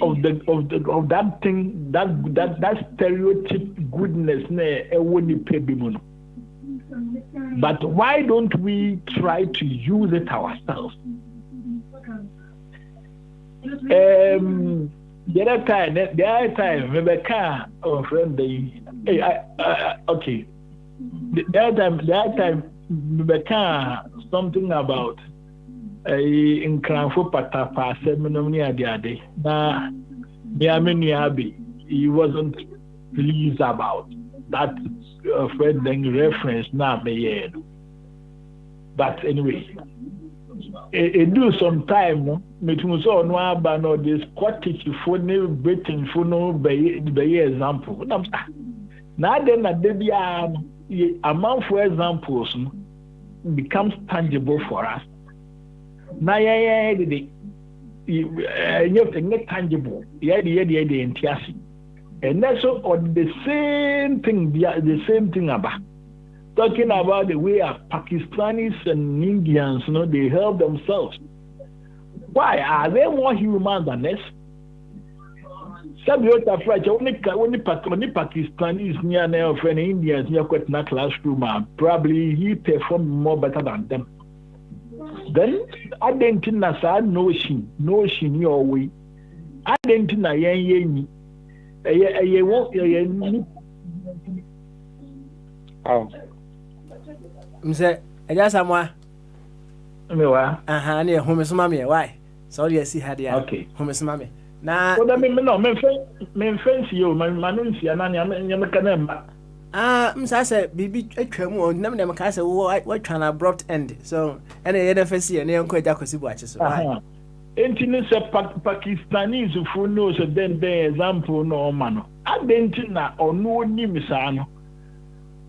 of that thing, that stereotype goodness. But why don't we try to use it ourselves? The other time, Rebecca, our friend, okay. The other time, Rebecca, something about in Cranford Patapa, Seminary Ade. Now, he wasn't pleased about that friend then reference now, but anyway, it do some time, no? Meeting so no about this Scottish for no Britain for no by example. Now then, the amount for examples becomes tangible for us. Now, you're tangible. And that's all the same thing about talking about the way of Pakistanis and Indians, they help themselves. Why are they more human than us? Some of the French only Pakistanis near now friend Indians near quite in a classroom, probably he performed more better than them. Then I didn't think notion your way didn't know yen. A walk Mse, just someone. Near home is mammy. Why? Sorry, I see how they are. Okay, home is mammy. Now, what I mean, no, men fancy you, my manuncy, and I'm said, Bibi, a tremor, never never cast a what trying abrupt end. So, and I never see any uncle Jacosy watches. Entiness a Pakistanis who knows a then day example no man. I didn't know or no nimisano.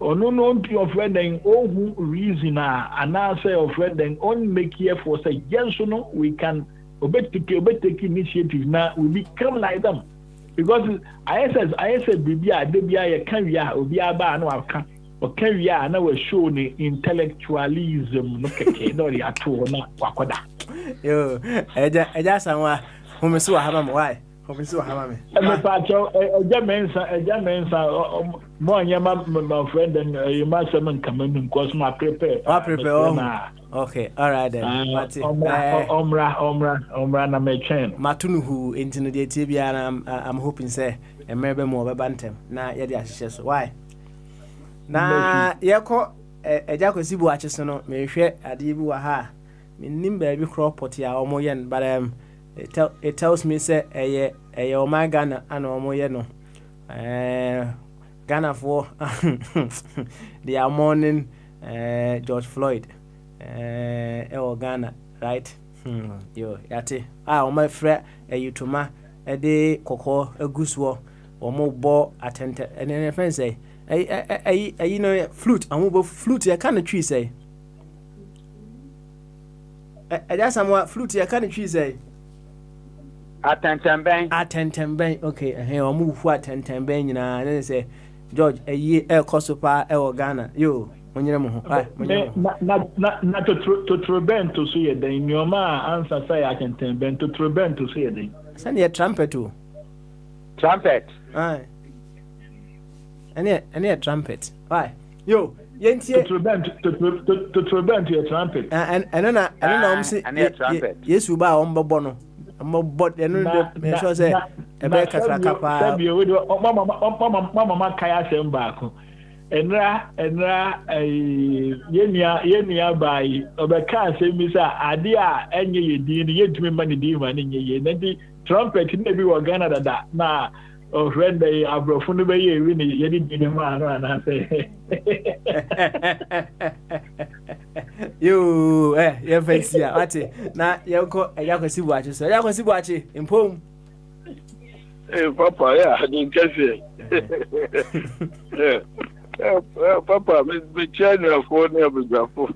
Or no of wedding, all who reason and answer of wedding, only make here for say, yes or no, we can obey take initiative now, we become like them. Because I said, Bibi, I did be a career, or be a bar, no, I can't, or career, and I was shown intellectualism, no, the at all, not Wakoda. Yo, I just want whom is so hammer, why? Whom is so hammer. A German, more my friend, and you must summon coming because my prepare. I prepare. Okay, all right then. Omra, na me chain. Matunu who intimidate TV, and I'm hoping say, and maybe more bantem. Na yadi ashes. Why? Na yako a Jacko Sibu watches no, may share a dibu aha. Min baby crop potty or moyen, but it tells me say a my Ghana and omoyeno. Ghana for they are mourning George Floyd. Ghana, right? Yo, yate. My friend, a utuma, a day, cocoa, a goose war, or more ball attended, and then a friend say, you know, flute, and move flute, I can't tree say. I just somewhat flute, I can't tree say. Attention bank, okay, and here move what 10 bank, and then say, George, a year, El Cosopa, El Ghana, you. Not to tribend to see it, then your man answer say I can tell Ben to tribend to see it. Send a trumpet too. Trumpet? Aye. And a trumpet. Why? Yo, to tribend to your trumpet. And then I'm saying, yes, you buy on Bobono. But then I say, a better capa. Mama Kaya Sembaco. Enra yenia by obeka say mi say ade a enye yedin ye tumi mani di mani nye nti trumpet na bi wo Ghana dada na o friend dey abrofo no be ye wi ni ye di ni ma no na say yo ye fancy ati na ye ko yakwasi buachi so yakwasi buachi impom papa ya ni kese papa, me channel for never grapple.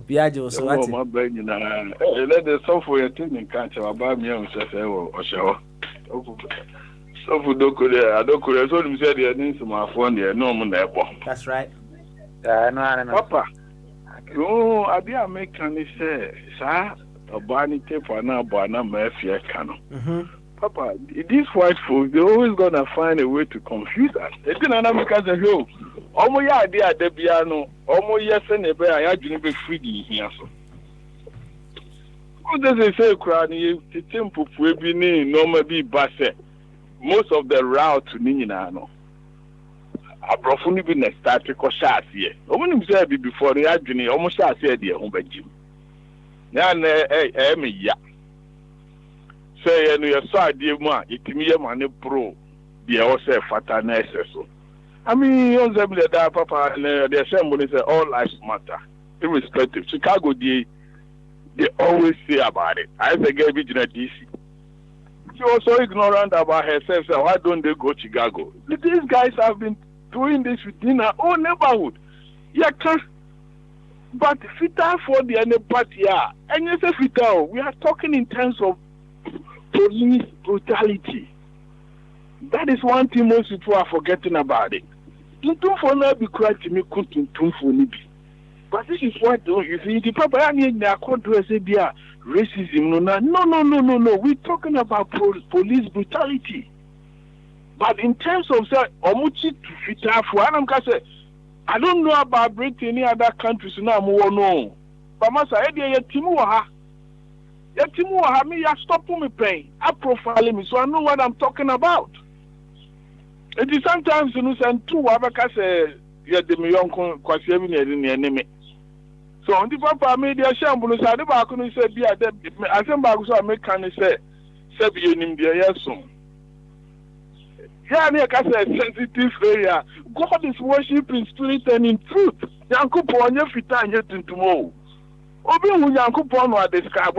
Piaggio, so that's my brain. Let the software thing catch about me on or show. So for Doku, I don't could have said the needs of my phone there, no man there. That's right. Papa, oh, I did make any say, sir, a barney tape for now, but now my fear canon. Papa, these white folks, they're always gonna find a way to confuse us. They didn't because of you. Almost ya idea de piano, almost yes and a bear, I didn't be free here. So, what does it say, Cranny? The temple will be named normally Basse. Most of the route to Ninano. I profoundly been a static or shot here. I wouldn't say before the agony almost I said, dear home by Jim. Now, yeah. Say, and you saw dear man, it me a man pro, the also faterness. So. I mean, you know, that Papa and the assembly say all lives matter, irrespective. Chicago, they always say about it. I say, gave it in a DC. She was so ignorant about herself. So why don't they go to Chicago? These guys have been doing this within our own neighborhood. Yeah, but fitter for the any party, yeah. And you say fitter, we are talking in terms of police brutality. That is one thing most people are forgetting about it. Tuntum for now be quite to me tuntum for nibi. But this is what you see the Papa and the accord to say be racism. No. We're talking about police brutality. But in terms of say omuchi to fit for I don't know about Britain any other countries now no. But masa e dey timu ha. Yetimu Hami, you stop me paying. I profile me, so I know what I'm talking about. It is sometimes you know, send two Abaka yet the Mionko Quasian in the enemy. So on the papa made the shambles, I never couldn't say, be at them. I think I make can say, Sebian in the Yasum. Yeah, like I said, sensitive area. God is worship in spirit and in truth. Yankupon, your fit and yet in tomorrow. Obi who Yankupon or describe.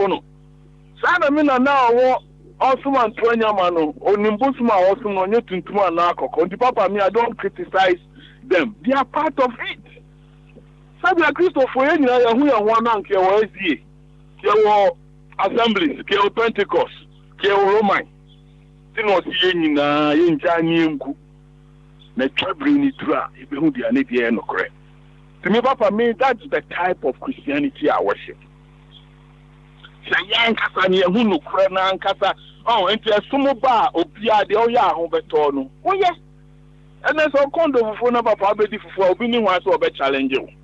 Sana mina now awesome and 20 mano, or Nimbusma awesome on yet in tomorrow. On the papa me, I don't criticize them. They are part of it. Sabia Christopher, you know, who are one uncle, or SDA, Kia assemblies, Kia Pentecost, Kia Roman. No seeing in Chinese, the traveling it through, if you do anything, no correct. To me, Papa, that's the type of Christianity I worship. Sayan Casania, who no crana and Casa, oh, and there's some bar, Opia, the Oya, Hobertono. Oh, yes. And there's a condo for number probably for being one to be challenging.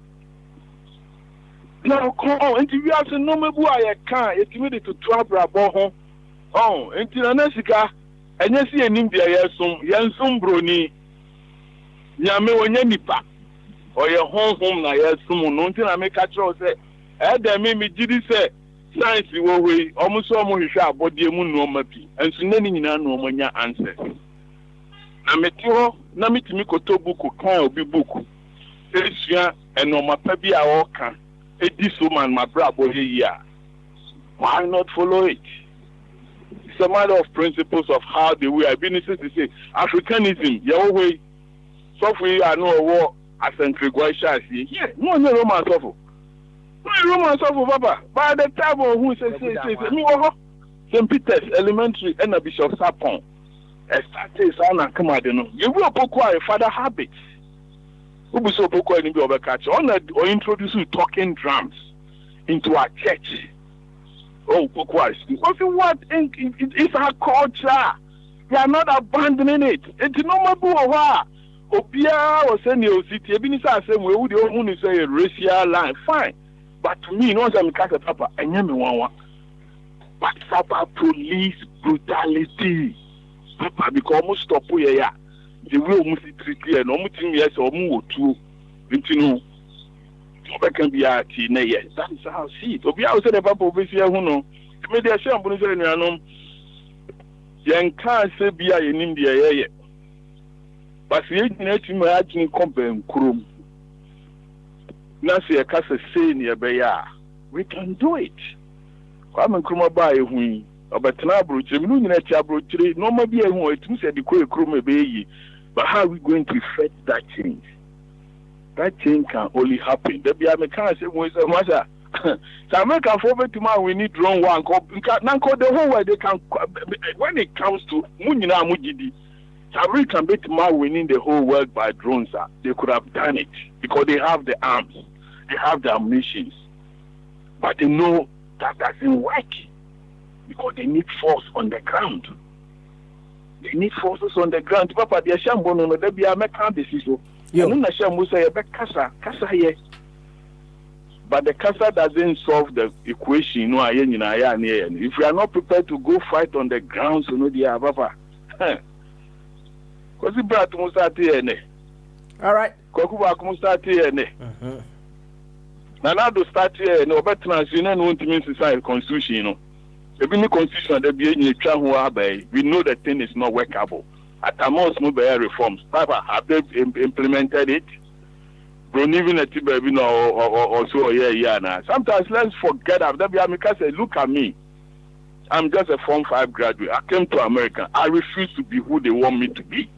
Now, come on, and you have to know me who I can't, it's committed to travel about home. Oh, until Anessica. And you see an India, Yansum Bruni, Yame when Yanipa, or your home, I have some until I make a choice. Adam made me did say, science the way, almost almost sharp, but the moon no mappy, and so many no when your answers. Nametio, Namitimiko Tobuku, can be book. Esia, and no mapabi I can. This woman, my brother, here. Why not follow it? It's a matter of principles of how the way I've been to say Africanism, your way. So we are no war as in Triguasha. Yeah, no romance of no romance of Papa. By the time who says me, St. Peter's Elementary and a Bishop Sapon. A started son and come out. You will acquire father habits. Who be so poor in the overcatch or introduce you talking drums into our church. Oh, because what? It's our culture. We are not abandoning it. It's no more. Opia or senior city. Ebinisa same way. Would you only say a racial line? Fine, but to me, no one can Papa. I am one. But Papa, police brutality. Papa, because almost stop here. The way almost treat here. No more thing yes or more too. You know. Can be a yes, that is how I see it. Obia was the Papa over here who know. Maybe I shall put it in your name. Young can't say be in India, yeah. But the 18 my acting company, Krum. Nancy, a casa say near Baya. We can do it. Come and Kruma by a wing. About Nabru, Jimmy, Chabru, no more be a who it said the Kuru Kruma Bay. But how are we going to effect that change? That change can only happen. The Biamecan said, was a matter. So America forward to my we need wrong one. Nanko the whole way they can when it comes to Munina Mujidi, Sabri can beat my winning the whole world by drones. They could have done it because they have the arms, they have the ammunitions. But they know that doesn't work because they need force on the ground. They need forces on the ground. Papa, the Shambono, no, they be American decision. You know, Shambo say, Kasa here. But the Kasa doesn't solve the equation. No, if we are not prepared to go fight on the ground, so no, dear Papa. Because he brought Musati. All right. Kokuba Musati. Now to start here, no better you know, want to mean society constitution, you know. The constitution that be in the we know that thing is not workable. At the most, mobile reforms. Papa, have they implemented it? Don't even a baby or so, yeah, now. Sometimes let's forget that. Because look at me. I'm just a Form 5 graduate. I came to America. I refuse to be who they want me to be.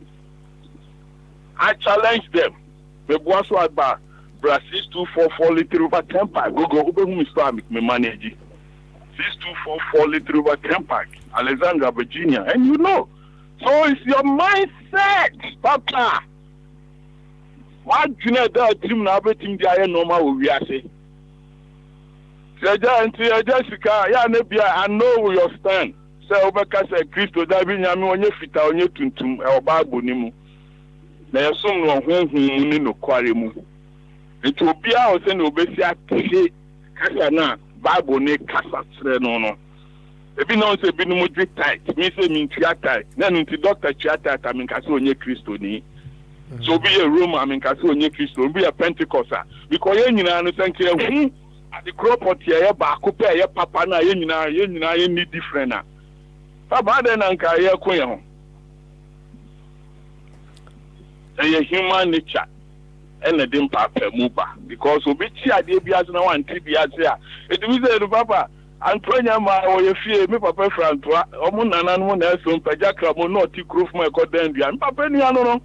I challenge them. The boss was about Brazil 6244 little over 10 pack. Go open me store me manage. 6244 little over 10 pack. Alexandra, Virginia. And you know. So it's your mindset, Papa. What do you know that team now everything they are normal we are saying? Jessica, yeah, I know where you stand. Say Obeka say Christo that be nyame onye fita onye tuntum e Bible ni mu. Na yesom no honhom ni no kware mu. Nti obi a o se na obesi atese kasa na Bible ni kasa tsere no no. Ebi no say ebi no mo dwe tight. Me say me tia tight. Na nti doctor tia tight I mean ka say onye Kristo ni. So be a Roman I mean ka say onye Kristo, be a Pentecostal. Because ye nyina no thank you. At the crop pot ye ba ko pe ye papa na ye nyina ye ni different na. Papa den anka ye ko ye ho. A human nature and a dim papa muba because obi chi ade bia so na wan ti bia se a it we say no papa Antonia ma o ye fie me papa Francois omo nana no na so mpaja kramo no ti kruf mo e ko dan dua papa ni ano no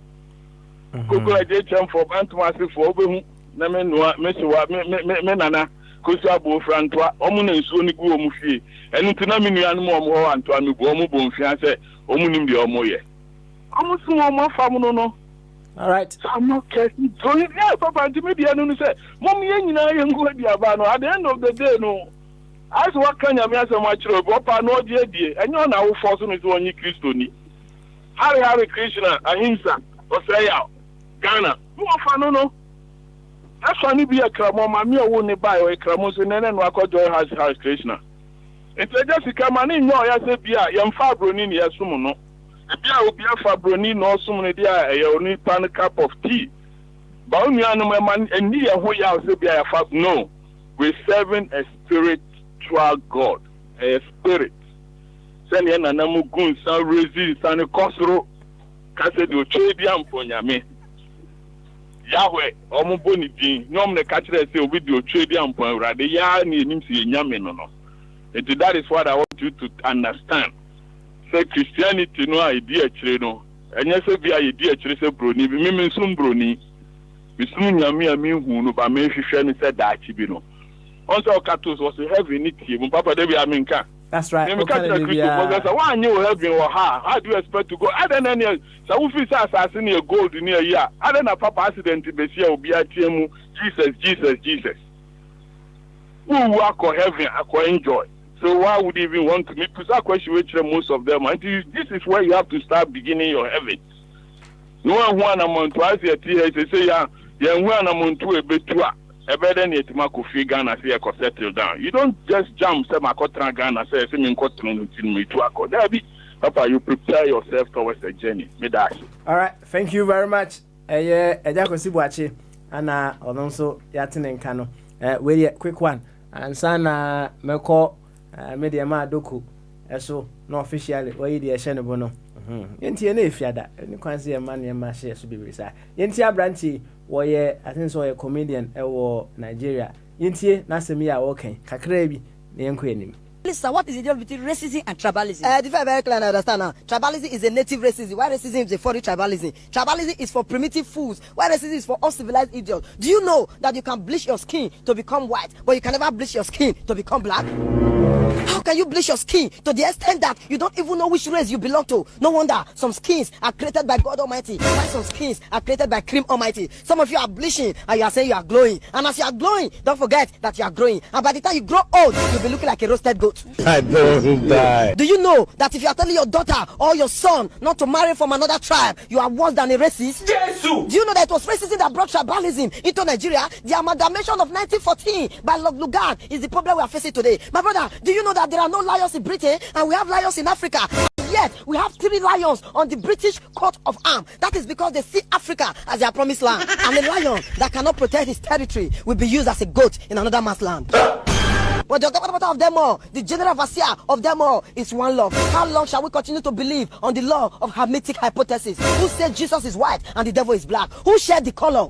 kokora je chem for bantuma se for obehu na me no me se wa me nana kosu abo Francois omo na nsuo ni gu omo fie enu ti na me nua no mo ho Antoine no bu omo bo mfia se omo nim de omo ye omo so omo fam no. All right. So I'm not catching. So yeah, Papa, maybe I don't say, Mom, you know, you go at the end of the day, no. As what can you mean so much? Papa, no, dear, and you're now forcing me to only Christoni. Hare Krishna, Ahimsa, Australia, Ghana. No. That's funny be a cramo, mammy, or won't buy a cramos and then walk out joy has Hare Krishna. It's just a come on in, no, I said, yeah, young Fabronin, yes, no. Bia obi afabroni no so ne dia e oni pan cup of tea ba onu anu man eni ye ho ya so bia ya no, we serving a spiritual God, a spirit send ye nana mu gun san resist san kosro ka se do chedi ampo nyame Yahweh omo boni din nyom ne ka kire se obi do chedi ampo urade ya na enim se nyame no. And that is what I want you to understand. Say Christianity no idea chire no enye se bia idea chire se broni bi me nsum broni bisum nyame ami hu no ba me hwehwe ne se daachi bi no onso okatos was heaven ni tie mu papa de bi aminka. That's right. Me ka tell Christo why you heaven or how do you expect to go other than so we feel assassin near gold near ya other than papa accident be see obi atie mu Jesus who walk or heaven I enjoy. So why would you even want to meet? Because that question which most of them, and this is where you have to start beginning your heaven. No one among twice a year, they say, yeah, one among two a bit too. A better than it, Marco Figana say, I settle down. You don't just jump, say, Macotra Ghana, say, swimming cotton in me to accord. There be, Papa, you prepare yourself towards the journey. All right, thank you very much. Ejako Sibuachi, and also Yatin and Kano. Wait a quick one. And Sana Meko. Media ma doku eso no officially we dey share ne bono yenti na efiada ni kwanse e man e ma share so bibisa yenti abranti wo ye I think so ye comedian e wo Nigeria yenti na semi a wo kan kakra bi na yenko enim. Listen, what is the difference between racism and tribalism? The very clear, I understand now. Tribalism is a native racism, while racism is a foreign tribalism. Tribalism is for primitive fools, while racism is for uncivilized idiots. Do you know that you can bleach your skin to become white, but you can never bleach your skin to become black? How can you bleach your skin to the extent that you don't even know which race you belong to? No wonder some skins are created by God Almighty, while some skins are created by Cream Almighty. Some of you are bleaching and you are saying you are glowing. And as you are glowing, don't forget that you are growing. And by the time you grow old, you'll be looking like a roasted goat. I don't die. Do you know that if you are telling your daughter or your son not to marry from another tribe, you are worse than a racist? Jesus! Do you know that it was racism that brought tribalism into Nigeria? The amalgamation of 1914 by Lugard is the problem we are facing today. My brother, do you know that there are no lions in Britain and we have lions in Africa? Yet we have 3 lions on the British coat of arms. That is because they see Africa as their promised land. And a lion that cannot protect his territory will be used as a goat in another man's land. But the government of them all, the general overseer of them all, is one love. How long shall we continue to believe on the law of Hermetic hypothesis? Who said Jesus is white and the devil is black? Who shared the color?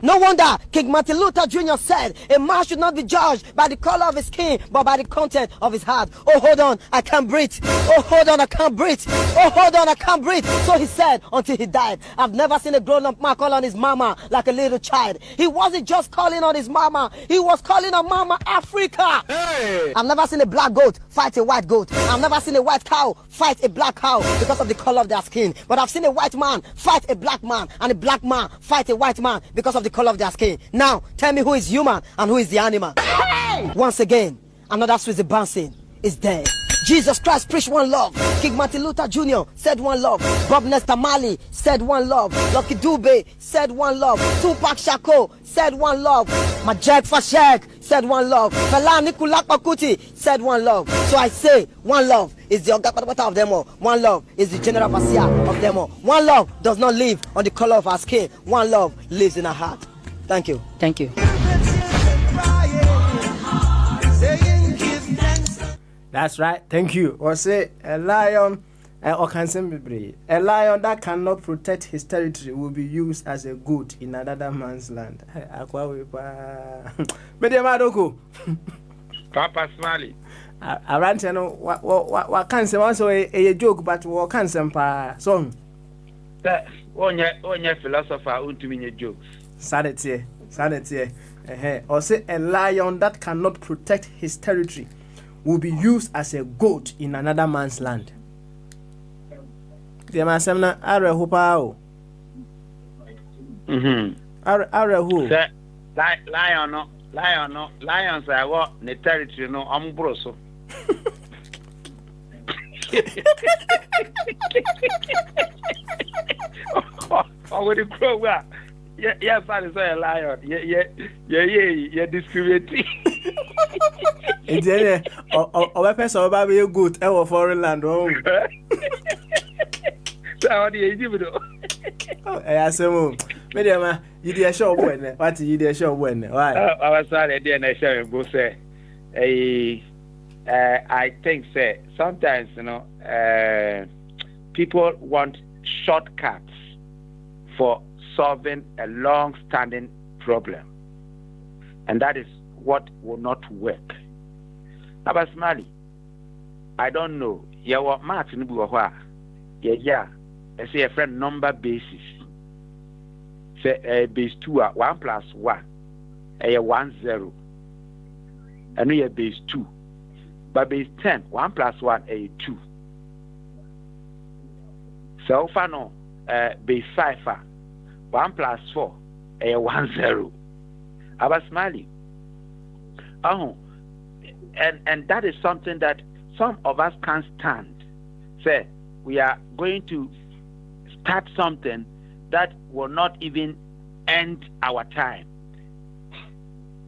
No wonder King Martin Luther Jr. said, a man should not be judged by the color of his skin, but by the content of his heart. Oh, hold on, I can't breathe. Oh, hold on, I can't breathe. Oh, hold on, I can't breathe. So he said until he died. I've never seen a grown-up man call on his mama like a little child. He wasn't just calling on his mama. He was calling on Mama Africa. Hey! I've never seen a black goat fight a white goat. I've never seen a white cow fight a black cow because of the color of their skin. But I've seen a white man fight a black man and a black man fight a white man because of the color of their skin. Now, tell me who is human and who is the animal. Hey! Once again, another Swizzy bouncing is dead. Jesus Christ preached one love. King Martin Luther Jr. said one love. Bob Nestor Marley said one love. Lucky Dube said one love. Tupac Shakur said one love. Majek Fashek said one love. Fela Nikulapa Kuti said one love. So I say one love is the Ogapata of them all. One love is the General Basia of them all. One love does not live on the color of our skin. One love lives in our heart. Thank you. Thank you. That's right. Thank you. Or say a lion or can be a lion that cannot protect his territory will be used as a goat in another man's land. Papa Smiley. Around you know what can say also a joke, but what can some song. That one your philosopher won't mean your jokes. Sanity. Or say a lion that cannot protect his territory will be used as a goat in another man's land. The Masamna are who? Are who? Lions are what the territory no umbroso. Oh, what the crow? Yes, I say a lion. Yeah, discriminating. It's a person about be good our foreign land. Oh, how do you do? I assume, Mediama, you did a show when what you did a show when? Why? I was sorry, then I shall go say. I think, say, sometimes, you know, people want shortcuts for solving a long-standing problem, and that is what will not work. Abbas Mali, I don't know. Yeah, what Martin Buahua? Yeah. I say a friend number basis. Say base 2 1 plus 1. 1 0. And we base 2. But base 10 1 plus 1 2. So far no base 5 1 plus 4 1 0. Abbas Mali. And that is something that some of us can't stand. Say we are going to start something that will not even end our time.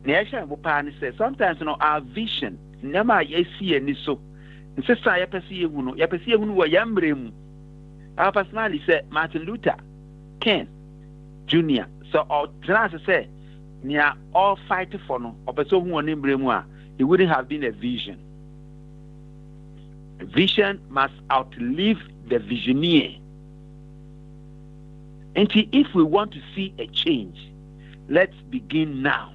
Sometimes you know our vision never see any so. Sister, I perceive I personally say Martin Luther King Jr. So our trans say near all fighting for no or person who it wouldn't have been a vision. A vision must outlive the visioneer. And if we want to see a change, let's begin now.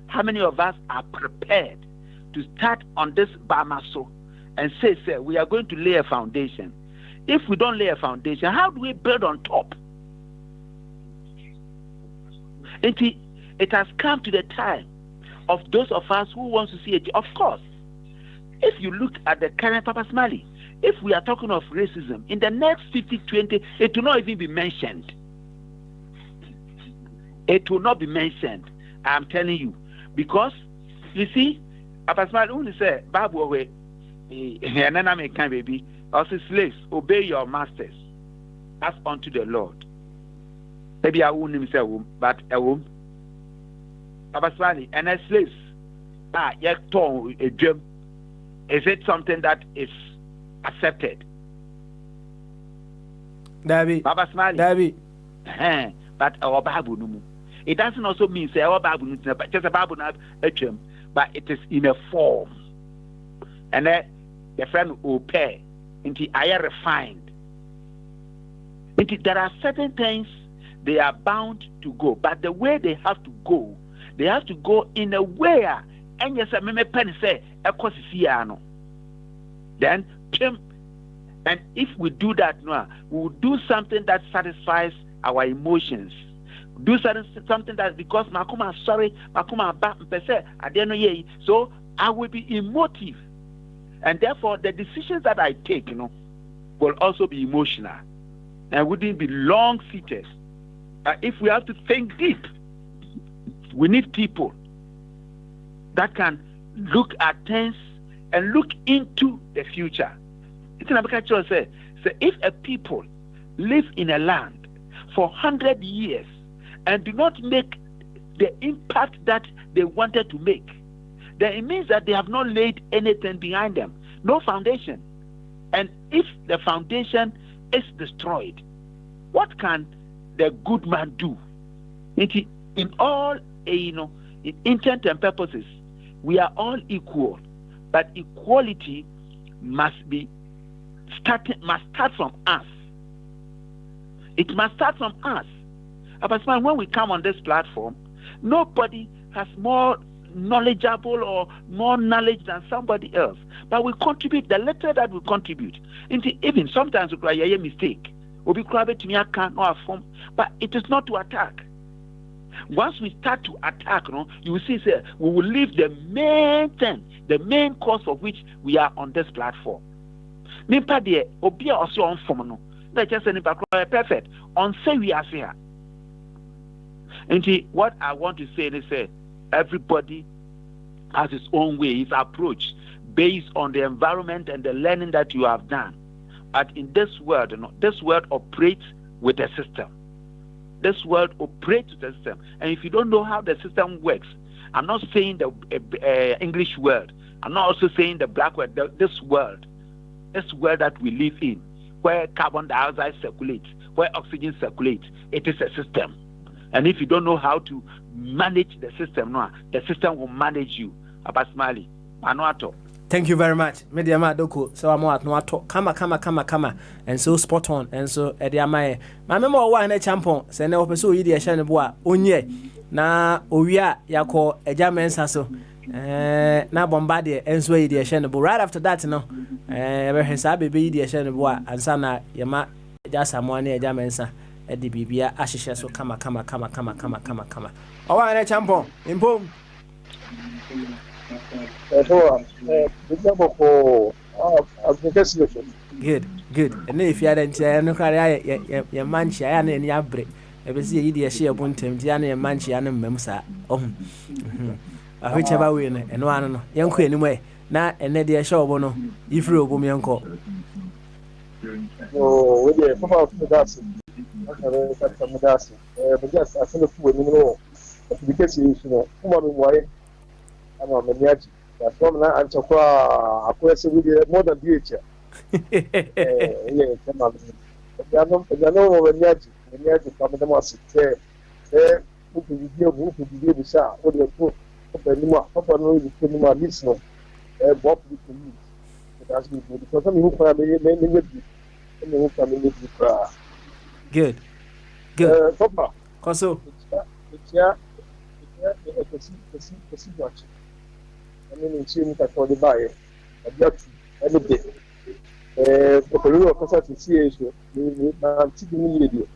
How many of us are prepared to start on this Bamaso and say, we are going to lay a foundation? If we don't lay a foundation, how do we build on top? And it has come to the time of those of us who want to see it. Of course, if you look at the current Papa Smiley, if we are talking of racism, in the next 50-20, it will not even be mentioned. It will not be mentioned. I am telling you. Because, you see, Papa Smiley only say, Babu away, and then I make baby, also slaves, obey your masters as unto the Lord. Maybe I won't say a woman, but a woman. Papa Smiley, and as slaves, a dream. Is it something that is accepted? David. Papa Smiley. David. But our Bible no more. It doesn't also mean say our Bible just a Bible not a dream, but it is in a form. And then the friend will pay into I refined. There are certain things they are bound to go, but the way they have to go in a way. And yes, I may pen say then and if we do that now, we will do something that satisfies our emotions. Do something that because Makuma sorry, Makuma so I will be emotive. And therefore the decisions that I take, will also be emotional. And wouldn't be long seated. If we have to think deep, we need people that can look at things and look into the future. It's an agricultural say if a people live in a land for 100 years and do not make the impact that they wanted to make, then it means that they have not laid anything behind them, no foundation. And if the foundation is destroyed, what can the good man do? In all, in intent and purposes, we are all equal, but equality must start from us. It must start from us. But when we come on this platform, nobody has more knowledgeable or more knowledge than somebody else. But we contribute the little that we contribute. Even sometimes we cry a mistake. But it is not to attack. Once we start to attack, you will see, we will leave the main thing, the main cause of which we are on this platform. Perfect. On say we are here. And what I want to say is everybody has his own way, his approach, based on the environment and the learning that you have done. But in this world, this world operates with a system. This world operates with a system. And if you don't know how the system works, I'm not saying the English world. I'm not also saying the black world. This world that we live in, where carbon dioxide circulates, where oxygen circulates, it is a system. And if you don't know how to manage the system will manage you. Abasmali, Manuato. Thank you very much. Mediama Doko, so I'm at Noato, Kama, and so spot on, and so Ediamae. My memoir one a champon, send no pursue Idia Shanabua, Unye, na Uya Yako, a German sasso, na Bombardier, and so Idia Shanabo. Right after that, Hesabi be Idia Shanabua, and Sana Yama, just someone a German sa. Eddie Bibia Ashisha so kama. Owa na champion impom. Good. And if you hadn't no carry your manchi and any abre. Ever see you dear share buntem Diana and manchi and memsa. Whichever way and one young queen anyway. Na and Eddie show bono if you go me uncle. Oh, we are about that. But just as soon as we know, because you know, why I'm a maniac. That's one and so far, a question with more than future. Yeah, come on. I know maniac from the most say, who could be the shah, or the book of the new open with listener, Bob with the news. That's good because some who family many Good. Papa. Koso. Yeah. I mean, in seeing that for the buyer, I got any day. For the real concert to see issue, I'm taking you.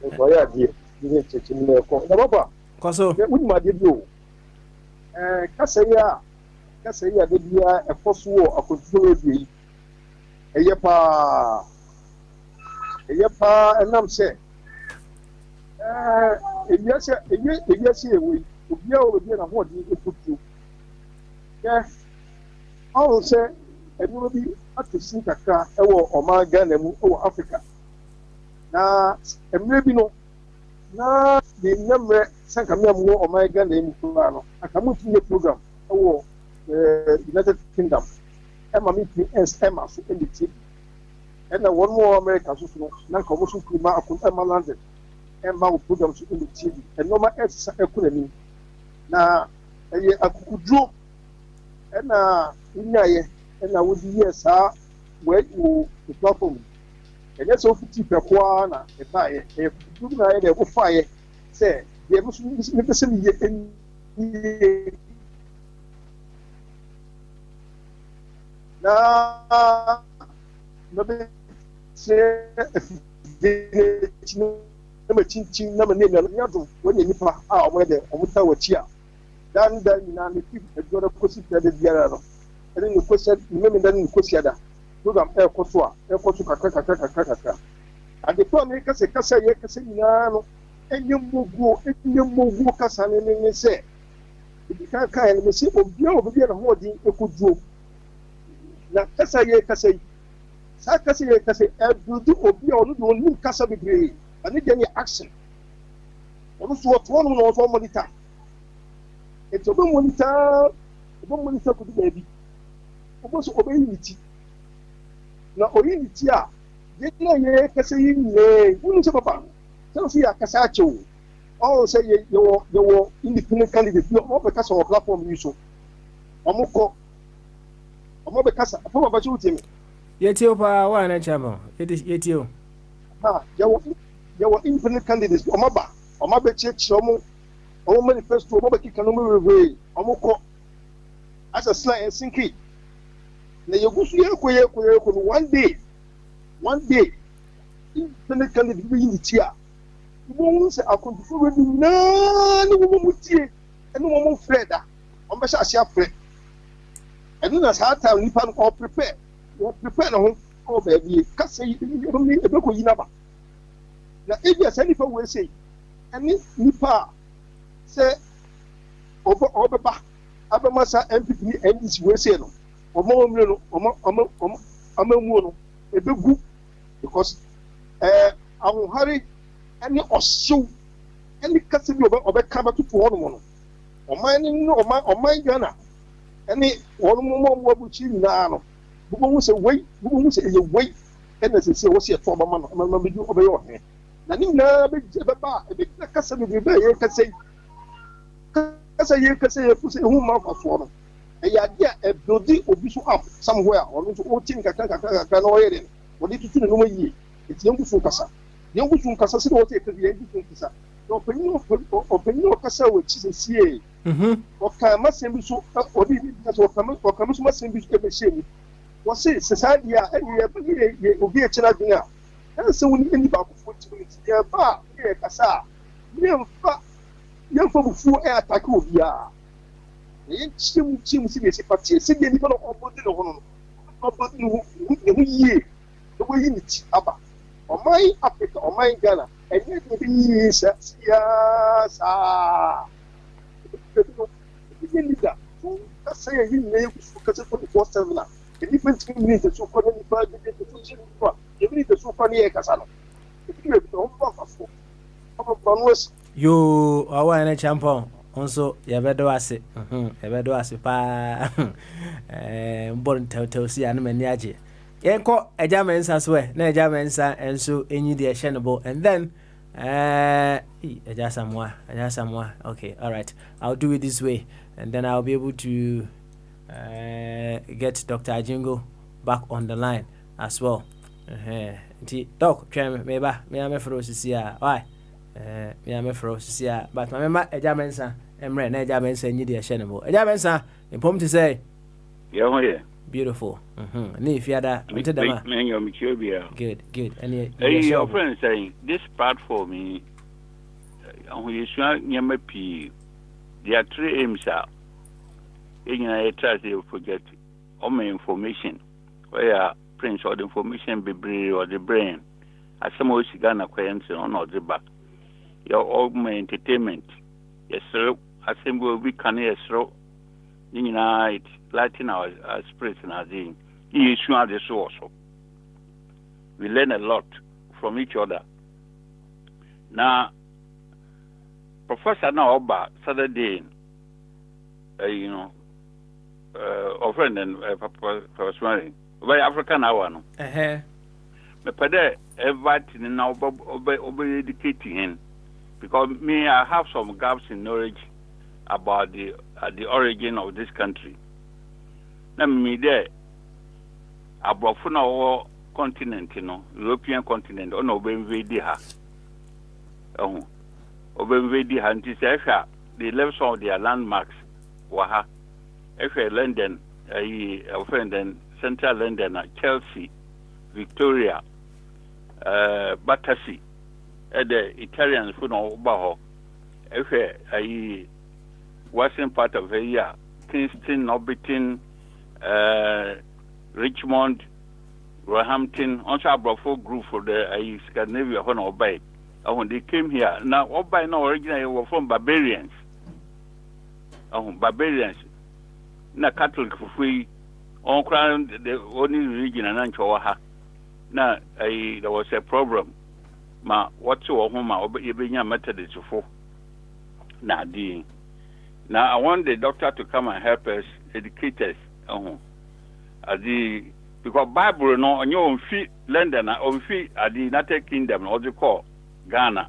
Why are you? You didn't take in the Papa. Koso. What might you do? Cassaya, the year a post war of control. A yapa, and I'm saying. Yes, we will be a more difficult to. Yes, I will say, it will be at the Sinka car or my Ghana or Africa. Now, and maybe no, now the number Sankamia or my Ghana in Fulano. I come with the program or the United Kingdom. Emma meeting as Emma in the team. And one more American, non commercial Kuma upon Emma London. Emma programs in the TV, and no matter economy. Now, I could draw, and I would be yes, where you platform. And that's all for cheap. A buy a good fire. Say, there was in now, nobody say, number chin number name when you are whether or chia. Then you got a question that is the and then you question, remember then you question that program air Kosua, and the problem is a Casa Yacasinano, and you move Casan and say, if you can't kind of see, oh, you're holding a good joke. na kasa ye kasa yi sa kasa ye kasa do obi a ono do nim kasa bebre ani de ne action ono so to no no so monitor e to be monitor ko do baby obo so obe unity na unity a ye na ye kasa yi ne unu se papa so fi akasa acho all say you independent candidate no be kasa o platform you so omoko omo be kasa papa ba chu timi yetio pa wa na chama yetio ha you independent candidates omo be chechi omo manifesto omo be kika no me omoko as a sly and sinky na yegusu ye ko one day independent candidate be unity a mo se akonfo we na ni mo mutie eno mo freda o be sha sia fre eno na sa time nipa no prepare no ho baby kase yi mi e be ko yi na ba na ebi asa nipa we say ani nipa se obeba abema sa MPP ni NDC we say no omo mu no e be gu because ahunhare any osho any kase bi obeka ba tutu hono no oman Ghana any hono mo buchi na no bubu se ye wei ena se wo se to ba ma no bi obe yo he na ni na be ba e bi kase bi be ye kase ye fuse hu ma fa so no e ya dia e building obi so up somewhere or so o tin kaka no ye o di tutu no ma yi e ti yangu so kasa se o te ka bi yangu so kasa no penyo kasa we chi se sie o ka ma se bi so o di kasa o ka ma so ma se bi so e be shemi o se society a ye obi e chira dina e se woni ni ba ko fo ti ye ba ye kasa ye fa bu fu e attack obi a ye chim si be se party se de ni ba no obodi no hono obodi no ye do we ni ti aba omai Africa omai Ghana enye de sa ni leader so kasa ye ni ku kasa ko 47 na the difference between me so ko ni ba de so ko even the so ko ni e kasa no yo awa na champion onso yebedo ase yebedo ase pa mbon tew si anu mani age yenko eja mensa so na eja mensa enso enyi de ehyenebo and then eja samwa okay, all right, I'll do it this way and then I'll be able to get Dr. Ajingo back on the line as well. Doc, me am for Sia. Why? Me am for Sia, but my member Ejamensa, Emre, Ejamensa, need a shenable. Ejamensa, important to say. Yeah, beautiful. Ni fiada, good. And your friend saying this platform, you should there are three aims out. I try to forget all my information. Where Prince or the information be brain or the brain. As some of Ghana clients on the back. Your all my entertainment. Yes, sir. As some will be can yes, sir. Unite, lighting our spirits and our being. You should the source. We learn a lot from each other. Now, Professor now about Saturday, friend and Professor by African hour no. Me pede everything now obey educating him because me I have some gaps in knowledge about the origin of this country. Na me there abrofo na wo continent European continent on obey ha. Obey ha nti say the levels of their landmarks wa ha. London then Central London, Chelsea, Victoria, Battersea, the Italians who know about western part of the year, Kingston, Hobbiton, Richmond, Roehampton, also a full group for the Scandinavia when obey. And when they came here, now obey now originally were from barbarians. Barbarians. Na Catholic free on crown the only region and Anchoa. Now, there was a problem. Ma, what's your home? I'll be a Methodist for. Now, I want the doctor to come and help us, educate us. Because Bible, no, on your own feet, London, on feet at the United Kingdom, or the call Ghana.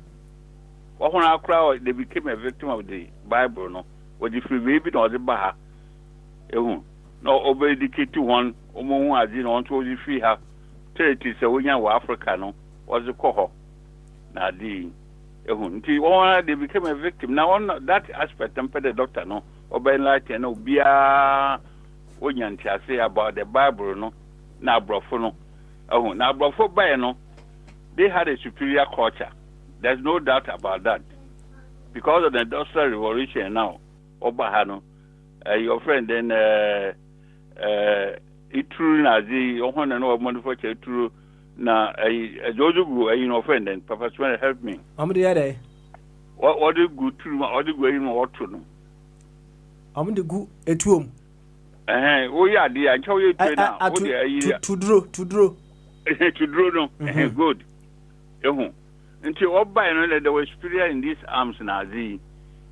When our crowd, they became a victim of the Bible, no, or the free baby, or the Baha. No, obey the kid to one, I didn't want to free her. Territories, so we are Africa, no, was the call. Now, they became a victim. Now, on that aspect, I'm the doctor, no, obey like, no, be a say about the Bible, no. Now, Brofono. Oh, now, Brofo Bayano, they had a superior culture. There's no doubt about that. Because of the Industrial Revolution now, Obahano, your friend then, Itru Nazi, Ohana, no manufacture true. Now, a Joju, you know, friend, and Papa Swan help me. I'm the other. What do good to or the going or to? I'm the good at home. Oh yeah, dear. I tell you to draw. To draw, no. Good. Until all by another, there was spirit in these arms now.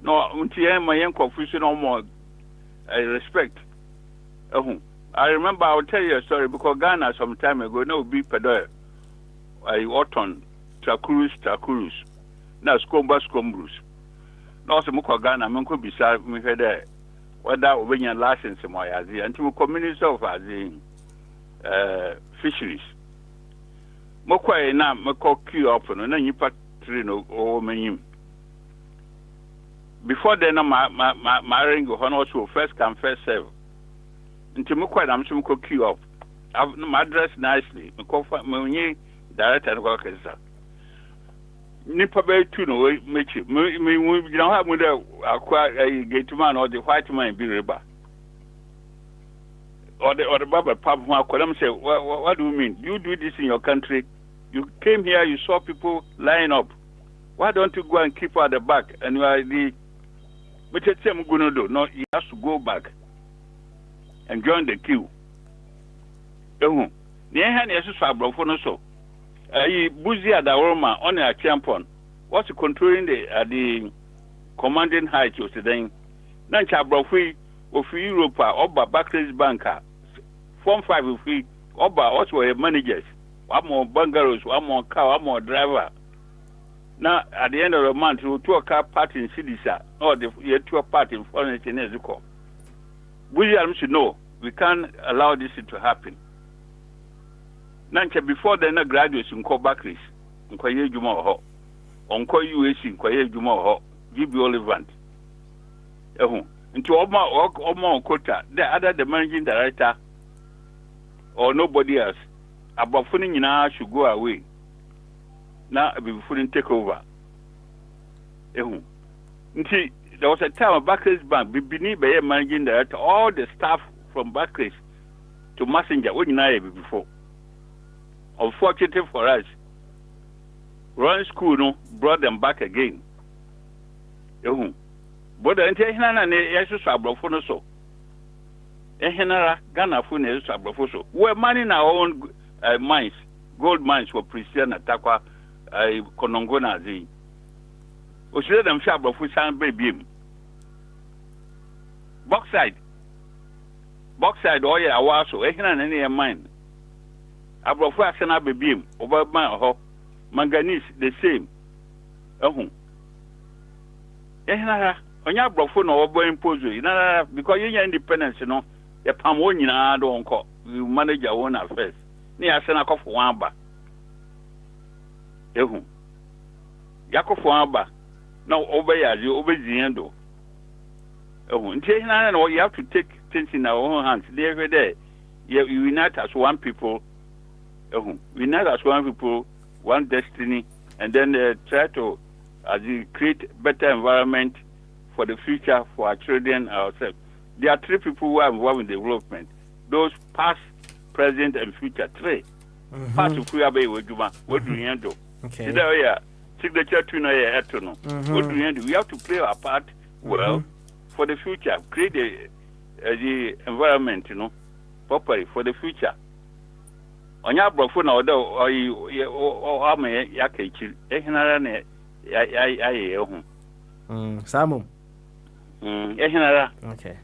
No, until my young confusion no more. I respect. I remember. I'll tell you a story because Ghana some time ago, no big pedal. I Orton, Takurus. Now Scombrus. No, some more Ghana. I'm going to be sad. Me there. Whether when your license in my Asia and to community of fisheries. Mokwa na meko queue up no na nyipa train o manyim. Before then my ring go on also first come first serve. Until mokwa na mso meko queue up. I've my dress nicely. Meko me director no ka kesa. Nipa be tu no we mechi me gina ha mu da akwa gate man or the white man be riba or the baba pap mu akwam say what do you mean you do this in your country? You came here, you saw people line up, why don't you go and keep at the back and you are the no, he has to go back and join the queue. So Buzi at the Roma on a champion. What's controlling the commanding height of today? Nancha Brofui of Europe or Barclays Banker. Form 5 of we or also managers. One more bungalows, one more car, one more driver. Now at the end of the month, you two car party in Sidisa or the two party in foreign Ezuko. William should know we can't allow this to happen. Nancha before the graduates in Barclays, in Kwaye Juma Ho, on Kwa UAC in Kwaye Juma Ho, give you Olivant. Into Oma Kota, the other the managing director or nobody else. About funding should go away. Now before take over. There was a time of Barclays Bank, beneath by a managing director, all the staff from Barclays to Messenger, what you before. Unfortunately for us, Royal School no brought them back again. But the international Jesus Abrofono so. Ehenara Ghana Fune Jesus Abrofoso. We're mining our own mines, gold mines for Christian Atakwa, Konongona Zi. We should let them share Abrofosan baby. Bauxite, oil, Awaso, Ehenan any mine. Abrofu asana bebium over man ho manganese the same onya abrofu no obo impose na because you independence no ye pam wo nyina do nko you manage your own affairs ni asana kofo wan ba yakofo wan ba na obeyazi obeziendo nti na you have to take things in our own hands there you unite as one people. We unite as one people, one destiny, and then try to create better environment for the future for our children, ourselves. There are 3 people who are involved in development. Those past, present, and future. 3. Past of Kuyabe, what do you do? Okay. Signature to what do you do? We have to play our part well for the future. Create the environment, properly for the future. Onya brofo na oda o ama ya kechi ehinara na ya ho Samum ehinara. Okay,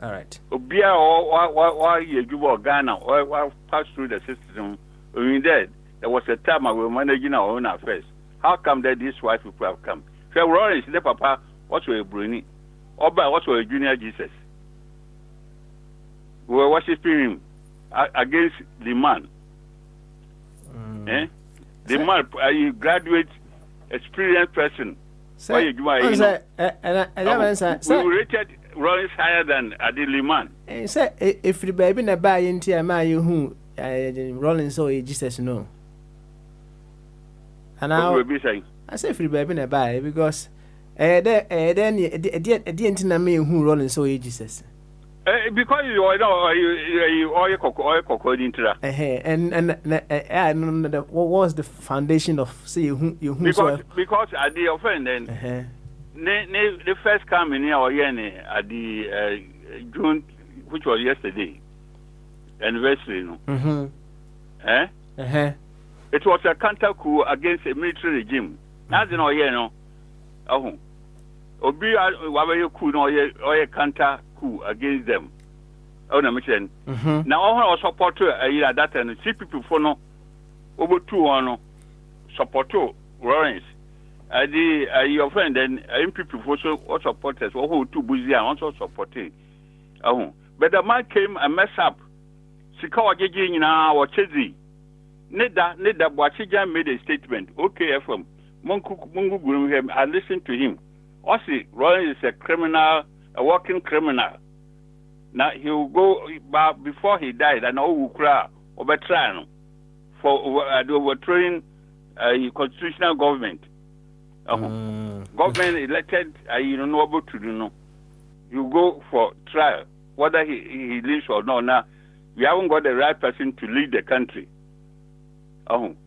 all right. Obia o yejubo Ghana o pass through the system. When there was a time I was managing our own affairs. How come that these white people have come? So Lawrence, the papa, what were Bruni? Oba, what were Junior Jesus? We were worshiping him against the man. The man, a graduate, experienced person. We rated Lawrence higher than the Liman. Say, if the baby na buy into a man, you who rolling so Jesus no. And now I say free baby na buy because then the me who rolling so Jesus. Because you know and what was the foundation of say you because at the offend then the first coming here at the June, which was yesterday anniversary, no. It was a counter coup against a military regime. That's no no. Oh, Obi wabayo coup no or counter coup against them. Oh no, mission. Now all support at that and see people for no over 2 support Lawrence. Your friend then people for so supporters or 2 busy and also supporting. Oh, but the man came and messed up. Sikawa Gigi na or Chezi. Neda Bwachija made a statement. Okay, from Mungu Gurumhem, I listened to him. Also, Roy is a criminal, a working criminal. Now he will go before he died, and all will cry overturn for overthrowing a constitutional government. Government elected, you don't know about to do no. You go for trial, whether he lives or not. Now we haven't got the right person to lead the country.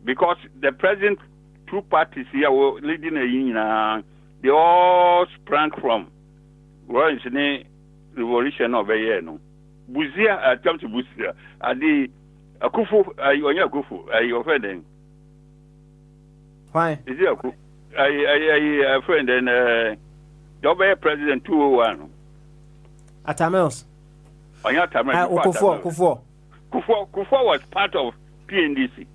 Because the present 2 parties here were leading a union, they all sprang from revolution of a year. No, Buzia, come to Buzia, the Akufu, your friend. Why? Is it a friend and the president 201? Atamels. Kufuor was part of PNDC.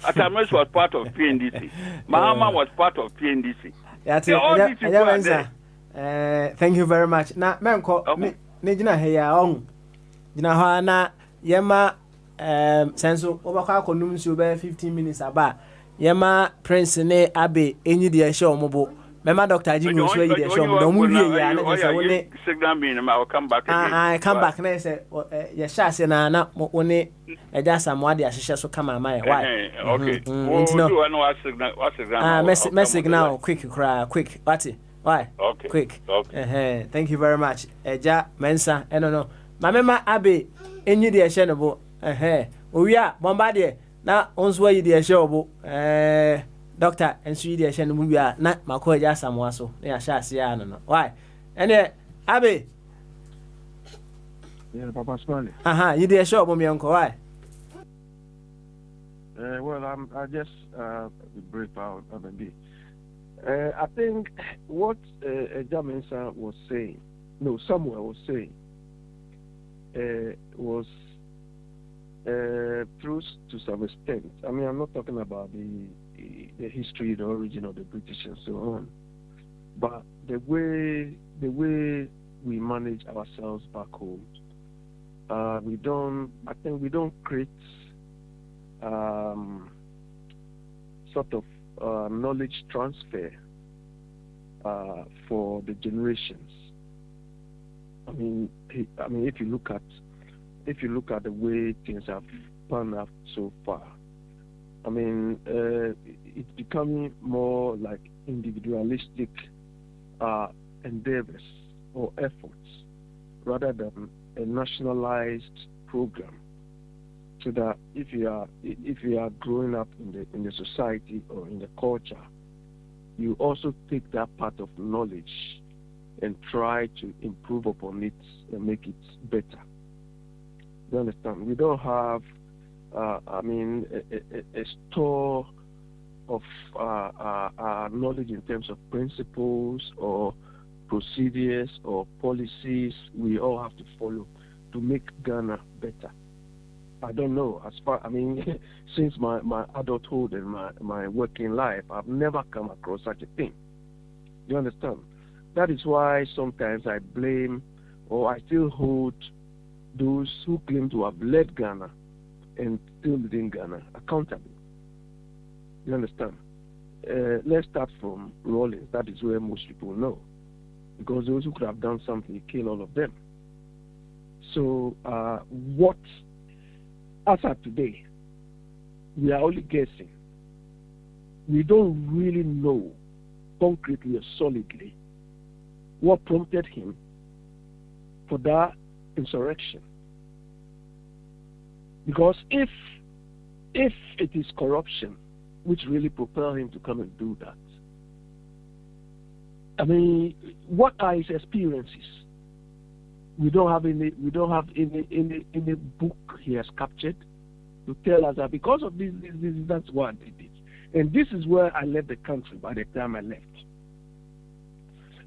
Atames was part of PNDC. Mahama was part of PNDC. Thank you very much. Na menko nejina heya on. Jina ha na yema senso obakwa akonum nsu be 15 minutes aba. Yema Prince ne Abe enyi de ehye omobo. Mema Dr. Jimmy nsu eyi de ehye omobo. Mu wie ya na say woni signal me na I will come back again. I come back na say ye sha se na woni eja samu ade ahye so kama ma why. Okay. What signal? Message now quick what? Why? Okay. Quick. Okay. Thank you very much. Eja Mensa no. Mama Abe enyi de ehye no bo. Owia bombardie na onso yi de ehye obo. Doctor ensu yi de ehye no mu wia na mako eja samu aso. Na ya sha ase ya no. Why? Ene Abe. Yeah, Papa Smiley. You de ehye obo mi onko why? Well, I just brief out of a bit. I think what Jamensa was saying, Samuel was saying, was true to some extent. I mean, I'm not talking about the history, the origin of the British and so on, but the way we manage ourselves back home, we don't create sort of knowledge transfer for the generations. I mean, if you look at the way things have panned out so far, I mean, it's becoming more like individualistic endeavors or efforts rather than a nationalized program. So that if you are growing up in the society or in the culture, you also take that part of knowledge and try to improve upon it and make it better. You understand? We don't have, a store of knowledge in terms of principles or procedures or policies we all have to follow to make Ghana better. I don't know. Since my adulthood and my working life, I've never come across such a thing. You understand? That is why sometimes I blame, or I still hold those who claim to have led Ghana and still leading Ghana accountable. You understand? Let's start from Rawlings. That is where most people know. Because those who could have done something, kill all of them. So what, as of today, we are only guessing. We don't really know concretely or solidly what prompted him for that insurrection. Because if it is corruption which really propelled him to come and do that, what are his experiences? We don't have any book he has captured to tell us that because of this, that's what they did. And this is where I left the country by the time I left.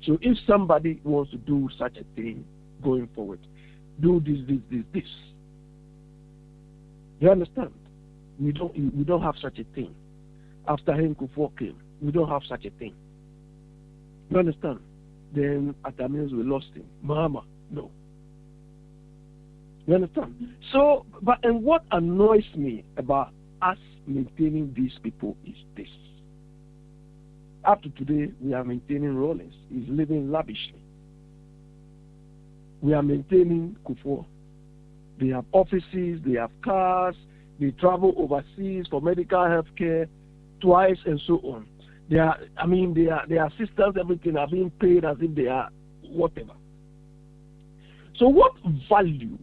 So if somebody wants to do such a thing going forward, do this. You understand? We don't have such a thing. After him, Kufuor came. We don't have such a thing. You understand? Then at the means we lost him. Mahama, no. You understand? So, and what annoys me about us maintaining these people is this. Up to today, we are maintaining Rawlings. He's living lavishly. We are maintaining Kufuor. They have offices, they have cars, they travel overseas for medical health care twice and so on. Their assistants, everything are being paid as if they are whatever. So what value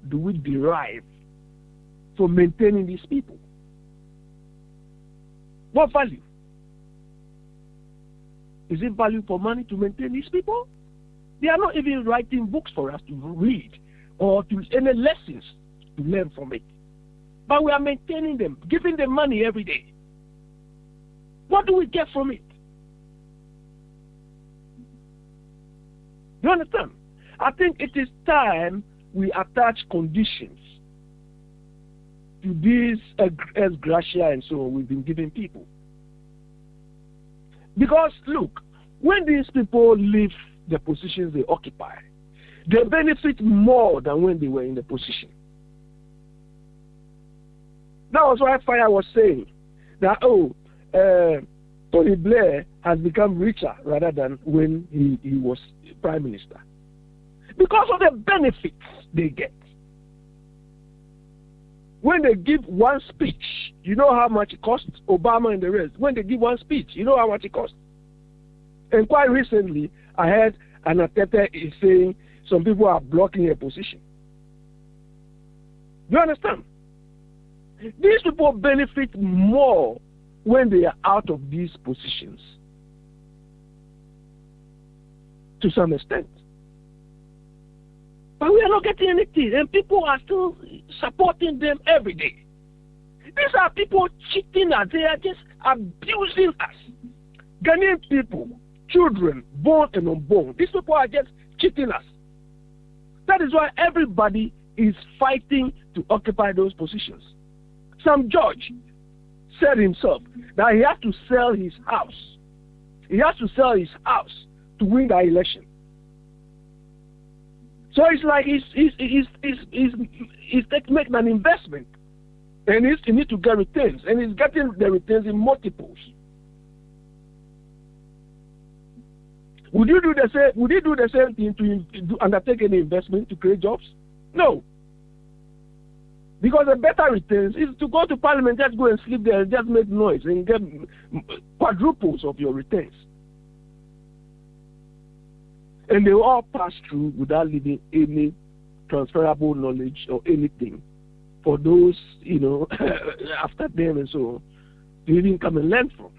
do we derive from maintaining these people? What value? Is it value for money to maintain these people? They are not even writing books for us to read or to any lessons to learn from it. But we are maintaining them, giving them money every day. What do we get from it? You understand? I think it is time we attach conditions to these ex gratia and so on we've been giving people. Because, look, when these people leave the positions they occupy, they benefit more than when they were in the position. That was why Fire was saying that, Tony Blair has become richer rather than when he was Prime Minister. Because of the benefits they get. When they give one speech, you know how much it costs? Obama and the rest. When they give one speech, you know how much it costs? And quite recently, I heard an Atete is saying some people are blocking a position. You understand? These people benefit more when they are out of these positions. To some extent. But we are not getting anything, and people are still supporting them every day. These are people cheating us. They are just abusing us. Ghanaian people, children, born and unborn, these people are just cheating us. That is why everybody is fighting to occupy those positions. Some judge said himself that he has to sell his house. He has to sell his house to win the election. So it's like he's making an investment, and he needs to get returns, and he's getting the returns in multiples. Would you do the same? Would you do the same thing to undertake any investment to create jobs? No. Because the better returns is to go to Parliament, just go and sleep there, and just make noise and get quadruples of your returns. And they all pass through without leaving any transferable knowledge or anything for those, after them and so on, to even come and learn from.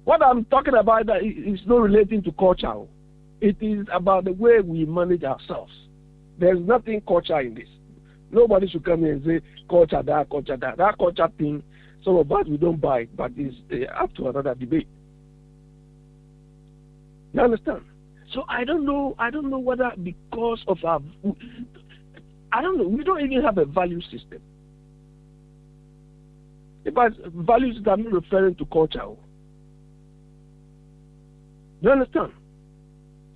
What I'm talking about is not relating to culture. It is about the way we manage ourselves. There's nothing culture in this. Nobody should come here and say culture that, culture that. That culture thing, some of us we don't buy it, but it's up to another debate. You understand? So I don't know whether because of our, I don't know. We don't even have a value system. But values that I'm not referring to culture. You understand?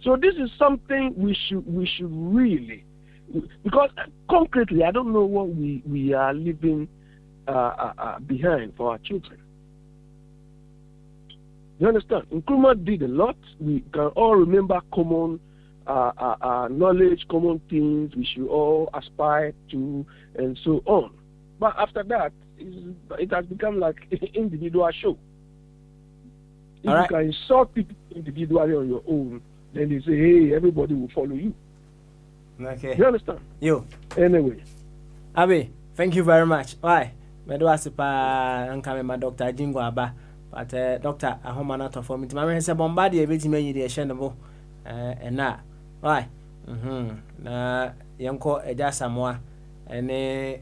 So this is something we should really, because concretely I don't know what we are leaving behind for our children. You understand? Nkrumah did a lot. We can all remember common knowledge, common things we should all aspire to, and so on. But after that, it has become like an individual show. If you can insult people individually on your own, then they say, hey, everybody will follow you. Okay. You understand? You. Anyway. Abi, thank you very much. Why? Medo asipa nkame ma Dr. Jingo aba. But Dr. Ahoma not for me. My say Bogyae beti me dey hye ne bo. Na. Why? Na yenko eja Samoa ene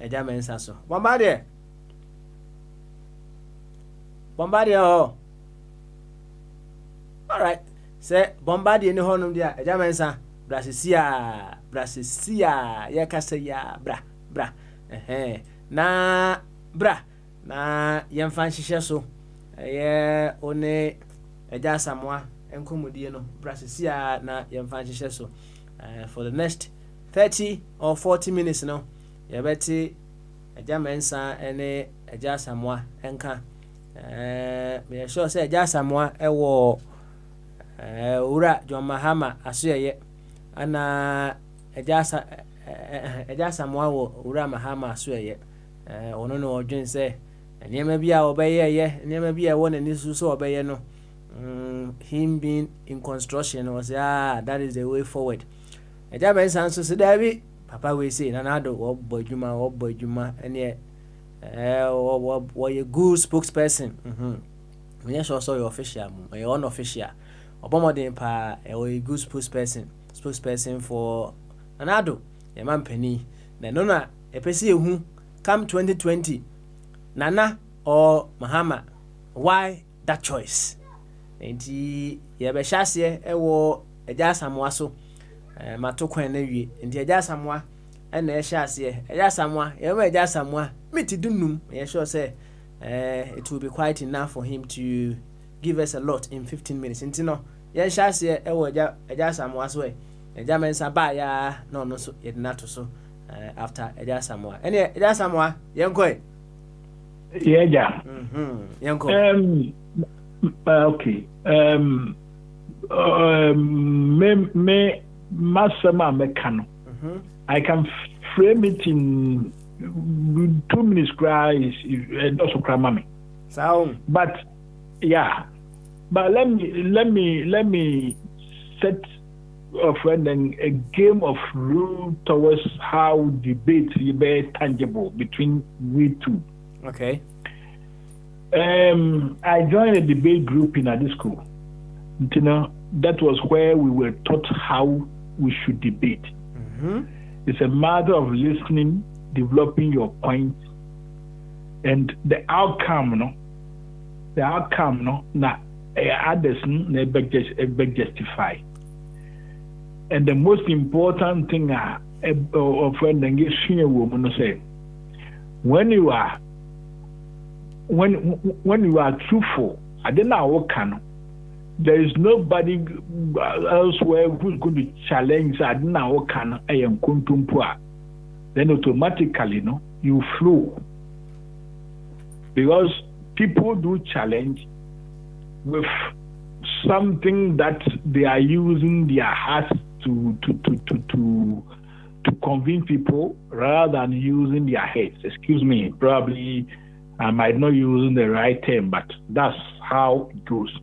eja mensa so. Bogyae. Oh. All right. Say Bogyae ni honum dia eja mensa. Brasisia ya kase ya bra na bra na yemfa nhihye so one eja Samoa enkomudie no brasisia na yemfa nhihye so for the next 30 or 40 minutes no yebeti eja mensa ene eja Samoa enka me sure say eja Samoa ewo ura John Mahama asoye ana eja Samoa wo ura Mahama asoye ono no odwen se niam bia obeyeye niam bia wo na nisu so obeye no him being in construction was that is the way forward eja ben san so davi papa we say nanado wo bojuma ene wo ye good spokesperson we yes also your official your unofficial obomodin pa a good spokesperson for nanado e man pani na no na epesi ehu come 2020 Nana or Mahama, why that choice? Enti ye be hyase ewo eja Samoa so matokwan na wie enti eja Samoa na e hyase eja Samoa ye we eja Samoa mitidunum ye sure say it will be quite enough for him to give us a lot in 15 minutes enti no ye hyase ewo eja Samoa so eja mensa ba ya no so ye na to so after eja Samoa ene eja Samoa yenkoi yeah. Yanko. Okay. Me masama mekano. I can frame it in 2 minutes cry is also cramame. Sound. But yeah. But let me set a friend and a game of rule towards how debate be tangible between we two. Okay. I joined a debate group in this school. You know, that was where we were taught how we should debate. It's a matter of listening, developing your point, and the outcome, na others justify. And the most important thing of when the woman say, when you are truthful, I don't know what can. There is nobody elsewhere who's going to challenge. I don't know what can. I am kuntumpua. Then automatically, you flow, because people do challenge with something that they are using their hearts to convince people rather than using their heads. Excuse me, probably I might not use the right term, but that's how it goes.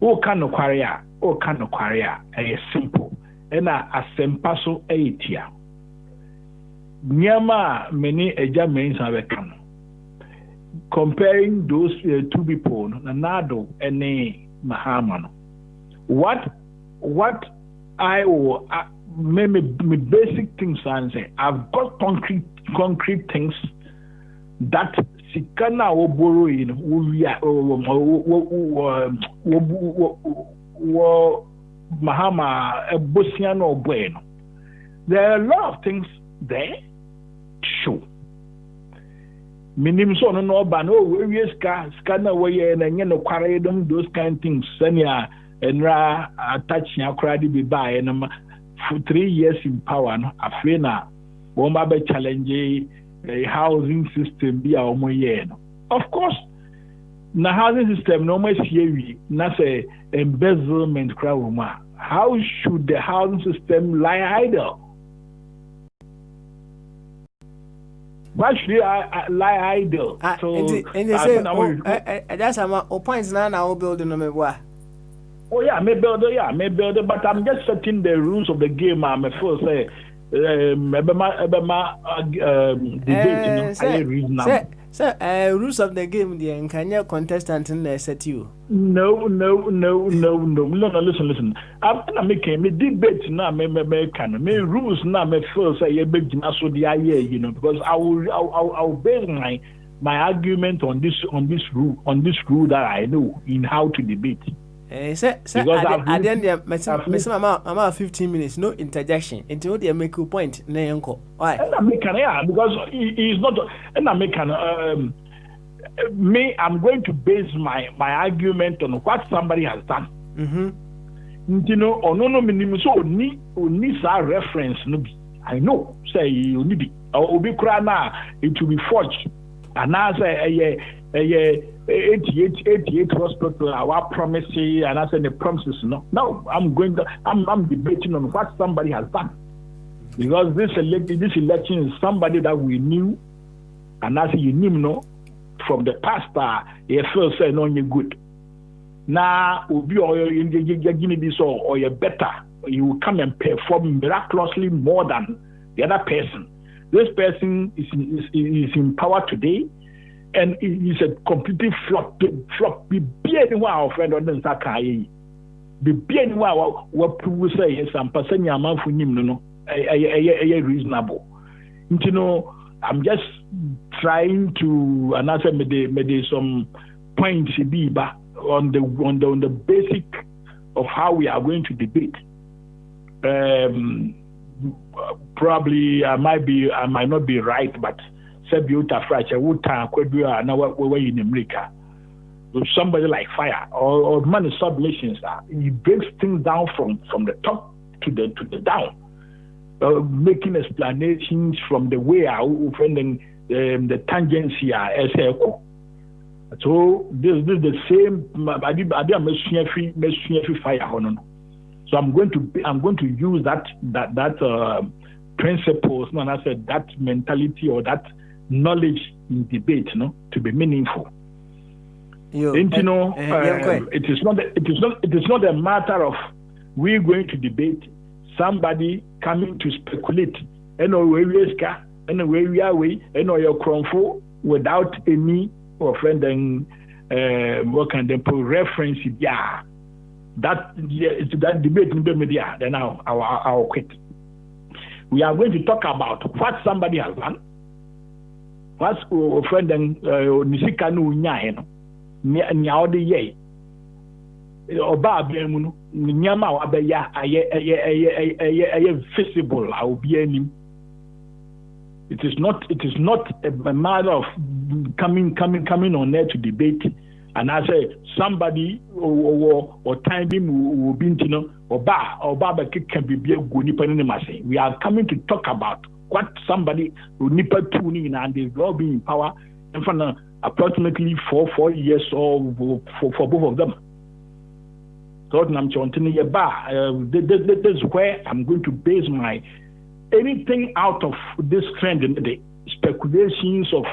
O can no quarrier, a simple, and a sempaso eightia. Nyama many ejamains have a can. Comparing those two people, Nanado and Mahamano. What what I will maybe basic things and say I've got concrete things that sikana wo borrow in wo Mahama Bosiano Bueno. There are a lot of things there. Sure. Minim so no ban we scanner way and no quarry them those kind of things. Senya and ra attaching a credit be by and for 3 years in power no afena woma be challenge a housing system be our moye no. Of course, na housing system no more see na say embezzlement crowd. How should the housing system lie idle? Why should it lie idle? So and they say that's our points now building on me. Oh yeah, may build it, but I'm just setting the rules of the game. I'm a first say debate. So, rules of the game, the can your contestant in set you? No. Listen. I'm making me debate now. Me rules now. Me first say you big so the idea, because I will base my argument on this rule that I know in how to debate. Sir, I didn't I'm 15 minutes, no interjection. Until they make a point, why? Because he's not, and I'm making I'm going to base my argument on what somebody has done. No minimum so only reference no be. I know, say you need be or be crana, it will be forged. And now say 88 hospital our promises and I said the promises no I'm debating on what somebody has done, because this election is somebody that we knew, and as you knew from the past you feel say no you're good now will be or you're better, you will come and perform miraculously more than the other person. This person is in power today, and it's a completely flop. Be anyone our friend on the Sakai. Be anyone what people say is some person a man for him no reasonable. I'm just trying to answer me some points on the basic of how we are going to debate. Probably I might not be right, but in America. Somebody like fire or money submissions, he breaks things down from the top to the down, making explanations from the way I offending the tangency as echo. So this is the same. I did fire. So I'm going to use that principles, and I said that mentality or that knowledge in debate, to be meaningful. It is not a matter of we're going to debate somebody coming to speculate your cronfo without any offending reference. That debate in the media, then I'll quit. We are going to talk about what somebody has done. What's offending Nisika no nya nya de ye oba abemu nyama wa be ya aye visible I will be anim. It is not a matter of coming on there to debate and I say somebody or time will be oba can be a good nipa ni. We are coming to talk about what somebody will nipa tuning and they will be in power in front of approximately 4 years or for both of them. So I'm this is where I'm going to base my anything out of this trend in the speculations of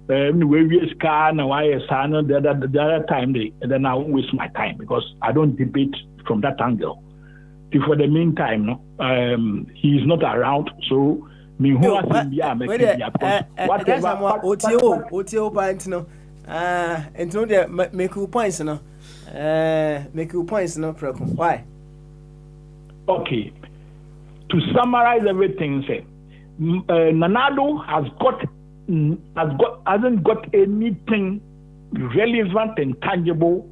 various car and why the other time then I won't waste my time because I don't debate from that angle. For the meantime, he is not around, so me who has been OTO point no and no make points no make points no problem. Why? Okay. To summarize everything, say Nanado hasn't got anything relevant and tangible.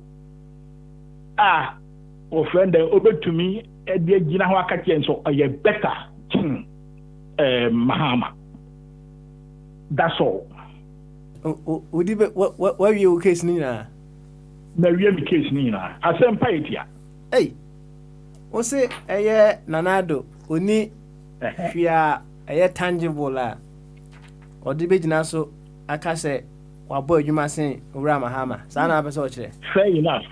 Friend, over to me, so a better Mahama. That's all. What were your case, Nina? No, we have a case, Nina. I sent Paitia. Hey, what's it? Nanado, Uni, we are a tangible. Or the big naso, I can say, what boy you must say, Rama Hama. Sana episode. Fair enough.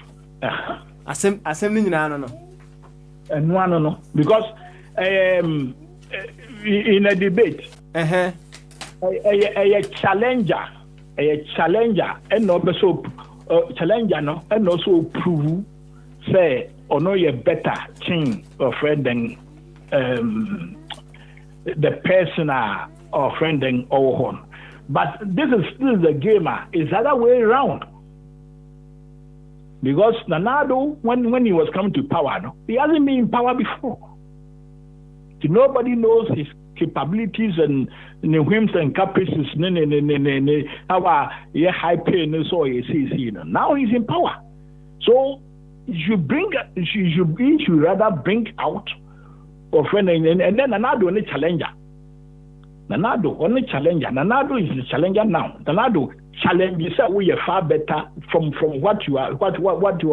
Assembling, I don't know. And one, no, because in a debate, a challenger, and also challenger, no, and also prove, say, or no, you're better thing or friend than the person or friend than our own. But this is the gamer. It's the other way around. Because Nanado, when he was coming to power, no, he hasn't been in power before. So nobody knows his capabilities and whims and caprices. How high pay so now he's in power. So you should rather bring out or friend and then Nanado only challenger. Nanado only challenger. Nanado is the challenger now. Nanado challenge is we are far better from what you are what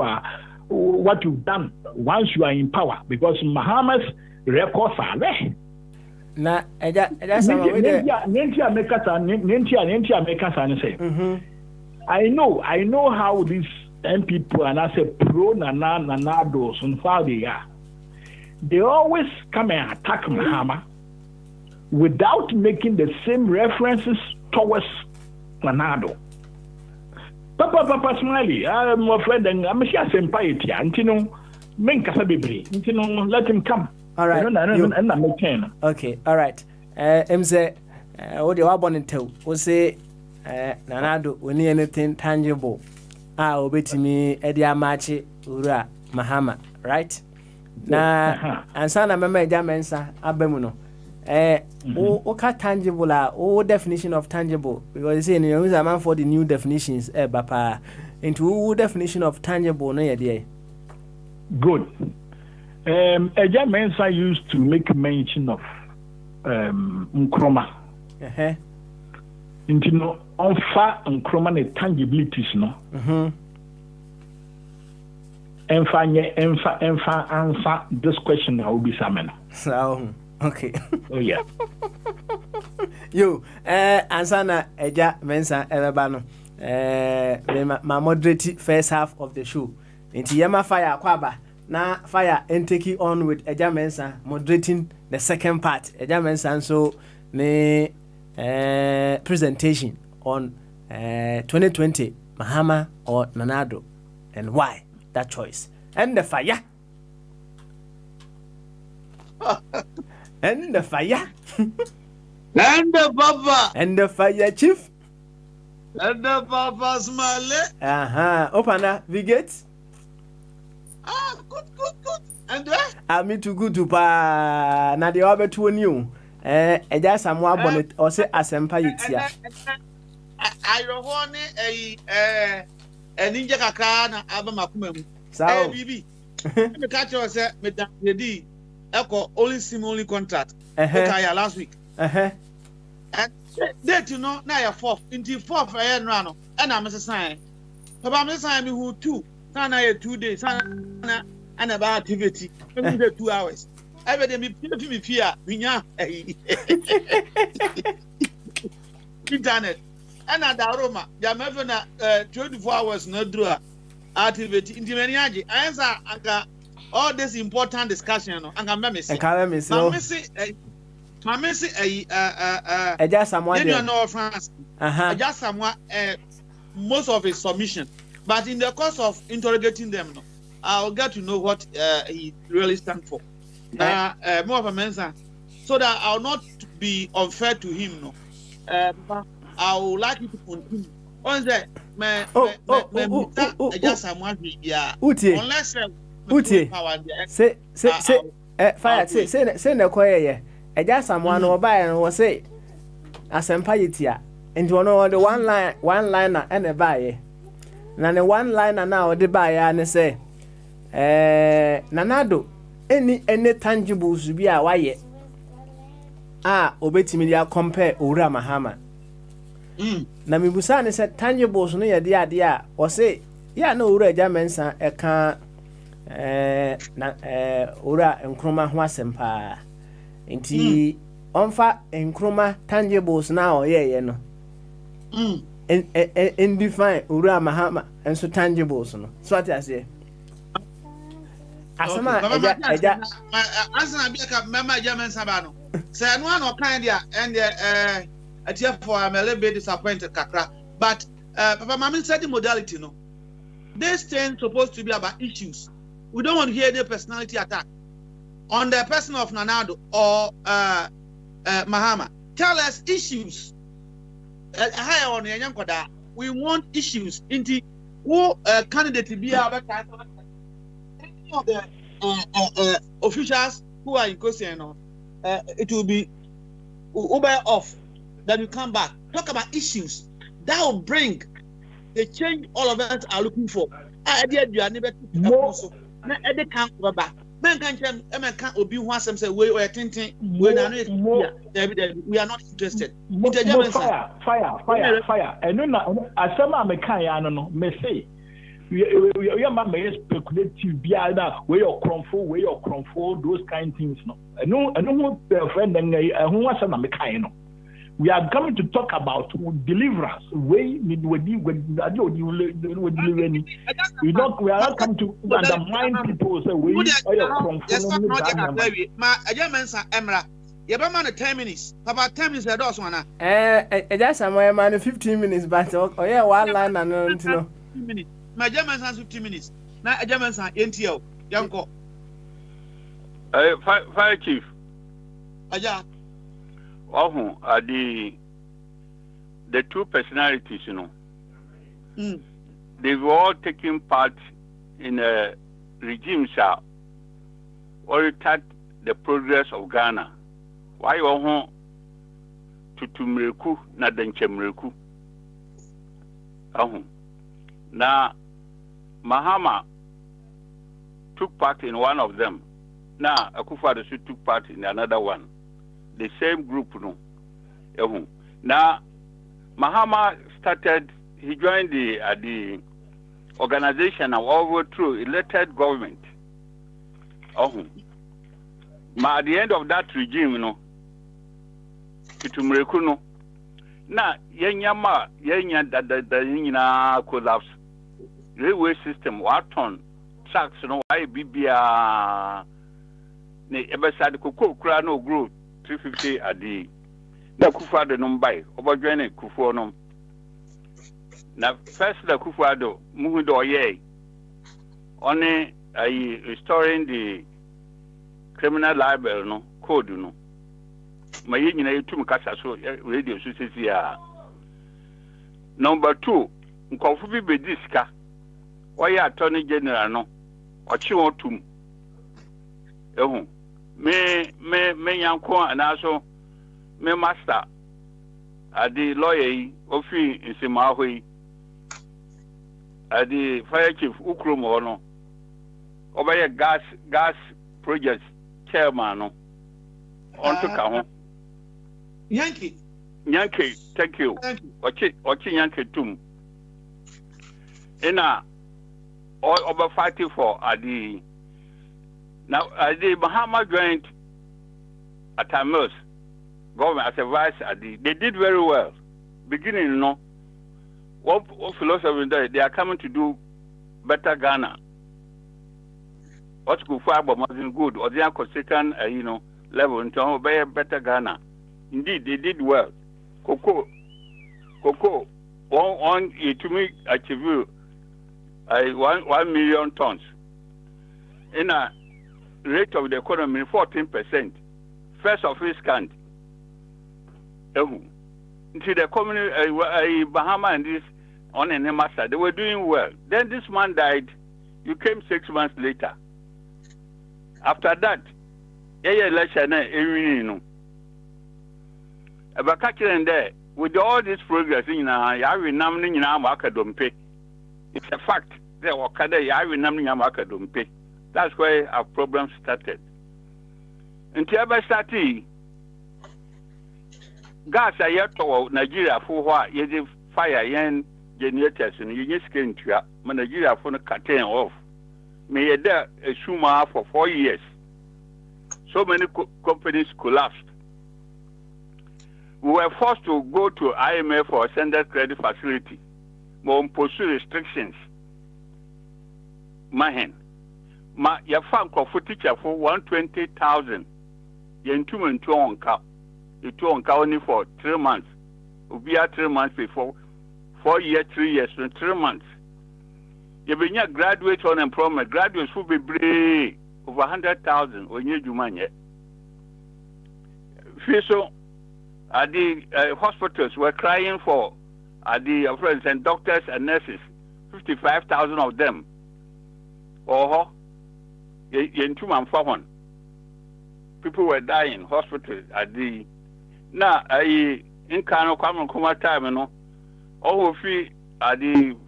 you've done once you are in power, because Mahama's records are there. Na that's I know how these people and I say pro Nanados and how they are. They always come and attack Mahama without making the same references towards Nanado. Papa Smiley, I'm afraid and I'm sure senpai tia, and let him come. All right. Okay, all right. Say what do you want to tell? We say Nanado, we need anything tangible. Obetimi Eddie Amachi Ura Mahama, right? Na ansana mama eja mensa abemuno. Okay, tangible definition of tangible, because you see in your man for the new definitions bapa into definition of tangible no idea. Good. Eja mensa used to make mention of Nkrumah. Into no onfa Nkrumah ne tangibilities no. Enfa answer this question I will be summon. So okay. Oh yeah. Yo, ansana eja mensa elebano. My moderate first half of the show. Into Yama Fire Kwaba. Na Fire and take on with eja mensa moderating the second part. Eja mensa so ne presentation on 2020 Mahama or Nanado and why that choice. And the fire. And the fire. And the papa. And the fire chief. And the papa smile. Open we get. Good. And where? Me too good to pa. Na the other two new. Eja samwa bonnet or say asempa yitia. I don't want a ninja kakana abamakumem. So bibi. Me catch you say me dan di echo only sim only contract. Okay, last week. And date you know now your fourth into fourth no and I'm saying papa I'm saying me who 2 sana 2 days sana and about activity 2 hours every day me fear minya internet and at the aroma ya me na 24 hours no draw activity into many aje answer anka all this important discussion no anka me say Mama say eja Samuel you know France eja Samuel most of his submission, but in the course of interrogating them no I'll get to know what he really stands for. More of a mention so that I'll not be unfair to him no. I would like you to continue. On that eja Samuel unless say fire say na koye ye eja someone no buy no wo say asempa yetia nti ono the one liner ene buy na ne one liner na o de buy ya ne say nanado any tangibles bi a waye obetimi dia compare owura Mahama na mibusa ne say tangibles no ye de ade a o say ya na owura eja mensa eka na owura Nkrumah ho asempa nti onfa Nkrumah tangibles na o ye no and define owura Mahama enso tangibles no so what I say asama eja asana bi ka mama German sabano say no one kind dia and atiafo am a little bit disappointed kakra but papa mama said the modality no this thing supposed to be about issues. We don't want to hear the personality attack on the person of Nanado or Mahama. Tell us issues. Higher on the we want issues. Into who candidate to be our any of the officials who are in question, it will be Uber off. Then you come back. Talk about issues that will bring the change all of us are looking for. I did you are never to na ede kan baba men kan chem e kan obi ho asem say we tintin we na no we are not interested. Fire eno na asem a me kan ya no me say we ma me speculative bia na we your cromfo those kind things no eno ho friend ngai ho asem na me kan no. We are coming to talk about deliverance. We are not coming to undermine people. Say we are man 10 minutes. About 10 minutes, that's one. Just a man 15 minutes, but yeah, one line and no. 15 minutes. My German son 15 minutes. Now a German son NTO. Yanko. Fire chief. Aja. The two personalities, they've all taken part in a regime oriented the progress of Ghana. Why you to Tumreku na Denchemreku? Now Mahama took part in one of them. Now Akufo-Addo took part in another one. The same group, Now, Mahama he joined the organization and overthrew elected government. At the end of that regime, Kitumreku, now, yenya collapse. Railway system, Wharton, tracks, I BBA, Ebesad Koko, Krano Group. 350 a day. Na Akufo-Addo no buy. Obajoine Kufuor no. Na first the Akufo-Addo muhu do ye. Only restoring the criminal libel no code no. Ma ye nyina yetum kasa so radio so sisi a. Number 2, nkonfo bi be diska. Oya attorney general no. Ochi otum. Me yanko anaso me master adi lawyer ofi nsimahoi adi fire chief ukromo no obaye gas project chairman no onto ka ho Yankee, thank you. Ochi Yankee tum ina oba fighting for adi. Now, the Mahama joined at Tamils government as a vice. They did very well. Beginning, what philosophy they are coming to do better Ghana. What's good for Abba wasn't good, or they are second, level in terms of better Ghana. Indeed, they did well. Cocoa, one to me achieve 1 million tons. In a rate of the economy 14%. First of its kind. See the community, Bahama and this on an master, they were doing well. Then this man died. You came 6 months later. After that, election no abaka kire nde with all this progress ya renam ni nyina ma akadompe. It's a fact that wakada ya renam ni nyina ma akadompe. That's where our problem started. Until I started gas a year to Nigeria for what you fire yen generators and you skin to Nigeria for the curtain off. May there a Shuma for 4 years. So many companies collapsed. We were forced to go to IMF for a standard credit facility. More pursue restrictions. Mahen. Your fund for teacher for 120,000. Yen 2 and 2 on cap. You 2 on cap only for 3 months. We are 3 months before 4 years, 3 years, 3 months. You be near graduate unemployment. Graduates will be brave over 100,000 when you do money. So, the hospitals were crying for the friends and doctors and nurses, 55,000 of them. Oh, in 2 months for one. People were dying in hospitals at the now in Kano Kuma time, you know, all of the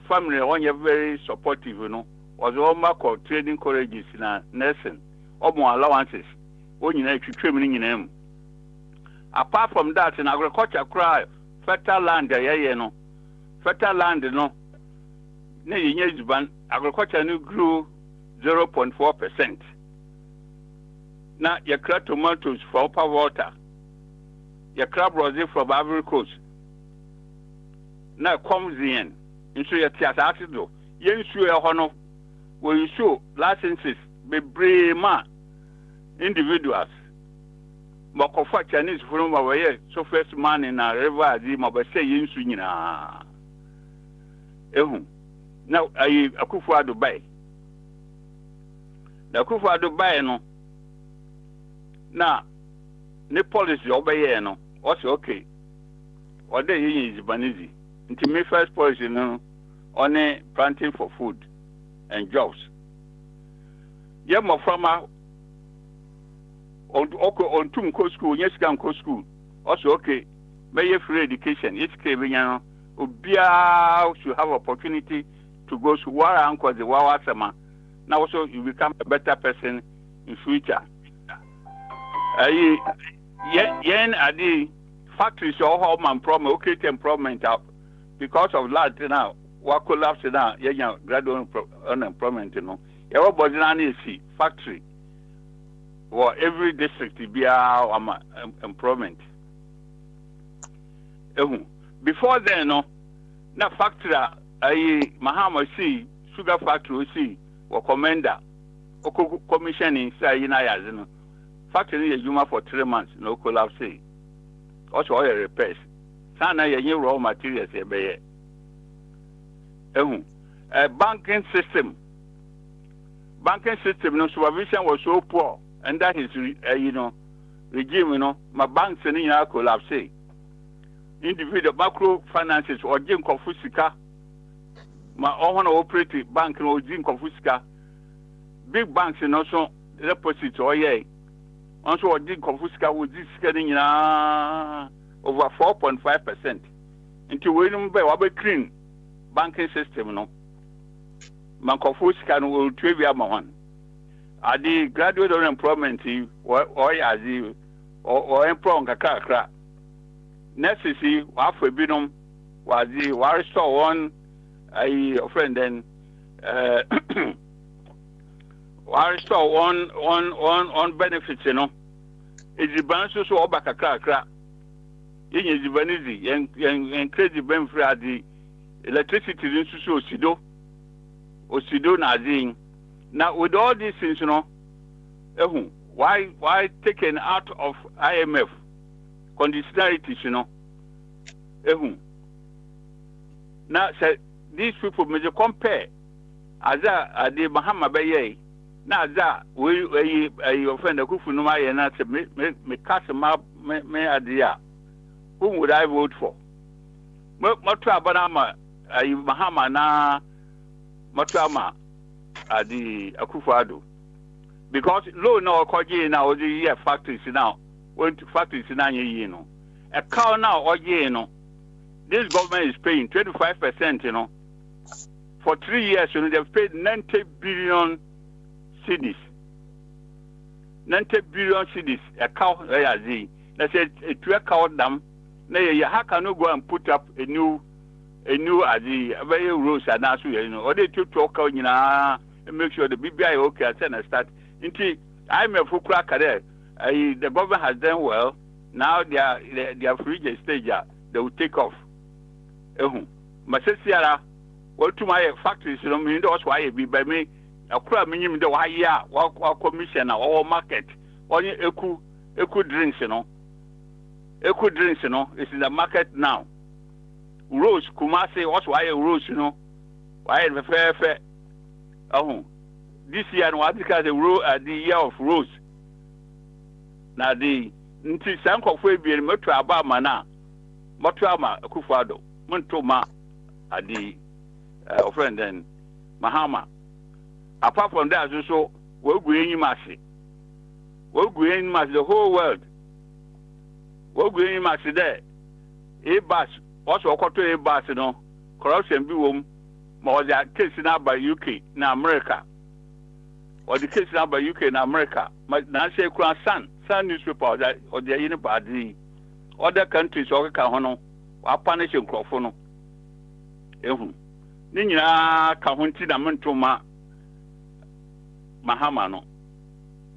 family one year very supportive, you know, was all called trading colleges in nursing, or more allowances, when you know training in them. Apart from that, in agriculture, cry fertile land, you know, fertile land, you know, agriculture grew 0.4%. Now, you crack tomatoes for upper water. You crab rosy from Ivory Coast. Now, comes in. Into your theatre, you show a honor where you show licenses, be brave man, individuals. Mokofa Chinese from our way, so first man in a river, as him of a say in Swingina. Now, I Akufa Dubai. The Akufa Dubai, no. Now, the policy obey no. Also okay. What they is Banizi. Into me first policy no only planting for food and jobs. Yeah, my farmer on Tum Co School, yes, can Co School. Also okay. May free education. It's craving Ubia should have opportunity to go to Wara Uncle the Wawa Sama. Now also you become a better person in future. Yen adi factories all home employment, okay, employment up because of that now. What collapse now? Yeah, graduate unemployment, you know. Everybody now see factory or every district be our employment. Before then, no, na factory Mahama see sugar factory see or commander or commissioning say you know. Factory is human for 3 months, no collapse. Also, oil repairs. Sana ye raw materials a banking system. Banking system, no supervision was so poor, and that is regime. You know, my banks in India collapse. Individual macro finances or Jim Confusika. My own operating bank no Jim Confusika. Big banks and also deposits or also, did Confusca with this getting over 4.5%. Until we don't be clean banking system, no. Man Confusca will trivia one. Are the graduate unemployment or as the or employing a car? Necessary, half a binum was the Warsaw one, a friend then. I saw on benefits, you know. It's the balance so back a crack. In the Vanizi and crazy benefit the electricity in Osido Nazing. Now, with all these things, you know, why taken out of IMF conditionalities, you know? Now, these people may compare as the Bahama Baye. Now that we offend the Kufu Numa and I said, me cast a map, me idea. Whom would I vote for? Matra Banama, Mahama na Matrama at the Akufado. because low now okoje now the year factories now went to factories now you know a cow now oje no this government is paying 25%, you know. For 3 years, you know, they've paid 90 billion cedis. 90 billion cedis. A cow, they said, a cow dam. How can you go and put up a new as the very rules and now, you know, or they took talk on, you know, and make sure the BBI okay, and then start. I'm a full cracker there. The government has done well. Now they are free the stage. They will take off. Masesiara, what to my factories, you know, mean that's why it be by me. A crab minimum the why, yeah, what commission or market, only eco drinks, you know. Eco drinks, you know, it's in the market now. Rose, Kumasi, what's why a rose, you know? Why the fair. This year, what because the year of rose. Now, the Sanko Fabi and Motra Abama, Motrama, Kufado. Montoma at the friend and Mahama. Apart from that, also, we're going massy. We're going massy the whole world. We're going massy there. A bus, also a bus, you know, corruption be womb, more than case now by UK, now America. Or the case now by UK in America. My Nancy Crown Sun newspaper or the anybody. Other countries, or Kahono. Wa punish nkrofo no ni nyina ka honti na mentoma Mahama no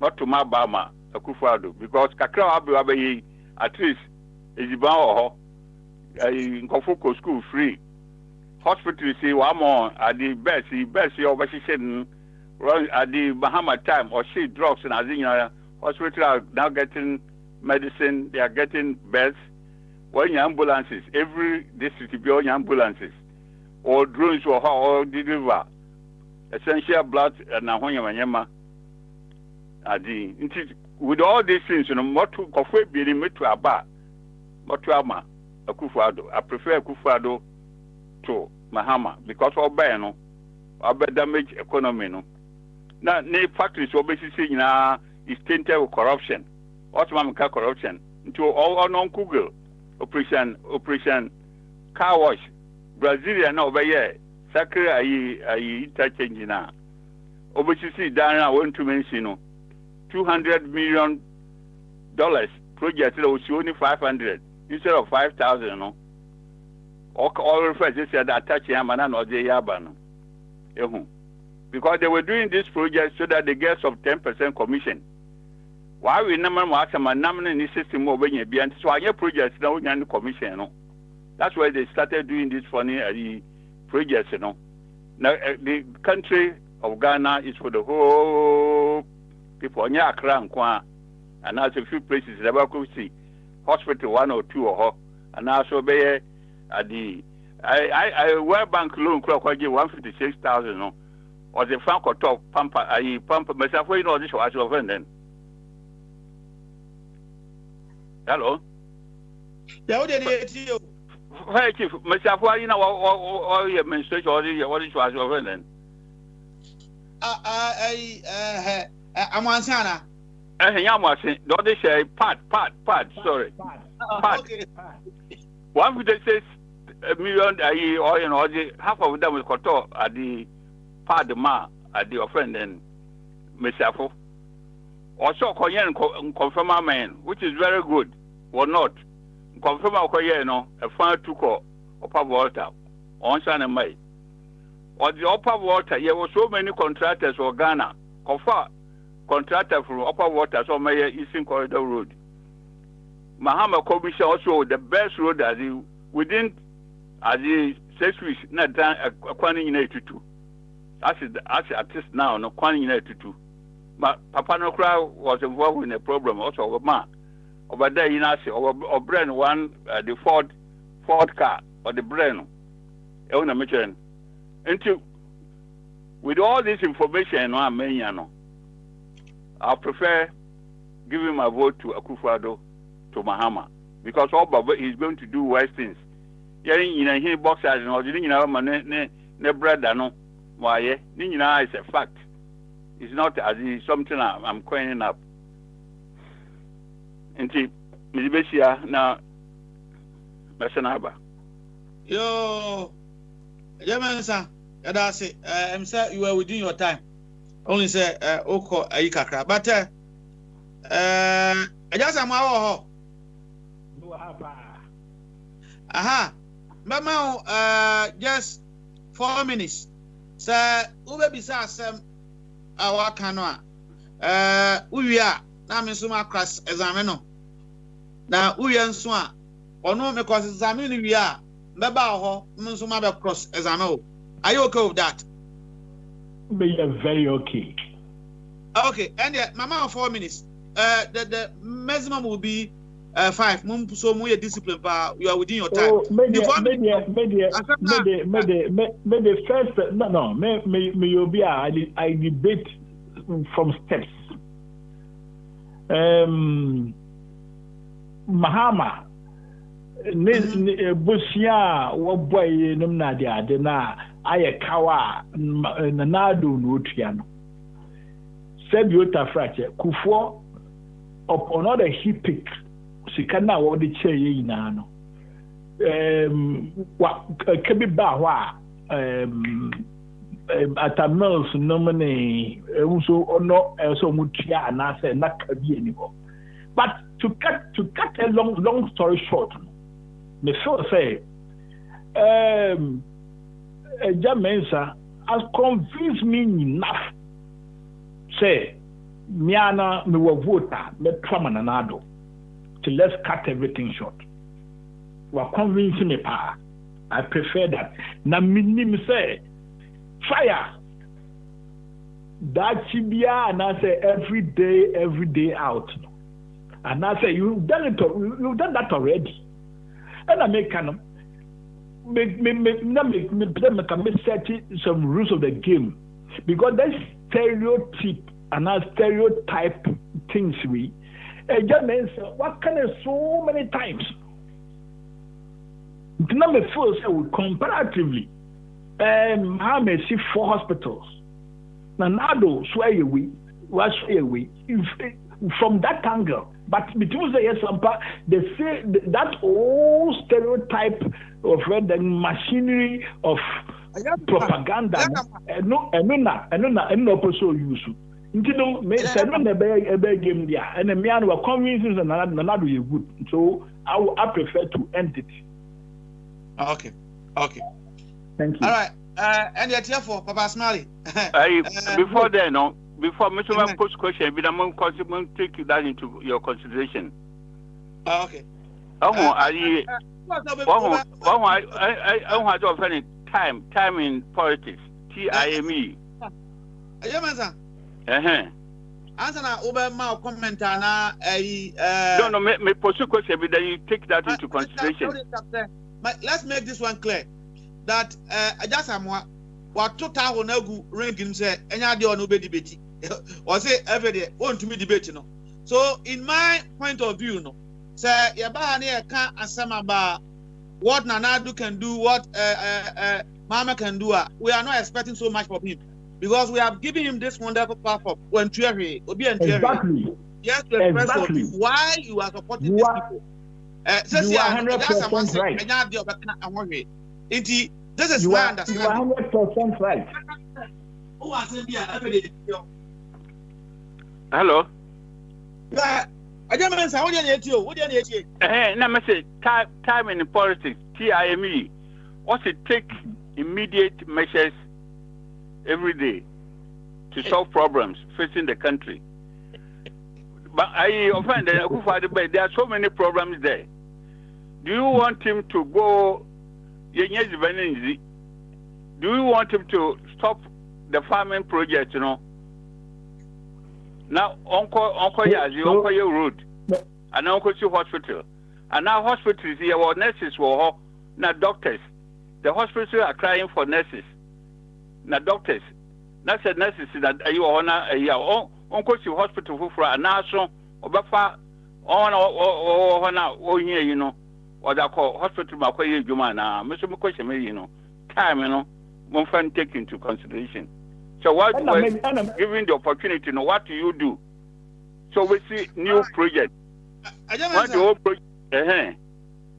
not to ma ba ma Akufo-Addo because kakra wa be yi at least eziban ho nkofo ko school free hospital say wa mo at the best obeshishin run at the Mahama time or she drugs and as in hospital are now getting medicine, they are getting beds. When your ambulances, every district be on ambulances, or drones or deliver essential blood and Nahonyama. With all these things, you know, what to coffee be limit to Aba, Motrama, Akufo-Addo. I prefer Akufo-Addo to Mahama because of Bano, or damage economy. No, now, factories obviously is tainted with corruption. Automatic corruption into all non Google. Operation car wash. Brazilian over here. Sacre ayi interchange na. Obviously Dana want to mention $200 million project that was only 500 instead of 5,000 no. All refer just said that touch him and not the yabano. Because they were doing this project so that they get some 10% commission. Why we never watch a nominal system over here behind so our projects now in commission, no. That's why they started doing this funny projects, you know. Now the country of Ghana is for the whole people. Nya Accra and also a few places that we could see hospital 1 or 2 or and also be at the World Bank loan clock 156,000, no. Or the Franco top pump myself, you know, this was offended. Hello. Yeah, what did you? Hey, Chief, myself, you know, all your administration, what is was over then? I'm on Sana. I'm watching. Don't they say part? Sorry. Part. Okay. 156 million a year, or you know, half of them will cut off at the part at the offend and myself. Also, Korean confirm our man, which is very good, or not. Confirm our Korean, a fan took upper water, on San and May. Or the upper water, there were so many contractors for Ghana. Confirm contractor from upper water, so May Eastern Corridor Road. Mahama Commission also the best road as within as the 6 weeks, not done a quantity in 82. As at least now, no quantity in 82. But Papa Nokra was involved in a problem also of man. Over there, you know, or brand one, the Ford car, or the brand. Mention. Into with all this information, I prefer giving my vote to Akufo-Addo to Mahama because all Baba is going to do wise things. You know, he boxers and all, you know, ne brother no, why, is a fact. It's not as it's something I'm coining up. Inti Mizibesia now Basanaba. Yo, Yamansa, that's it. I'm sorry you were within your time. Only say Oko Aikakra. But I just am our aha. Mama just 4 minutes. Sir, Ube Bisa Sam our canoa. We are now Minsuma class examino. Now we are swan. Or no, because examine we are. Baba Minsuma cross examino. Are you okay with that? We are very okay. Okay, and Mama 4 minutes. The maximum will be 5. So more discipline, but you are within your time. Oh, maybe first no. Maybe I debate from steps. Mahama Busia Wabway Numnadia Dena Ayakawa Nanado Nutriano Sebiota Frache Kufo upon other hipic Sikana or the Che Nano Kabi Bawa at a mills nominee also no so mutia and I said not be anymore. But to cut a long story short, me so say Jamensa has convinced me enough. Say Miana me will vote me tramanado till let's cut everything short. We're convincing me pa. I prefer that. Na minim say fire. That Chibia and I say every day out. And I say you've done that already. And I make kind of make set some rules of the game. Because that stereotype and that stereotype things we just means what kind of so many times. The number first comparatively I may see 4 hospitals. Nanado swear away from that angle. But between the yes they say that whole stereotype of the machinery of propaganda no also use. No me say no be game there and me and we convincing Nanado is good. So I prefer to end it. Okay. Thank you. All right. And you're here for Papa Smiley. Before then, no. Before Mr. Man post question, but I'm going to take that into your consideration. Okay. I want to offer time in politics. TIME. Answer na Obama comment na no me post question, but then you take that into consideration. Let's make this one clear that just what total na gu ring say enya de ono be debate or say every day want to be debate no. So in my point of view no say ya ba na ka asema ba what Nanado can do, what Mama can do, we are not expecting so much from him because we have given him this wonderful platform when exactly. Yes, to express why you are supporting these people. You are 100% right. This is my understanding. You are 100% right. Hello. Time in politics, TIME. What's it take immediate measures every day to solve problems facing the country? But I offend there are so many problems there. Do you want him to go? Do you want him to stop the farming project? You know. Now, Uncle Yazi, Uncle Road, and Uncle Hospital, and now hospitals here were nurses were now doctors. The hospitals are crying for nurses. Now doctors, not said nurses that you honor Uncle Hospital for a national or here, you know. What I call hospital Makoye Jumana, Mr. Mokoshe, you know, time, you know, one fan take into consideration. So what given the opportunity, now what do you do? So we see new project. What the old project?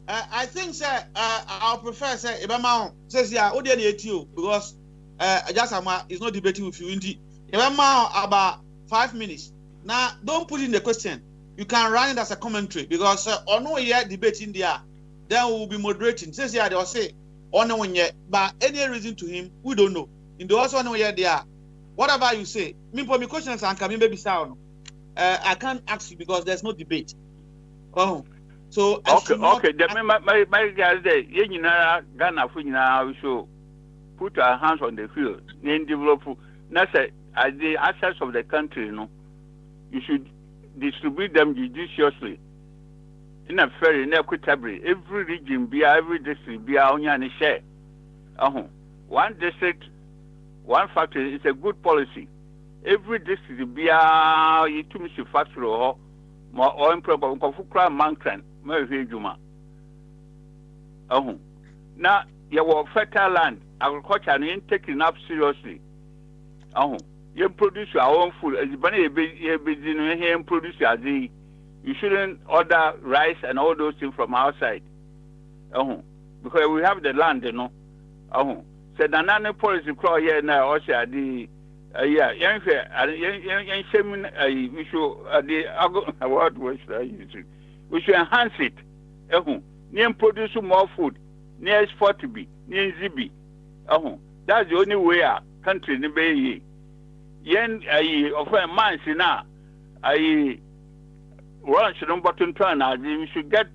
I think, sir, I'll prefer, sir, Ibama says, yeah, ODNATU, because Ajasama is not debating with you. Ibama about 5 minutes. Now, don't put in the question. You can run it as a commentary because or no yet debate in there, then we will be moderating. Says, yeah, they will say, or no one yet, but any reason to him, we don't know. In the also no yet there. Whatever you say, me for me questions and coming baby sound. I can't ask you because there's no debate. Oh. So okay. My guys there, you know, Ghana for now we should put our hands on the field. Then develop. Now say as the assets of the country, you know, you should distribute them judiciously in a fair and equitable. Every region be every district be only a share. One district, one factory is a good policy. Every district be a you factory or more improper confukra mountain. Now you have fertile land, agriculture and taking up seriously. You produce your own food. As you produce you shouldn't order rice and all those things from outside. Because we have the land, you know. So the nano policy crow here now also the we should we should enhance it. Near produce more food, near export to be, near ZB. That's the only way our country in the Bay. Yen offer man now. I run shouldn't button turn. We should get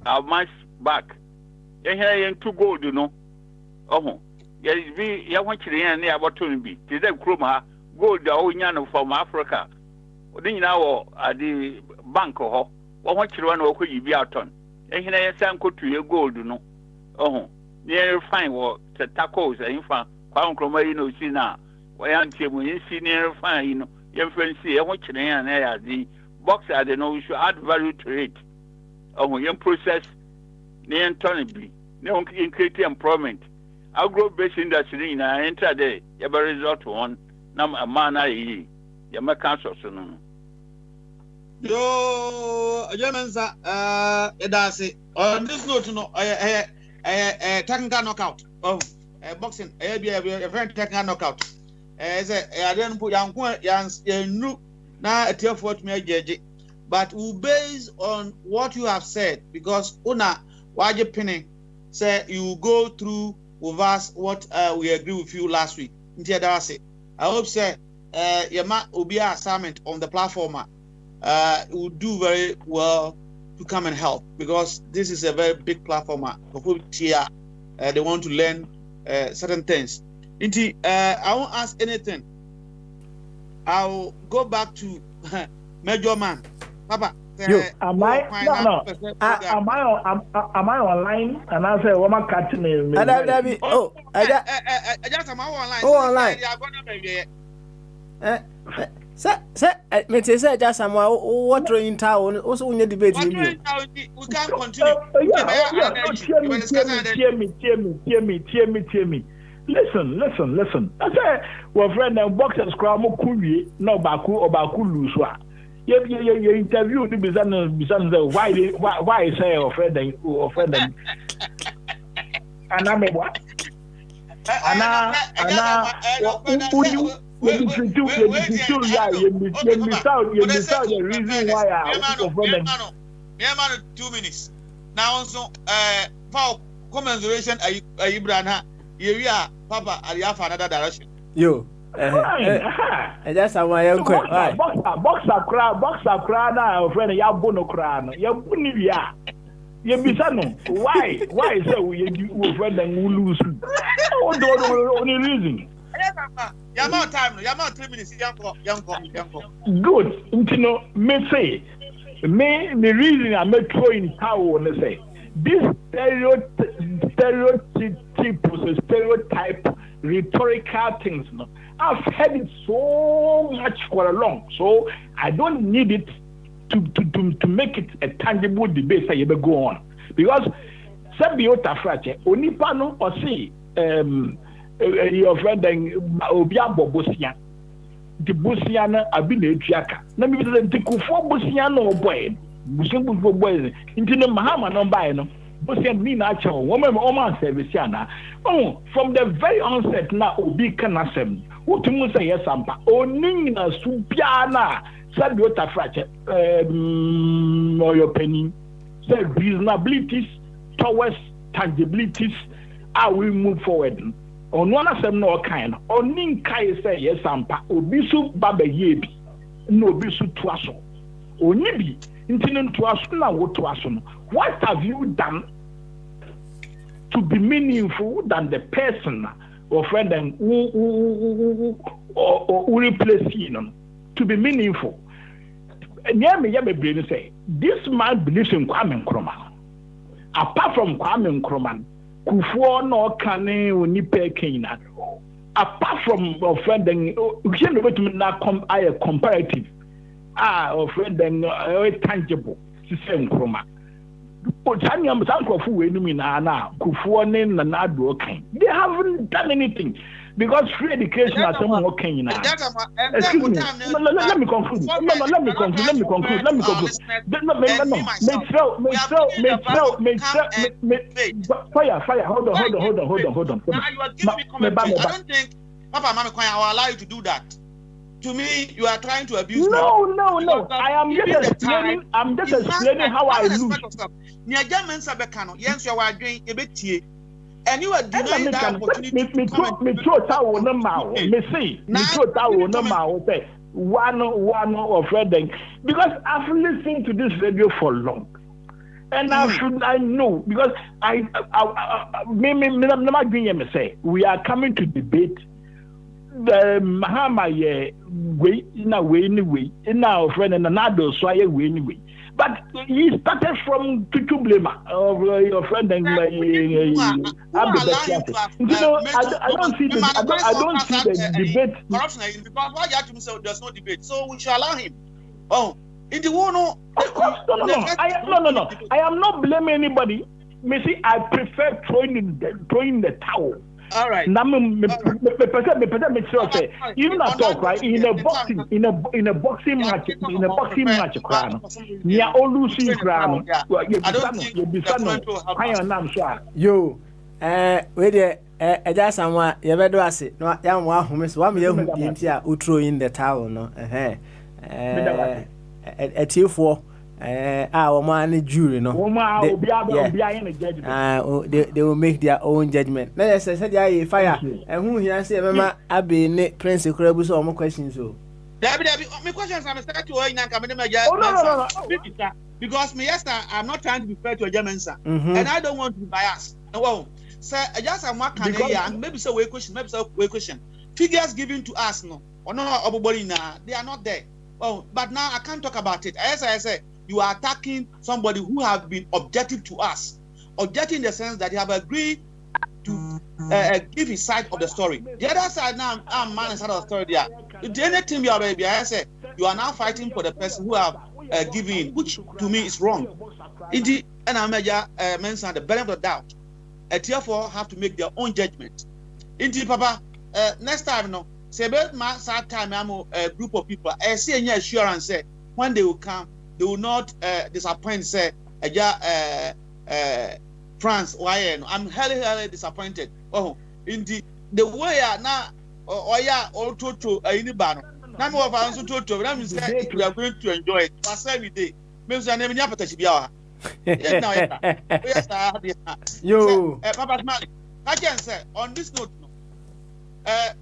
our minds back. Here in 2 gold, you know. Yes, we want to near button be. Today, Kroma gold the old from Africa. Then now at the bank or what you run over you be out on. And here I am to your gold, you know. Near fine what the tacos and infant, Crown Croma, you know, see now. Why aren't you near fine, you know, your friends see, I want you near the box, I don't know, you should add value to it. Young process near Tony, no increase employment. I'll grow based industry in I enter there, you have a result to one, number a man I you make council soon. Yo, Germans, that's it. On this note, you know, technical knockout. Boxing, a very technical knockout. As I didn't put young now a tier for me, judge. But we base on what you have said because Una, why you pinning? Say you go through with us what we agree with you last week. I hope say will be an assignment on the platform. Will do very well to come and help because this is a very big platform. Here, they want to learn certain things. I won't ask anything. I'll go back to Major Man. Papa, am I online? And I say, "What am I catching me?" I just am online. Online. Me say just am what in town also when you debate we can't continue. Hear me. Listen. I say, well, friend, and boxers crowd more cool, no baku or baku lose. You interview the business why say or friend and I'm what? You miss out the reason why I 2 minutes. Now also for commensuration Ibrana you are Papa I have another direction. Yo that's how I am boxer crowd now friend ya bono crowd ya bunivia you miss why say we friend and we lose only reason. You're more time. You're more 3 minutes. Young. Good. You know, me say, me reason I make throw in town and say this stereotype rhetorical things. No, I've heard it so much for a long, so I don't need it to make it a tangible debate that you will go on because Sabiota Frache, Onipano or see your friend then Obia Bobosia. The Bosiana Abina Jaka. Let me say the Kufu Bosiano boy. Busimbu boys. Into the Mahama no buy no. Bosian mean actual woman Oman serviciana. Oh, from the very onset now Obi Kanasem. What you say yes, Ampa. Oh, Nina Supiana. Said what a fracture. Or your penny. Said reasonabilities towards tangibilities. How we move forward. On one of them no kind. On Ninkai say yes, Ampa. Obisu Baba Yebi. No Bisu Twaso. Onibi. Intending to us now what to us. What have you done to be meaningful than the person or friend and who replace you? To be meaningful. And yeah, say this man believes in Kwame Nkrumah. Apart from Kwame Nkrumah, Kufuor no Kane Unipe Kenya. Apart from offending, we can wait to now come a comparative. Offending tangible. System Nkrumah. But Tanyam Sankofu Wenumina, Kufuor na Nado okay. They haven't done anything. Because free education is somewhere okay now. Excuse me. Let me conclude. Let me conclude. Fire. Hold on. Now you are giving me commentary. I don't think Papa Mama Kwai will allow you to do that. To me, you are trying to abuse me. No. I am just explaining. I'm just explaining how I lose. And you are denying that opportunity to come and one of them because I've listened to this radio for long. And I know because we are coming to debate the Mahama way in a way anyway, in our friend and another so I way anyway. But he started from Tutu Blema of your friend and I don't see the debate. Corruption because why you have to say there's no debate, so we should allow him. Oh, in the one no. I am not blaming anybody. Me see, I prefer throwing the towel. All right. Even I talk right in a boxing match, near all losing crown. Yo, wait there. Just someone you better do it. No, young one who miss 1 million who throw in the towel. No, a tier 4. Our man jury, no. They will make their own judgment. Let us say fire. And who here say, Mama, I be Prince Crabus or more questions. So, my questions are start to because me, yes, I'm not trying to be fair to a German, sir, and I don't want to be biased. Well, sir, I just am what can and maybe so way question, Figures given to us, no, or no, they are not there. Oh, but now I can't talk about it. As I say, you are attacking somebody who have been objective to us. Objective in the sense that they have agreed to give his side of the story. The other side now, I'm man side of the story there. The only thing you are, baby, I say, you are now fighting for the person who have given, which to me is wrong. Indeed, and I mention the benefit of the doubt. Therefore, have to make their own judgment. Indeed, Papa, next time, no, say about my sad time, I'm a group of people. I see any assurance say when they will come. They will not disappoint, say, France, why? I'm highly disappointed. Oh, indeed, the way now, all total, anybody. Number of us to that means we are going to enjoy it. Pass every day. Maybe I never knew what Yo, Papa Malik, I can say on this note,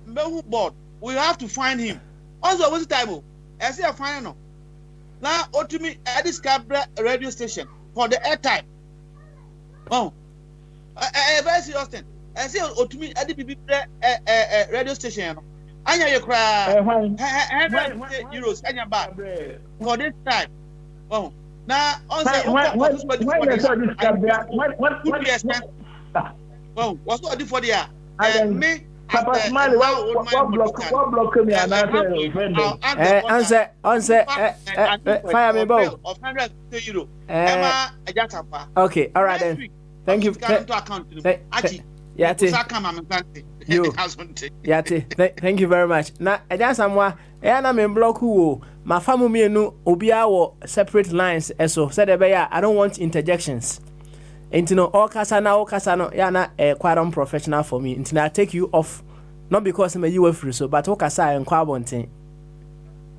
Mehu board, we have to find him. Also, what's the time? I say a final. Now, to me, at this radio station for the airtime. Oh, very serious thing. I say, to me, at the radio station. I know you cry. €100 and your back for this time. Oh, now, also, what what's what I do for the year? Me. Papa Smiley, what block me and answer, fire me both. Of €100. Emma, okay, all right then. Thank you. Account. Yeah, Yo. Yate. Thank you very much. Na eja samwa na me block wo. Ma famu me no obia wo separate lines eso. Said I don't want interjections. Intino all kasa no ya na quite unprofessional for me. Intino I take you off not because I'm a you free so but okasa en kwa bonten.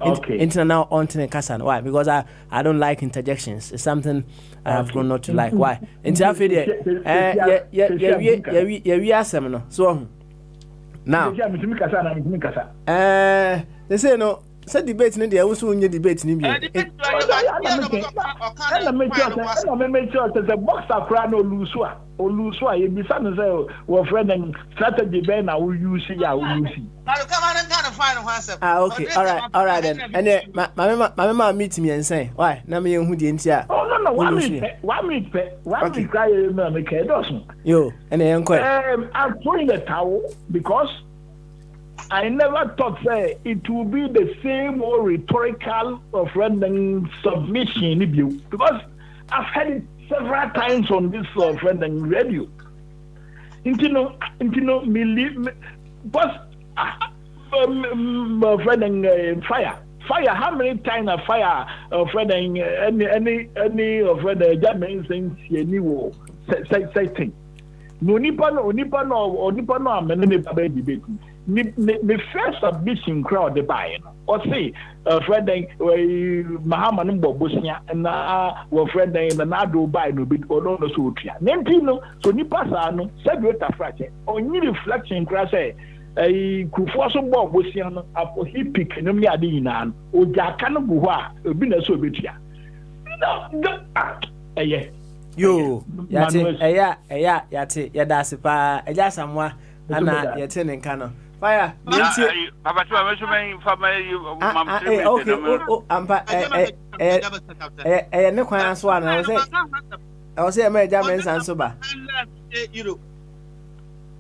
Okay. Intino now on to kasa. Why? Because I don't like interjections. It's something I have grown not to like. Why? Into after we asem no. So now they say no. Say debate ni there also unye debate ni bi. I make sure the boxer cry no lose a you be son say we friend and strategy be na we use ya we use. Now come on and kind of find one. Okay, all right then. And my meet me and say, why? Na me hu de ntia. Oh no, 1 minute. 1 minute. 1 minute cry no make it doesn't. Yo, and then I'm throwing the towel because I never thought it would be the same old rhetorical friend submission because I've heard it several times on this friend radio. But friend fire. How many times a fire friend any friend German things you say thing. No nipa no amene ba debate. Me first submission crowd the buy or say friend Mahama no bobosia na wo friend na do buy no bit or no so tua nentino so nipa sa no celebrate frache onyi reflection cra say kufo so bobosia no apo he pick no me ade ina o jaka no bu ho a obi na so betua no yo yate yate yadase pa eja samwa ana yete ne nka no fire papa tu ameso men fama okay ampa ne kwan so ana I was say me eja men san so ba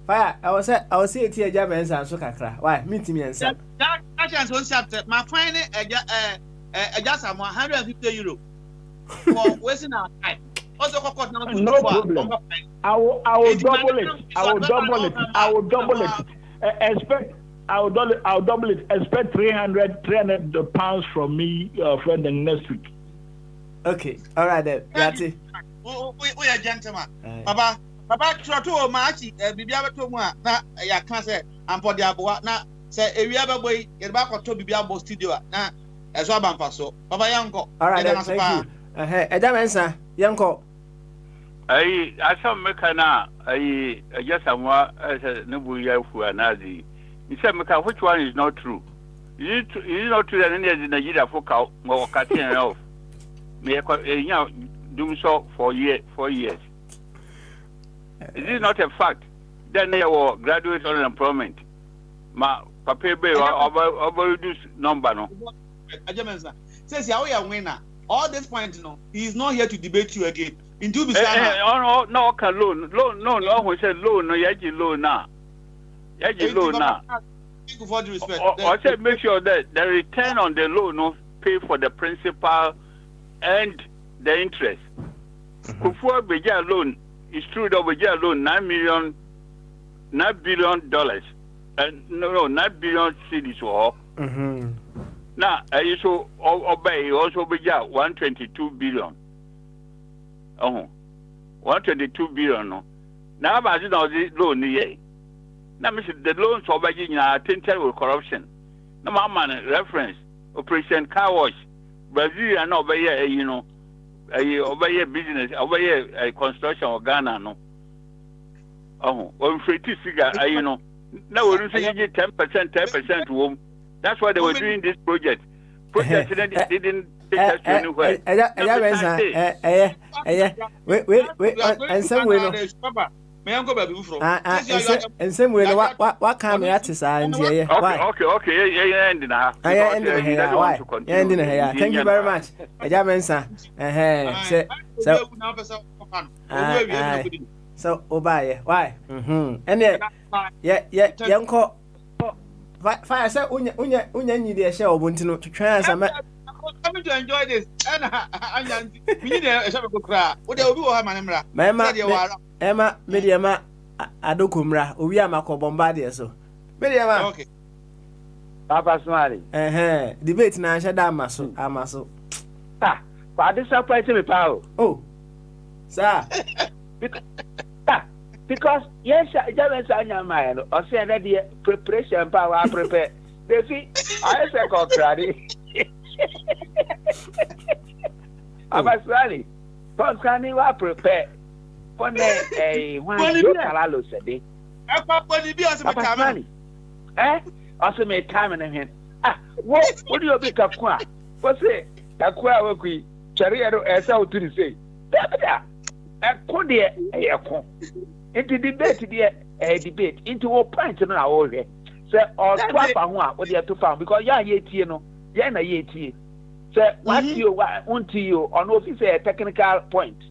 fire I was say ti eja men san so kakra why meet me ensa that chance on chapter my fine eja samwa €150 for wasting our time. Also, no problem. I will double it. I will double it. Expect I'll double it. Expect 300 pounds from me, friend, next week. Okay. All right then. That's it. We are gentlemen. Papa, try to match. Bibia to moi. Na ya can say. I'm for the aboa. Na say if you ever boy, get back to Bibia Bo studio. Na as well so. Papa yanko. All right then. Thank you. Edamensa yanko I saw mekana just amwa nebu yafu anazi he said meka which one is not true is not true that in Nigeria for cow mo cutting off me do so for years is it not a fact then they were graduate unemployment ma papa be over this number no Edamensa says ya we are winner. All this point, he is not here to debate you again. In two no, can loan. No, we said loan, no, yaji loan now. Yaji loan now. Thank you for the respect. I said make sure that the return on the loan no pay for the principal and the interest. Before Bogyae loan, it's true that Bogyae loan $9 billion, and no, 9 billion cedis or. Now, I so obey also Bogyae 122 billion. 122 billion. No. Now, about it, loan, yeah. Now, the loans obey tainted with corruption. No, man, reference Operation Car Wash, Brazil, and obey, obey business, obey construction of Ghana, no. On free figure, now we're losing 10% to home. That's why they were doing this project. Project didn't take us to anywhere. Wait, and some way, and some way, what can we at okay, ending now. Thank you very much. So, Obaye, why? And yet, young cop. Fire say unya need a share obuntino to try and I'm coming to enjoy this. And we need a shop of cry. What they will be Emma, Mediama, adokumra owi amako bombardie so mediama okay Papa Smiley debate na shada amaso kwa this surprise me pa oh sir because yes James Anyama no o say na the preparation pa wa prepare they see I say contrary Papa Smiley Ponsani wa prepare for the one kalalo sede Papa bi Smiley also me time in him what do you be kakwa what say kakwa wa kui chari ero esa uturi say ekon de ekon into debate de debate into what point no na wo hwe say or twapa ho a wo de to farm because ya tie no ya na ye tie say what you unto you on office a technical point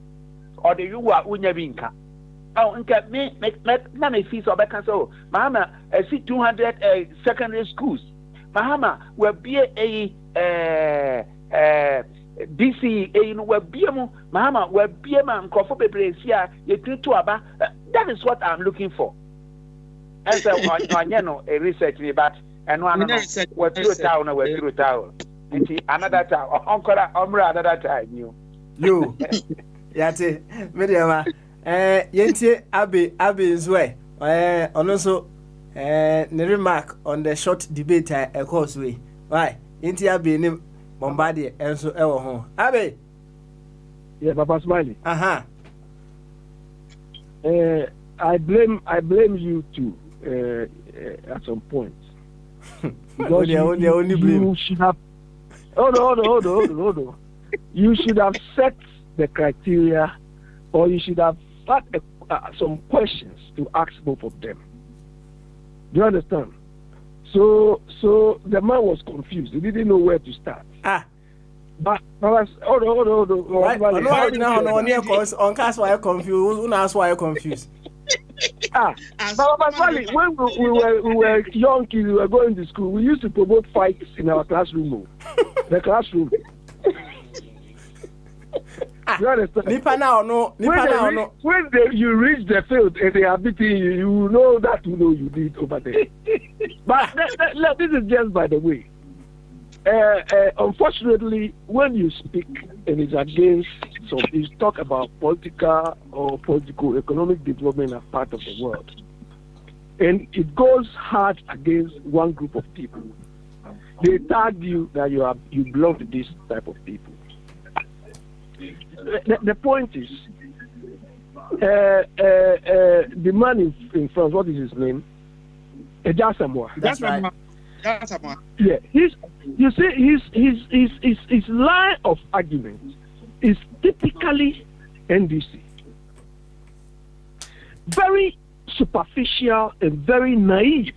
or the you wa unya bi nka nka me na me fees obeka so mama see 200 secondary schools mama we be DC no we be mu mama we be man nkofo bebresi ye tutu aba that is what I'm looking for and so on no a research ni but and one we through town another time onkora omra another time you yate mediama yentie abe nzwe ono so ne remark on the short debate a course way why yentie abe ni bombardie enso ewo ho abe yeah Papa Smiley I blame you too at some point because you should have hold on. You should have set the criteria, or you should have had some questions to ask both of them. Do you understand? So the man was confused. He didn't know where to start. But hold on. Why confused? But when we were young kids, we were going to school, we used to promote fights in our classroom. The classroom. You understand? When you reach the field and they are beating you, you know that you did over there. But this is just by the way. Unfortunately, when you speak and it's against you talk about political or political-economic development as part of the world, and it goes hard against one group of people, they tag you that you belong to this type of people. The point is, the man in France, what is his name? Ejasamoa. That's right. Yeah, his line of argument is typically NDC. Very superficial and very naive.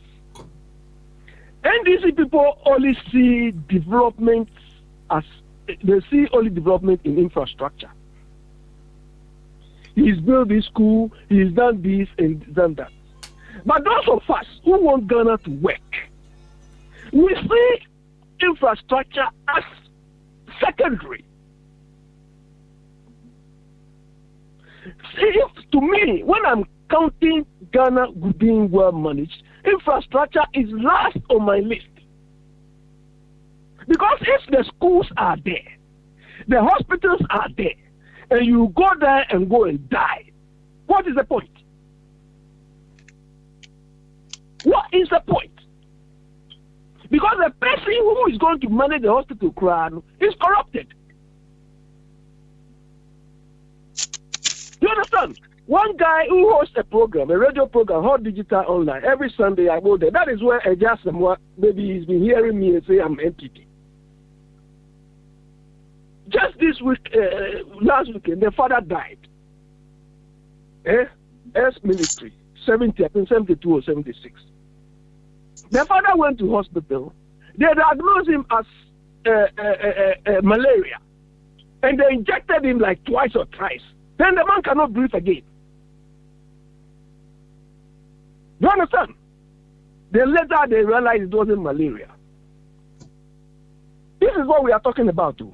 NDC people only see development in infrastructure. He's built this school, he's done this and done that. But those of us who want Ghana to work, we see infrastructure as secondary. See, to me, when I'm counting Ghana being well managed, infrastructure is last on my list. Because if the schools are there, the hospitals are there, and you go there and go and die, what is the point? What is the point? Because the person who is going to manage the hospital crown is corrupted. You understand? One guy who hosts a program, a radio program, Hot Digital Online, every Sunday I go there. That is where Ejasamoa, maybe he's been hearing me and say I'm MPP. Just this week, last weekend, the father died. Ex-military, 72 or 76. The father went to hospital. They diagnosed him as malaria. And they injected him like twice or thrice. Then the man cannot breathe again. Do you understand? Then later they realized it wasn't malaria. This is what we are talking about too.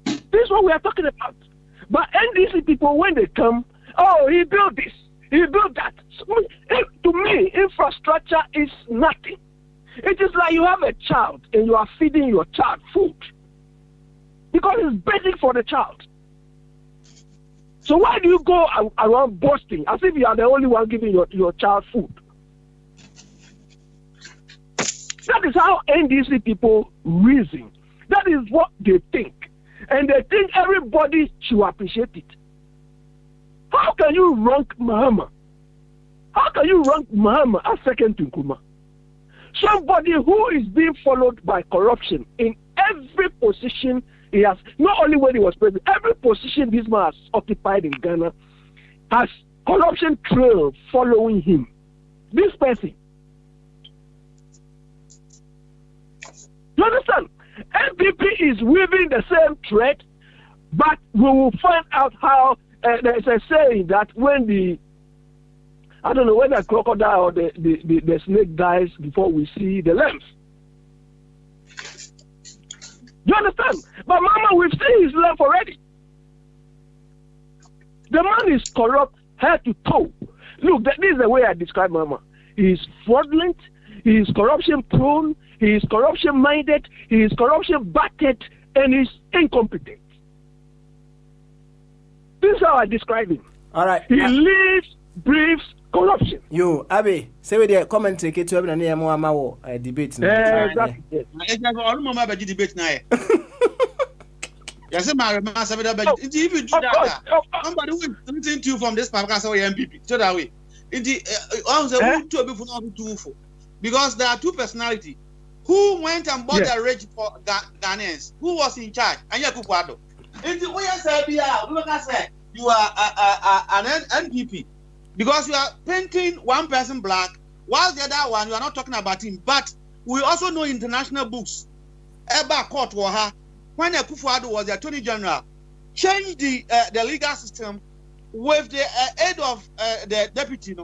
This is what we are talking about. But NDC people, when they come, oh, he built this, he built that. So, to me, infrastructure is nothing. It is like you have a child and you are feeding your child food because it's basic for the child. So why do you go around boasting as if you are the only one giving your child food? That is how NDC people reason. That is what they think. And they think everybody should appreciate it. How can you rank Mahama? How can you rank Mahama as second to Nkrumah? Somebody who is being followed by corruption in every position he has, not only when he was president, every position this man has occupied in Ghana has corruption trail following him. This person. You understand? NPP is weaving the same thread, but we will find out how there's a saying that when the crocodile or the snake dies before we see the length. You understand? But Mama, we've seen his length already. The man is corrupt head to toe. Look, this is the way I describe Mama. He is fraudulent, he is corruption prone, he is corruption minded, he is corruption battered, and he is incompetent. This is how I describe him. All right. He lives, breathes corruption. You, Abe, say with the comment take it to every name more debate. Exactly. Debate now. Yes, my master, if you do that, somebody will listen to you from this podcast or MPP. So that way, because there are two personalities who went and bought the rage for Ghanaians. Who was in charge? Anya Kukwado. You are an NPP because you are painting one person black, while the other one you are not talking about him. But we also know international books. Eba Court Waha, when Akufo-Addo was the Attorney General, changed the legal system with the aid of the deputy.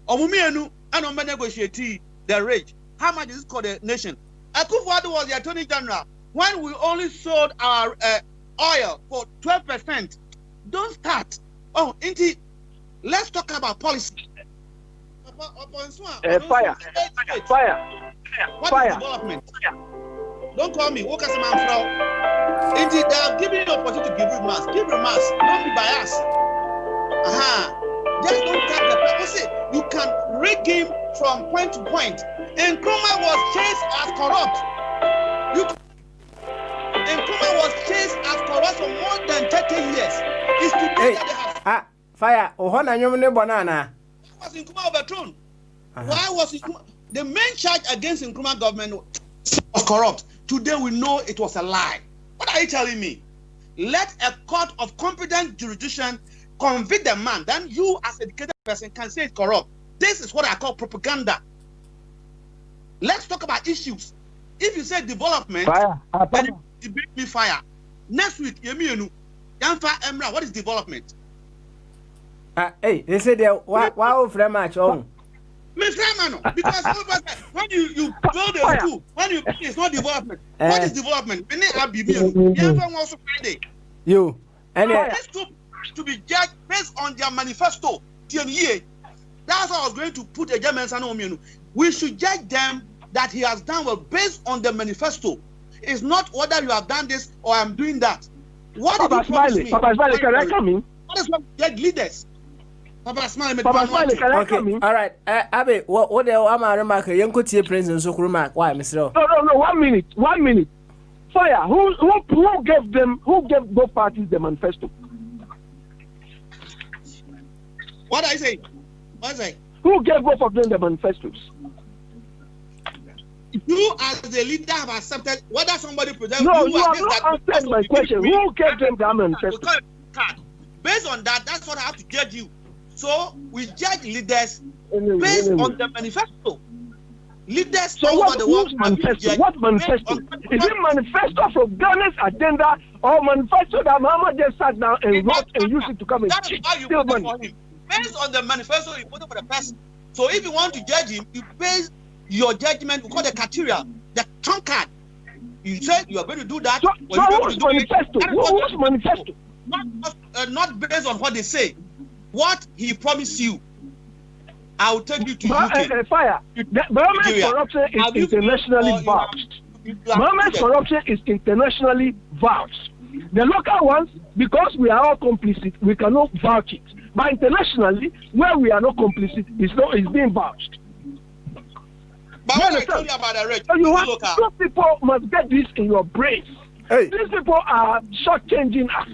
Omumienu and Ombe negotiate the rage. How much is it called the nation? Akufo-Addo was the Attorney General when we only sold our oil for 12%. Don't start. Oh, indeed. Let's talk about policy. Fire. What is development? Don't call me. What can man from? Indeed, they are giving you the opportunity to give remarks. Give remarks. Don't be biased. Just don't tap the people. See, you can rig him from point to point. And Nkrumah was chased as corrupt. Nkrumah was chased as corrupt for more than 30 years. It's today that they have. Fire. Ohana nyomne banana. Was Nkrumah overthrown? Why was Nkrumah? The main charge against Nkrumah government was corrupt. Today we know it was a lie. What are you telling me? Let a court of competent jurisdiction convict the man. Then you, as an educated person, can say it's corrupt. This is what I call propaganda. Let's talk about issues. If you say development, then you debate me fire. Next week, Yemienu, Yanfa Emra, what is development? Hey, they say they wow very much on. Because when you build a school, when you build it's not development. What is development? You and this school to be judged based on their manifesto. That's how I was going to put a German. We should judge them that he has done well based on the manifesto. It's not whether you have done this or I'm doing that. What did you promise me? Papa Smiley, can I come in? What is what judge leaders? Papa Smiley, can I come in? All right. Abe, what the Ama remark? Young could see President Sokuruma. Why, Mr. No. 1 minute. Fire. Who gave them? Who gave both parties the manifesto? What I say? Who gave both of them the manifestos? You as the leader have accepted whether somebody presents. No, you have not answered my question. Who gave them the manifesto? Based on that, that's what I have to judge you. So we judge leaders based on the manifesto. Leaders so all what, over the world. Manifesto? What manifesto? Is it manifesto from Ghana's agenda or manifesto that Muhammad just sat down and wrote and used it to come and cheat? Still money. Based on the manifesto you put for the person. So if you want to judge him, you base your judgment, we call the criteria, the trump card. You said you are going to do that. So whose manifesto? Whose manifesto? Not based on what they say. what he promised you, I will take you to UK. Fire. Mohammed's corruption is internationally vouched. Mohammed's corruption is internationally vouched. The local ones, because we are all complicit, we cannot vouch it. But internationally, where we are not complicit, it's being vouched. But what I told you about the rich, those people must get this in your brains. Hey. These people are short-changing us.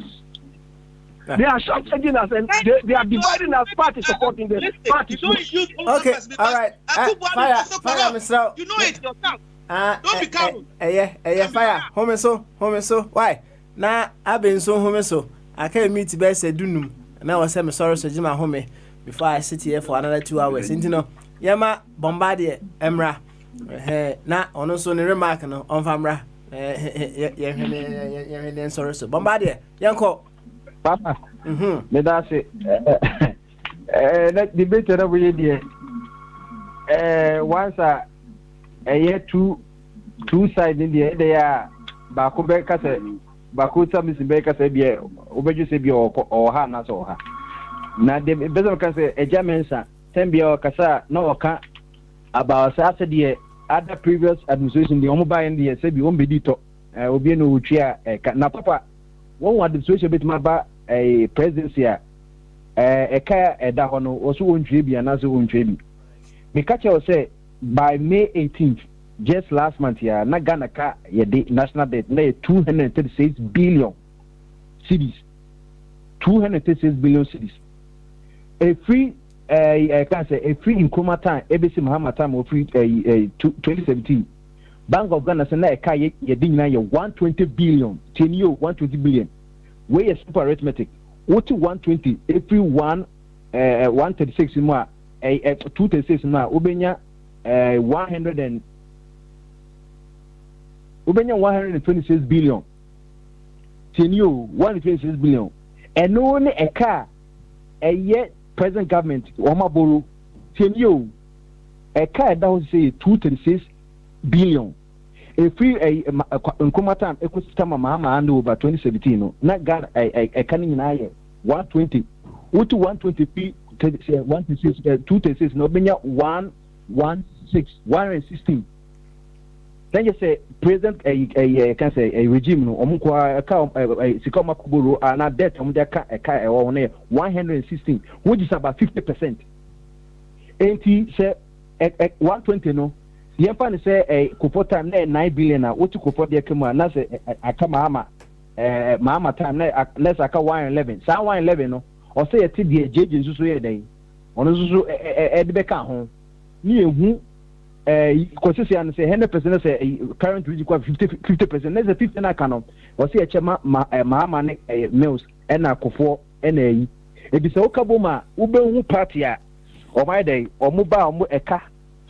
They are short-changing us, and they are dividing us party supporting the party. Okay, all right. Fire, Mr. You know it yourself. Don't be coward. Fire. Home so. Why? Na I've been so home so. I can't meet best a dunum. And I was saying sorry so Jim home before I sit here for another 2 hours. You know, Yama Bombardier Emra. Na ono so ne remark no on famra. Sorry so Bombardier. Yanko. Papa. Me da say that debate na we dey. Once two sides in the there ba ko be ka say ba ko tami se be ka say bi obeju se bi o ha na so ha na de bezo ka say ejamensa tembia o kasa na o ka about say the other previous administration the omo buy in the say bi won be dito obi no utwa na papa won administration bit ma ba presidency a ka da ho no o so wontwe bi na so wontwe bi me ka che say by May 18th, just last month, na Ghana ka national debt na 236 billion cedis. 236 billion cedis. A free, I can say a free income time. ABC Muhammad time of free 2017. Bank of Ghana say na ka ye din na 120 billion. 10 year 120 billion. Where is super arithmetic? What 120 every 136 more 236 more ubenya 126 billion. 10 year 126 billion. And only a car a yet present government Omaboro 10 year a car that would say 236 billion. A free a time ecosystem Mahama and over 2017 not got a canning in 120 what 120 126 236 no benya 116 then you say president a can say a regime no omukwa account sikoma kuburu na debt omudaka eka 116 which is about 50%. 80 say 120 no yempa say a kupo time na 9 billion na what kupo de kema na say akama ama mama time na less aka 111 sa 111 no o say yeti de jeje nsusu ye den ono nsusu e de beka ho ni ehu consist and say 100% say current region 50%. Let's say 50 na canon. Or say chema mama ne mills and akofo na yi. E bi say okaboma ube hu party a o my day or muba o eka.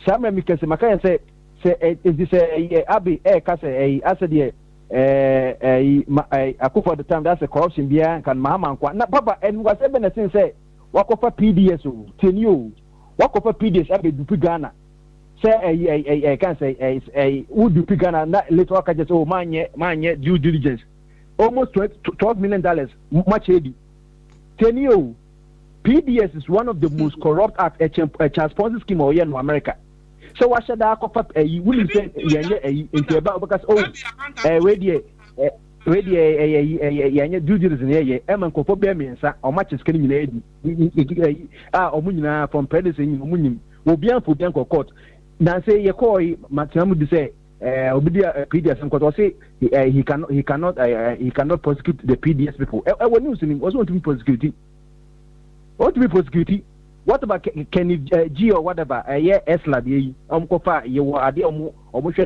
Sam me kese maka say is this abi ka say asede akofo the time that's a corruption bia kan mama nkwa na papa and was even say wakofa PDS o tenio wakofa PDS abi dupi Ghana. Say I can say would you pick Ghana later I just manye due diligence almost $12 million much heavy 10 years. PDS is one of the most corrupt at a child sponsor scheme here in America. So what should I call you will say into about because due diligence here eman ko be me nsa o match skin lady omunyina from predecessor omunyim obian for bian court. Now say you call Matiamu to say Obidia PDS and say he cannot prosecute the PDS people. When you see was want to be prosecuted. What to be prosecuted? What about Kenny G or whatever? Esla the Omkofa you are the Omo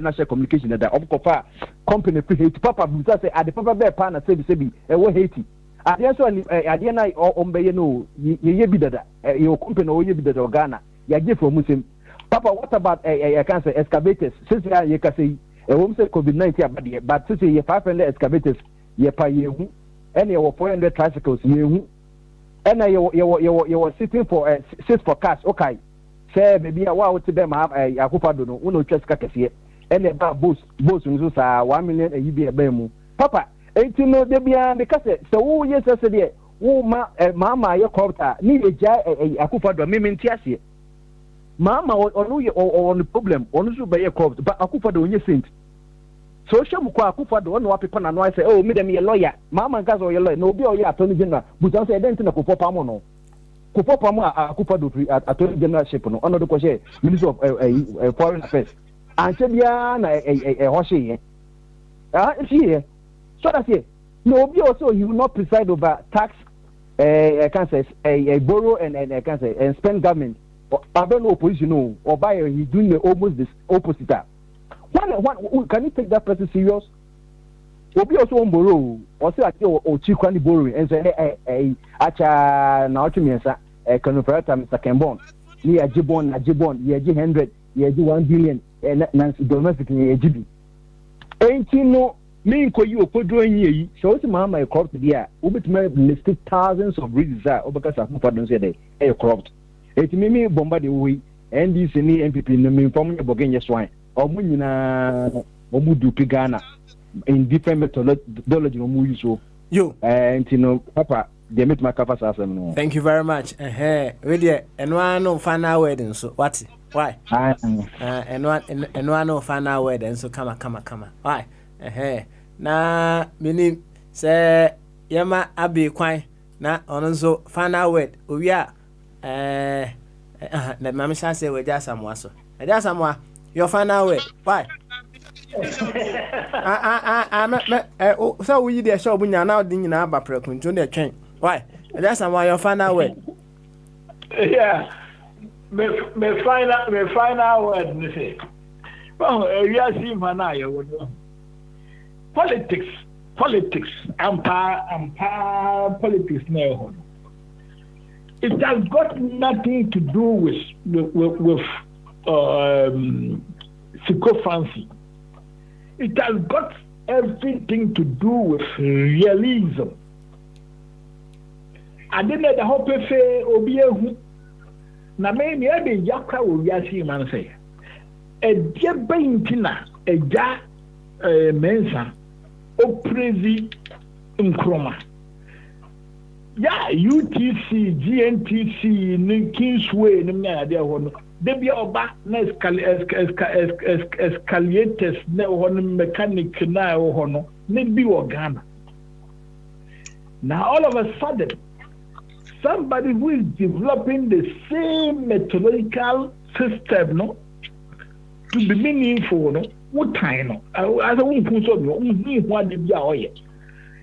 national communication that Omkofa company hate Papa Busa say at the Papa Bear Pana say Haiti. At the answer at the night or Ombeyano ye be that your company or ye be that Ghana. Ya give for Muslim. Papa, what about I can say excavators? Since you can say a home say COVID-19 but since you 500 excavators, you pay you and you 400 tricycles, you and you were sitting for sit for cash. Okay, say maybe a while to them have a Kupado, no chest here, and about boost 1 million a UB a bemu. Papa, 18 no, they be because so yes, yesterday mama ye corrupta ni eja Akufo-Addo me ntiase mama on the problem on so be ye corrupt but Akufo-Addo onye saint so shemu kwa Akufo-Addo on wa pepa na no say oh me dem ye lawyer mama nka so ye lawyer no obi o ye attorney general but say e dent na Kofo Pamo no Kofo Pamo Akufo-Addo attorney generalship no ono do ko say minister of foreign affairs anche bia na ho hye ye so that's it no obi also he will not preside over tax can say borrow and can say and spend government I don't know opposition no or by he doing the almost this opposite. One can you take that person serious? Obi also on borrow or say or cheap when borrowing and say acha na otumiensa can operate Mr. Kembon ni ajibon ye 100 ye 1 billion na domestic ye GB ain't no me ko you okodro yi so say mama e corrupt dia obetuma list thousands of reasons obekasa Akufo-Addo say dey corrupt it me bomba de we NDC ni MPP no me inform e Bogyae swine omu nyina omu dupi Ghana in different methodology omu use so yo no papa they meet my cover asem no. Thank you very much we there eno no final word so what why eno no final word so kama why na minim se yema abi kwan na ono nso final word owia na mama sha say we ja samwa so ja samwa your final word why so we dey show bunya na odin nyina aba prekunto na twen why ja samwa your final word yeah me final word ni say well we are seeing mana ya wodo politics empire politics now. It has got nothing to do with sycophancy. It has got everything to do with realism. I didn't know the hope say obiehu na me be yakra wo wiase man say e die bentina e ja mensa oprezi nkroma ya UTC GNTC ni Kingsway ni na ade ho no de bia oba na escalators na ho no mechanic na ho no ni bi wo Ghana. Now all of a sudden somebody who is developing the same methodological system no to be meaningful no what time no as a one put so no what the bia oye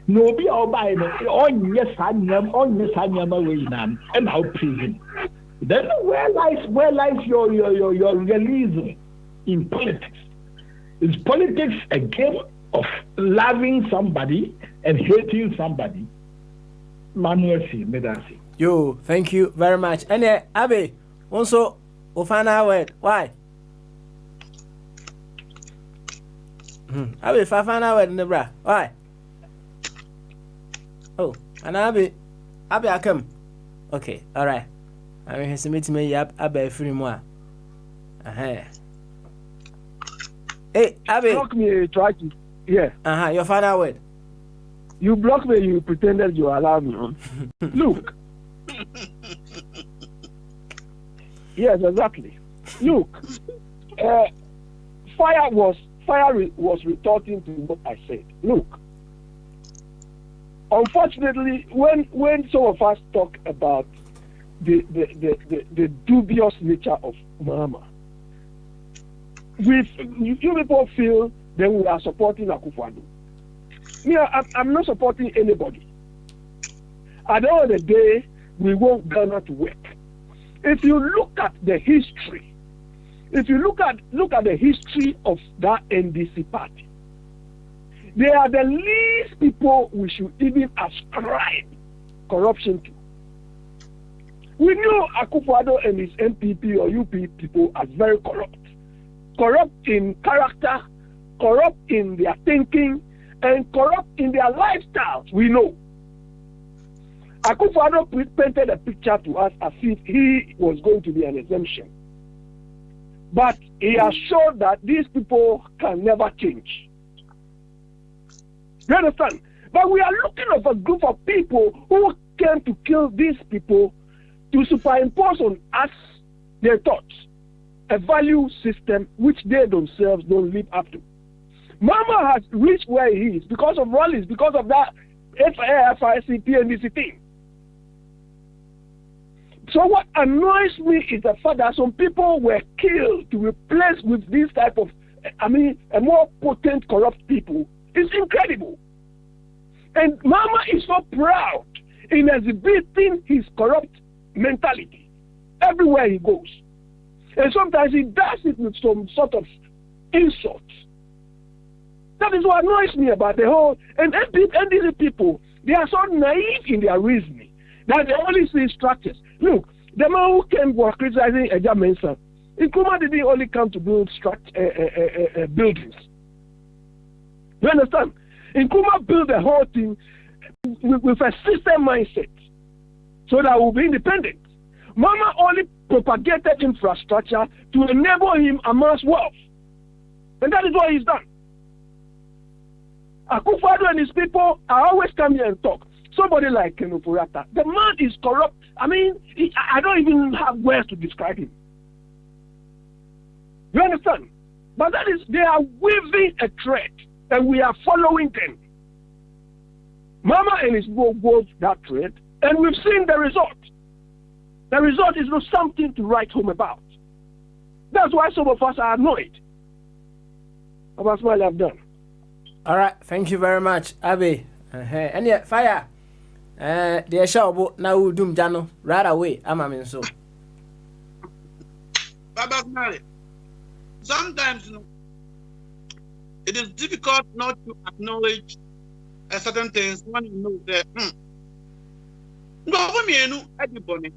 no be all by no onye sanyam we nan and how prison then where lies your realism in politics? Is politics a game of loving somebody and hating somebody? Manuel C. Medasi. Yo, thank you very much. And Abe, also final word. Why? Abe, final word in the bra. Why? Oh, and Abe, I come. Okay, all right. I mean, he's meeting me up. Abe, free more. Hey, Abe. Block me, try to. Yeah. Your final word. You blocked me. You pretended you allowed me. Look. Yes, exactly. Look, fire was retorting to what I said. Look, unfortunately, when some of us talk about the dubious nature of Mahama, you people feel that we are supporting Akufo-Addo. Me, I'm not supporting anybody. At the end of the day, we want Ghana to work. If you look at the history, look at the history of that NDC party, they are the least people we should even ascribe corruption to. We knew Akufo-Addo and his MPP or UP people as very corrupt. Corrupt in character, corrupt in their thinking, and corrupt in their lifestyles. We know. Akufo-Addo painted a picture to us as if he was going to be an exemption. But he has shown that these people can never change. You understand? But we are looking at a group of people who came to kill these people to superimpose on us their thoughts, a value system which they themselves don't live up to. Mama has reached where he is because of rallies, because of that FIC, PNDC thing. So what annoys me is the fact that some people were killed to replace with this type of, a more potent corrupt people. It's incredible. And Mama is so proud in exhibiting his corrupt mentality everywhere he goes. And sometimes he does it with some sort of insult. That is what annoys me about the whole, and NDC people, they are so naive in their reasoning that they only see structures. Look, the man who came was criticizing Eja Mensah. Nkrumah didn't only come to build buildings. You understand? Nkrumah built the whole thing with a system mindset so that we'll be independent. Mama only propagated infrastructure to enable him amass wealth. And that is what he's done. Akufo-Addo and his people are always come here and talk. Somebody like Ken Ofori-Atta, the man is corrupt. I don't even have words to describe him. You understand? But that is, they are weaving a thread, and we are following them. Mama and his people wove that thread, and we've seen the result. The result is not something to write home about. That's why some of us are annoyed. About what I've done. All right, thank you very much, Abe. And yet, fire. The show now will doom Jano right away. I'm so. Baba Mary, sometimes it is difficult not to acknowledge certain things when you know that. No, everybody.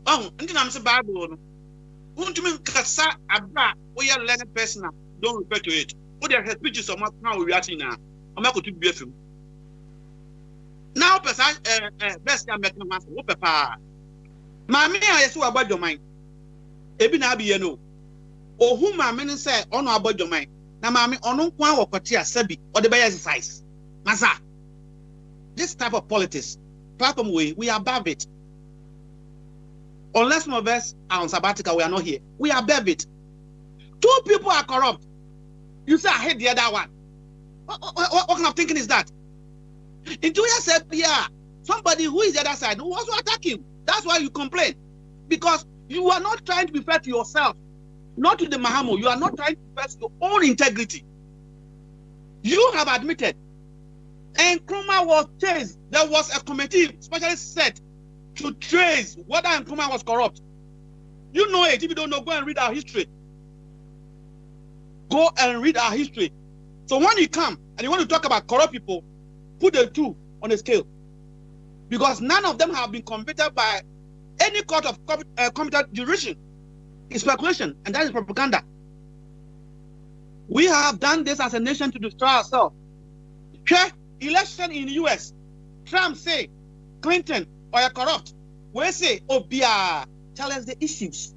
Oh, and then I'm saying Bible. Won't you mean Kasa Abba? We are learning personal. Don't refer to it. What are speeches of now we are now? I'm not going to be a film. Now, best I'm making my papa. Mammy, I saw about your mind. Ebi na be no. Or whom my men say on about your mind. Now, mammy, on no one or Patia Sebi or the bay exercise. Masa. This type of politics, platform way, we are above it. Unless some of us are on sabbatical, we are not here. We are above it. Two people are corrupt. You say I hate the other one. What kind of thinking is that? Into yourself, yeah, somebody who is the other side who also attack him. That's why you complain. Because you are not trying to be fair to yourself, not to the Mahamo. You are not trying to be fair to your own integrity. You have admitted. And Nkrumah was chased. There was a committee specially set to trace whether Nkrumah was corrupt. You know it. If you don't know, go and read our history. Go and read our history. So when you come and you want to talk about corrupt people, put the two on a scale. Because none of them have been convicted by any court of competent jurisdiction. It's speculation, and that is propaganda. We have done this as a nation to destroy ourselves. Okay? Election in the US, Trump say, Clinton, or you're corrupt. We say, Obia, tell us the issues.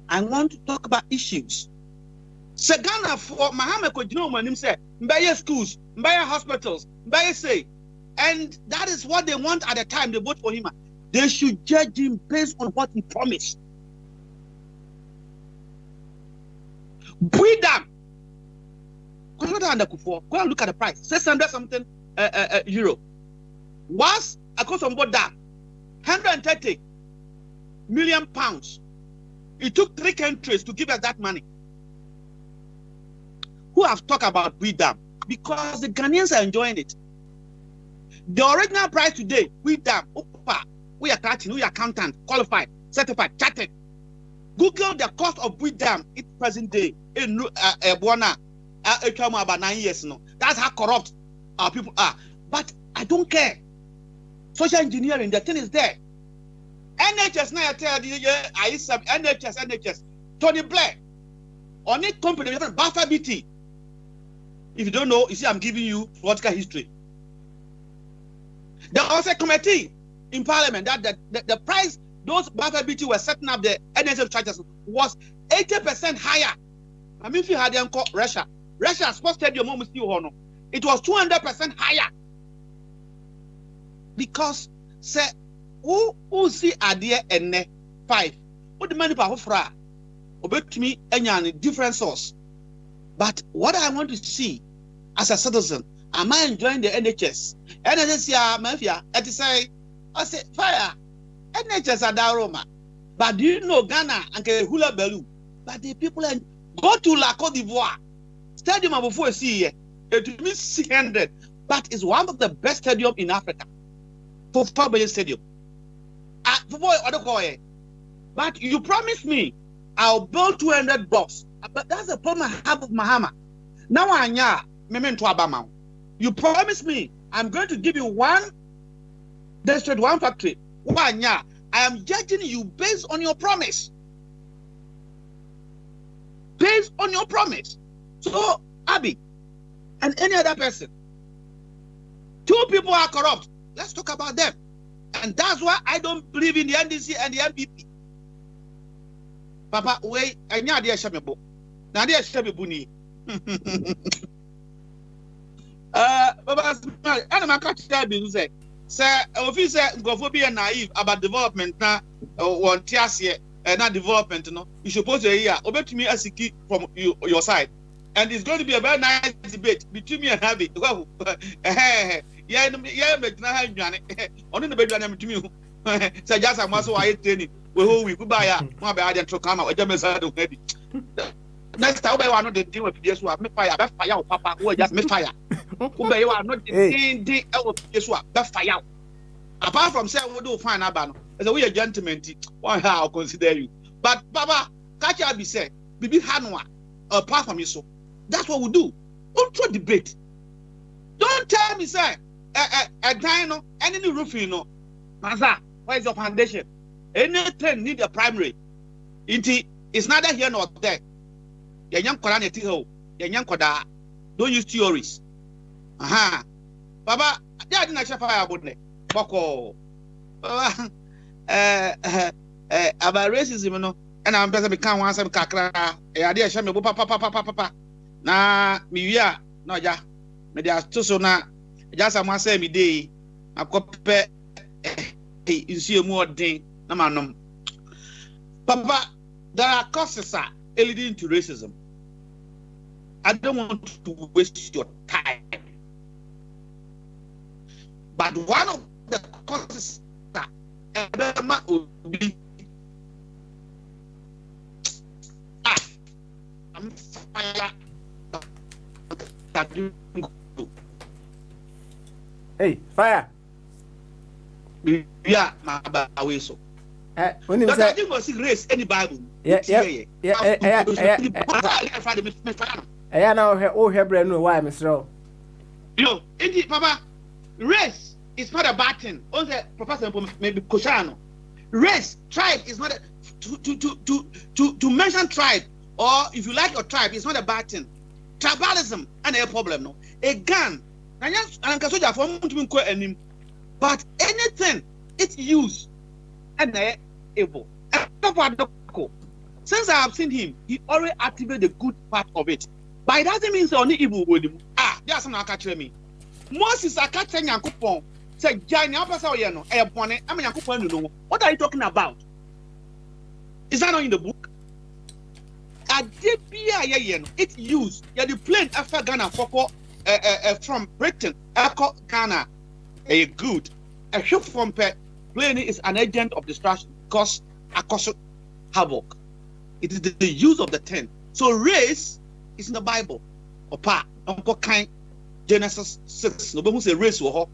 I want to talk about issues. Sagana for Muhammad Kojino say, Mbaya schools, Mbaya hospitals, Mbaya say, and that is what they want at the time they vote for him. They should judge him based on what he promised. Breed them. Go and look at the price. 600 something euro. Once I go on board that 130 million pounds. It took 3 countries to give us that money. Who have talked about breed them? Because the Ghanaians are enjoying it. The original price today, breed them. We are catching, we are accountant, qualified, certified, chartered. Google the cost of breed them in present day. In about 9 years now. That's how corrupt our people are. But I don't care. Social engineering, the thing is there. NHS now I tell you, NHS. Tony Blair. On it company, Buffer BT. If you don't know, you see, I'm giving you political history. There was a committee in Parliament that the price those Buffer BT were setting up the NHS charges was 80% higher. I mean, if you had them called Russia Sports Stadium, it was 200% higher. because say who see idea and 5 what the money for fra obet me any different source. But what I want to see as a citizen, am I enjoying the NHS? NHS ya mafia at say I say fire NHS are Roma. But do you know Ghana and Hula Bellu? But the people go to La Côte d'Ivoire stadium of before see it means 600, but it's one of the best stadium in Africa for Faberge Stadium. But you promised me I'll build 200 blocks. But that's the problem I have with Mahama. Now I memento Abama. You promised me I'm going to give you one district, one factory. I am judging you based on your promise. Based on your promise. So, Abby, and any other person, 2 people are corrupt. Let's talk about them. And that's why I don't believe in the NDC and the MPP. Papa, wait, I know the Shamebo. Now, the Shamebuni. Papa, I'm a catch that being said. Sir, officer, go be naive about development now, or Tiasia, and not development. No, you supposed to hear, obey to me as a key from your side. And it's going to be a very nice debate between me and Abby. Yeah, but now only the baby to me. So just a muscle I training. We could buy my bad and to come out. Next time, I know the deal with this one. Me fire, Papa. Who just me fire. Who you are not the this one. That fire. Apart from saying we do fine about as a way gentleman, one how I'll consider you. But Papa, catch up be said, Bibi Hanwa, apart from you so. That's what we do. Don't try debate. Don't tell me, say, a dino, any roof, you know. Maza, where is your foundation? Anything need a primary. It's neither here nor there. Your young Korane Tiho, your young Koda. Don't use theories. Aha. Baba, they didn't actually fire about it. Boko. About racism, you know. And I'm better become once I'm kakra. A idea, Shammy, papa. Na miwia no ja me dia so na ja sama say me dey akope nsuo mu odin na manom. Papa, there are causes leading to racism. I don't want to waste your time, but one of the causes I'm fire. Hey, fire! Yeah, my away so. When you say you must race any Bible. Yeah. Now, oh, brand new why, Mr. Yo, indeed, Papa. Race is not a bad thing. Also, Professor maybe Koshano. Race, tribe is not to mention tribe, or if you like your tribe, it's not a bad thing. Tribalism and a problem, no. A gun, but anything it's used and they able. Since I have seen him, he already activated the good part of it. But it doesn't mean only evil with him. There's something catching me. Moses are catching a coupon. Say, Jani, what are you talking about? Is that not in the book? It's used. The plane after Ghana from Britain, Ghana, a good. A ship from plane is an agent of destruction because havoc. It is the use of the 10. So race is in the Bible. Opa, Uncle Kind, Genesis 6. No one say race or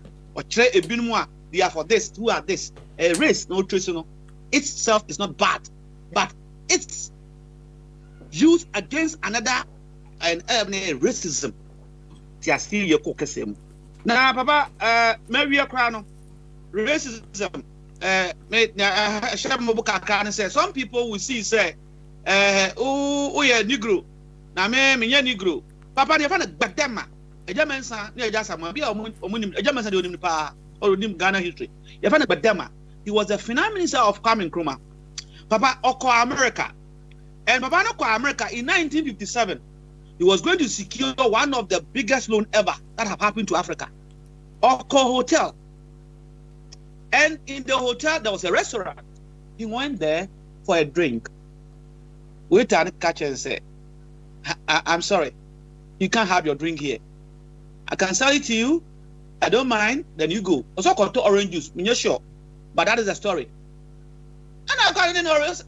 try a binwa. They are for this. Who are this? A race, no trace. Itself is not bad, but it's used against another and racism. Still your caucasium. Now, Papa, maybe a crown racism. Some people will see say, oh, yeah, Negro. Now, me, Negro. Papa, they find a Badema. A German son, near Jasama, be a German son, or Ghana history. You find a Badema. He was the finance minister of Kwame Nkrumah. Papa, Oko America. And Papa Oko America in 1957, he was going to secure one of the biggest loan ever that have happened to Africa. Oko Hotel. And in the hotel, there was a restaurant. He went there for a drink. Waiter catch and said, I'm sorry, you can't have your drink here. I can sell it to you. I don't mind. Then you go. Also, got orange juice. I'm not sure. But that is the story. And I got in the orange.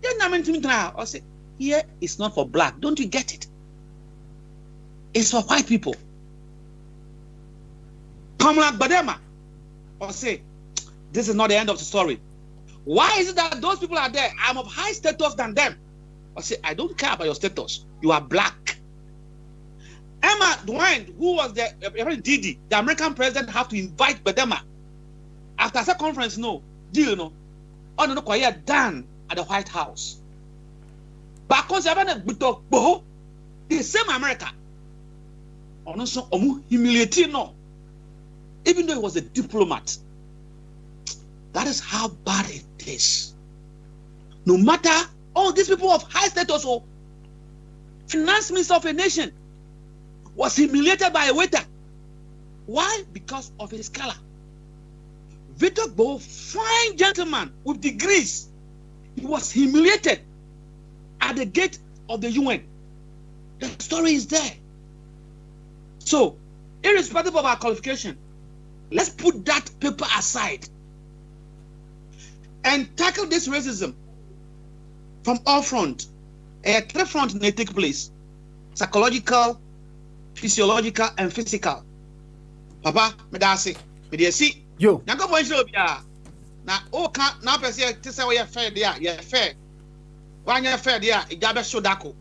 You're not meant to me now. I say, here it's not for black. Don't you get it? It's for white people. Come like Badema. Or say, this is not the end of the story. Why is it that those people are there? I'm of high status than them. I say, I don't care about your status. You are black. Emma Dwayne, who was the Didi, the American president, have to invite Badema. After a conference, no deal, no. Oh no, quiet done at the White House. But the same America. Also, humiliating, no. Even though he was a diplomat. That is how bad it is. No matter all these people of high status, or finance minister of a nation, was humiliated by a waiter. Why? Because of his color. Victor Bo, fine gentleman with degrees, he was humiliated at the gate of the UN. The story is there. So, irrespective of our qualification, let's put that paper aside and tackle this racism from all fronts. Three fronts may take place: psychological, physiological, and physical. Papa, me da se, me dey see. Yo. Na go mo nshiro bia. Na o kan na person te say we fair there, you fair. Wan you fair there, e ga be show dako.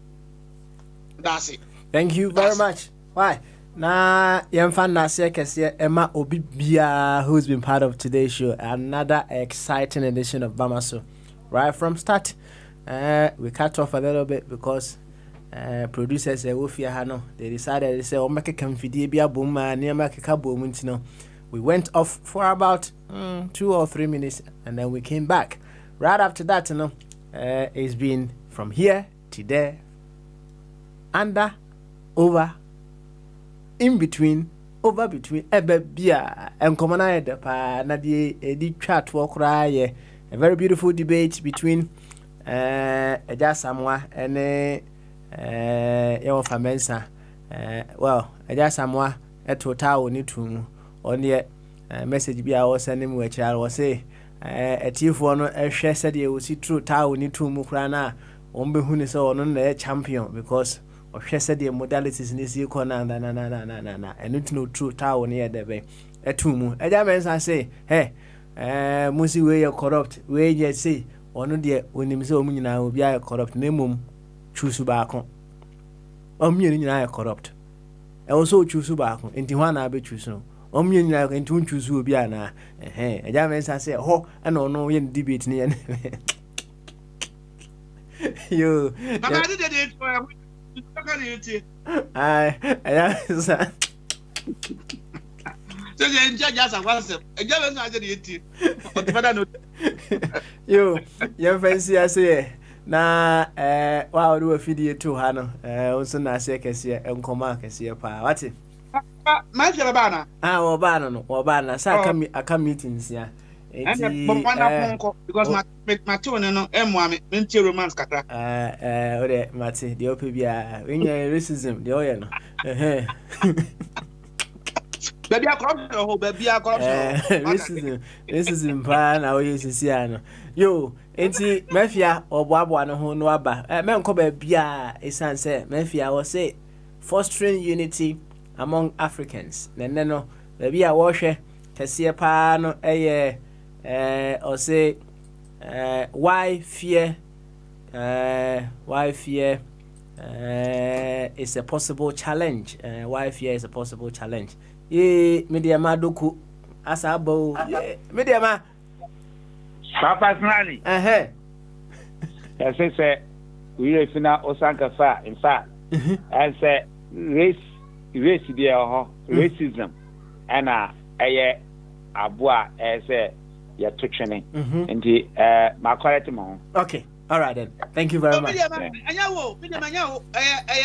Da se. Thank you very much. Why? Na yemfa na se kese Emma Obi Bia, who's been part of today's show. Another exciting edition of Bamaso. Right from start. We cut off a little bit because producers they decided they say make we went off for about 2 or 3 minutes and then we came back. Right after that, it's been from here to there, under, over, in between, over between, ebebia and common pa na di chat walk a very beautiful debate between Eja Samwa and Ewa Famensa. Well, Eja Samwa total ni tumu on the message be I was sending which I was say a chief one share said you will see true tower ni tumu krana ombe huni so on the champion because of share said the modalities in this corner na and no true tower near the bay a tumu. Eja Mensa say, hey, Musi way you corrupt, way you say. One day when him say omunyina will be a corrupt name choose back on. Omunyina corrupt. I also choose back on. Inti wana be choose no. Omunyina can choose will be na. A German say, oh, I don't know when debate ni. You. I did it for Yo, your fancy I say na wow do a video to Hano also na say kese enkoma kese pa what my bana obana sa aka meetings ya because my tone no emwa me ntie romance katra ode mate de ope bia when racism de oye no baby corruption racism pa na oye sisi ano yo enti mafia oboabo no ho no aba me nko ba bia esanse mafia wo say fostering unity among Africans no baby a wo hwe kese pa no or say why fear is a possible challenge. Why fear is a possible challenge. Media madoku asabo media ma personally I say we are fina osanka fa in fact and say racism and abua say ya to training nti ma correct mo okay All right then. Thank you very much.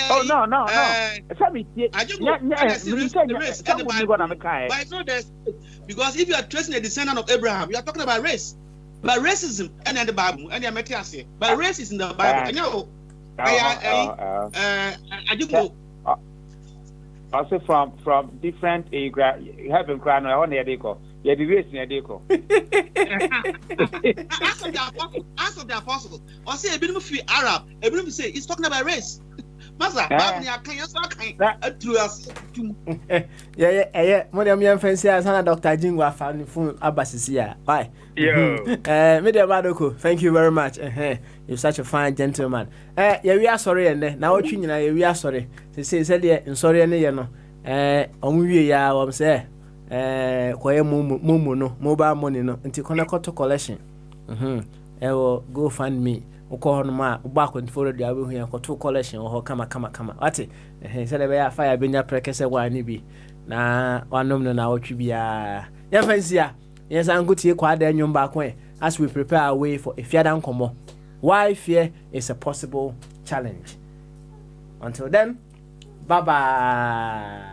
Oh no. Because if you are tracing the descendant of Abraham, you are talking about race. But racism and in the Bible, and but race is in the Bible. Also from different heaven crown on the deco. Yeah, the race in a deco. Ask of the apostle. Or say a bit of Arab, a bit of say he's talking about race. Master, yeah. Madam young fancy as Dr. Jingwa found phone Abbasisia. Bye. Media Madoko, thank you very much. You're such a fine gentleman. Yeah, we are sorry, and now we are sorry. They say, and sorry, and you know, I'm say, mobile money, no, until Conacoto collection. Go find me. Call ma back and forward the way here for 2 collection or kama. What it? He said a fire been your precase one be. Na one nominal now to be a fancy. Yes, I'm good to you quite then back way as we prepare our way for a fear down combo. Why fear is a possible challenge. Until then, bye bye.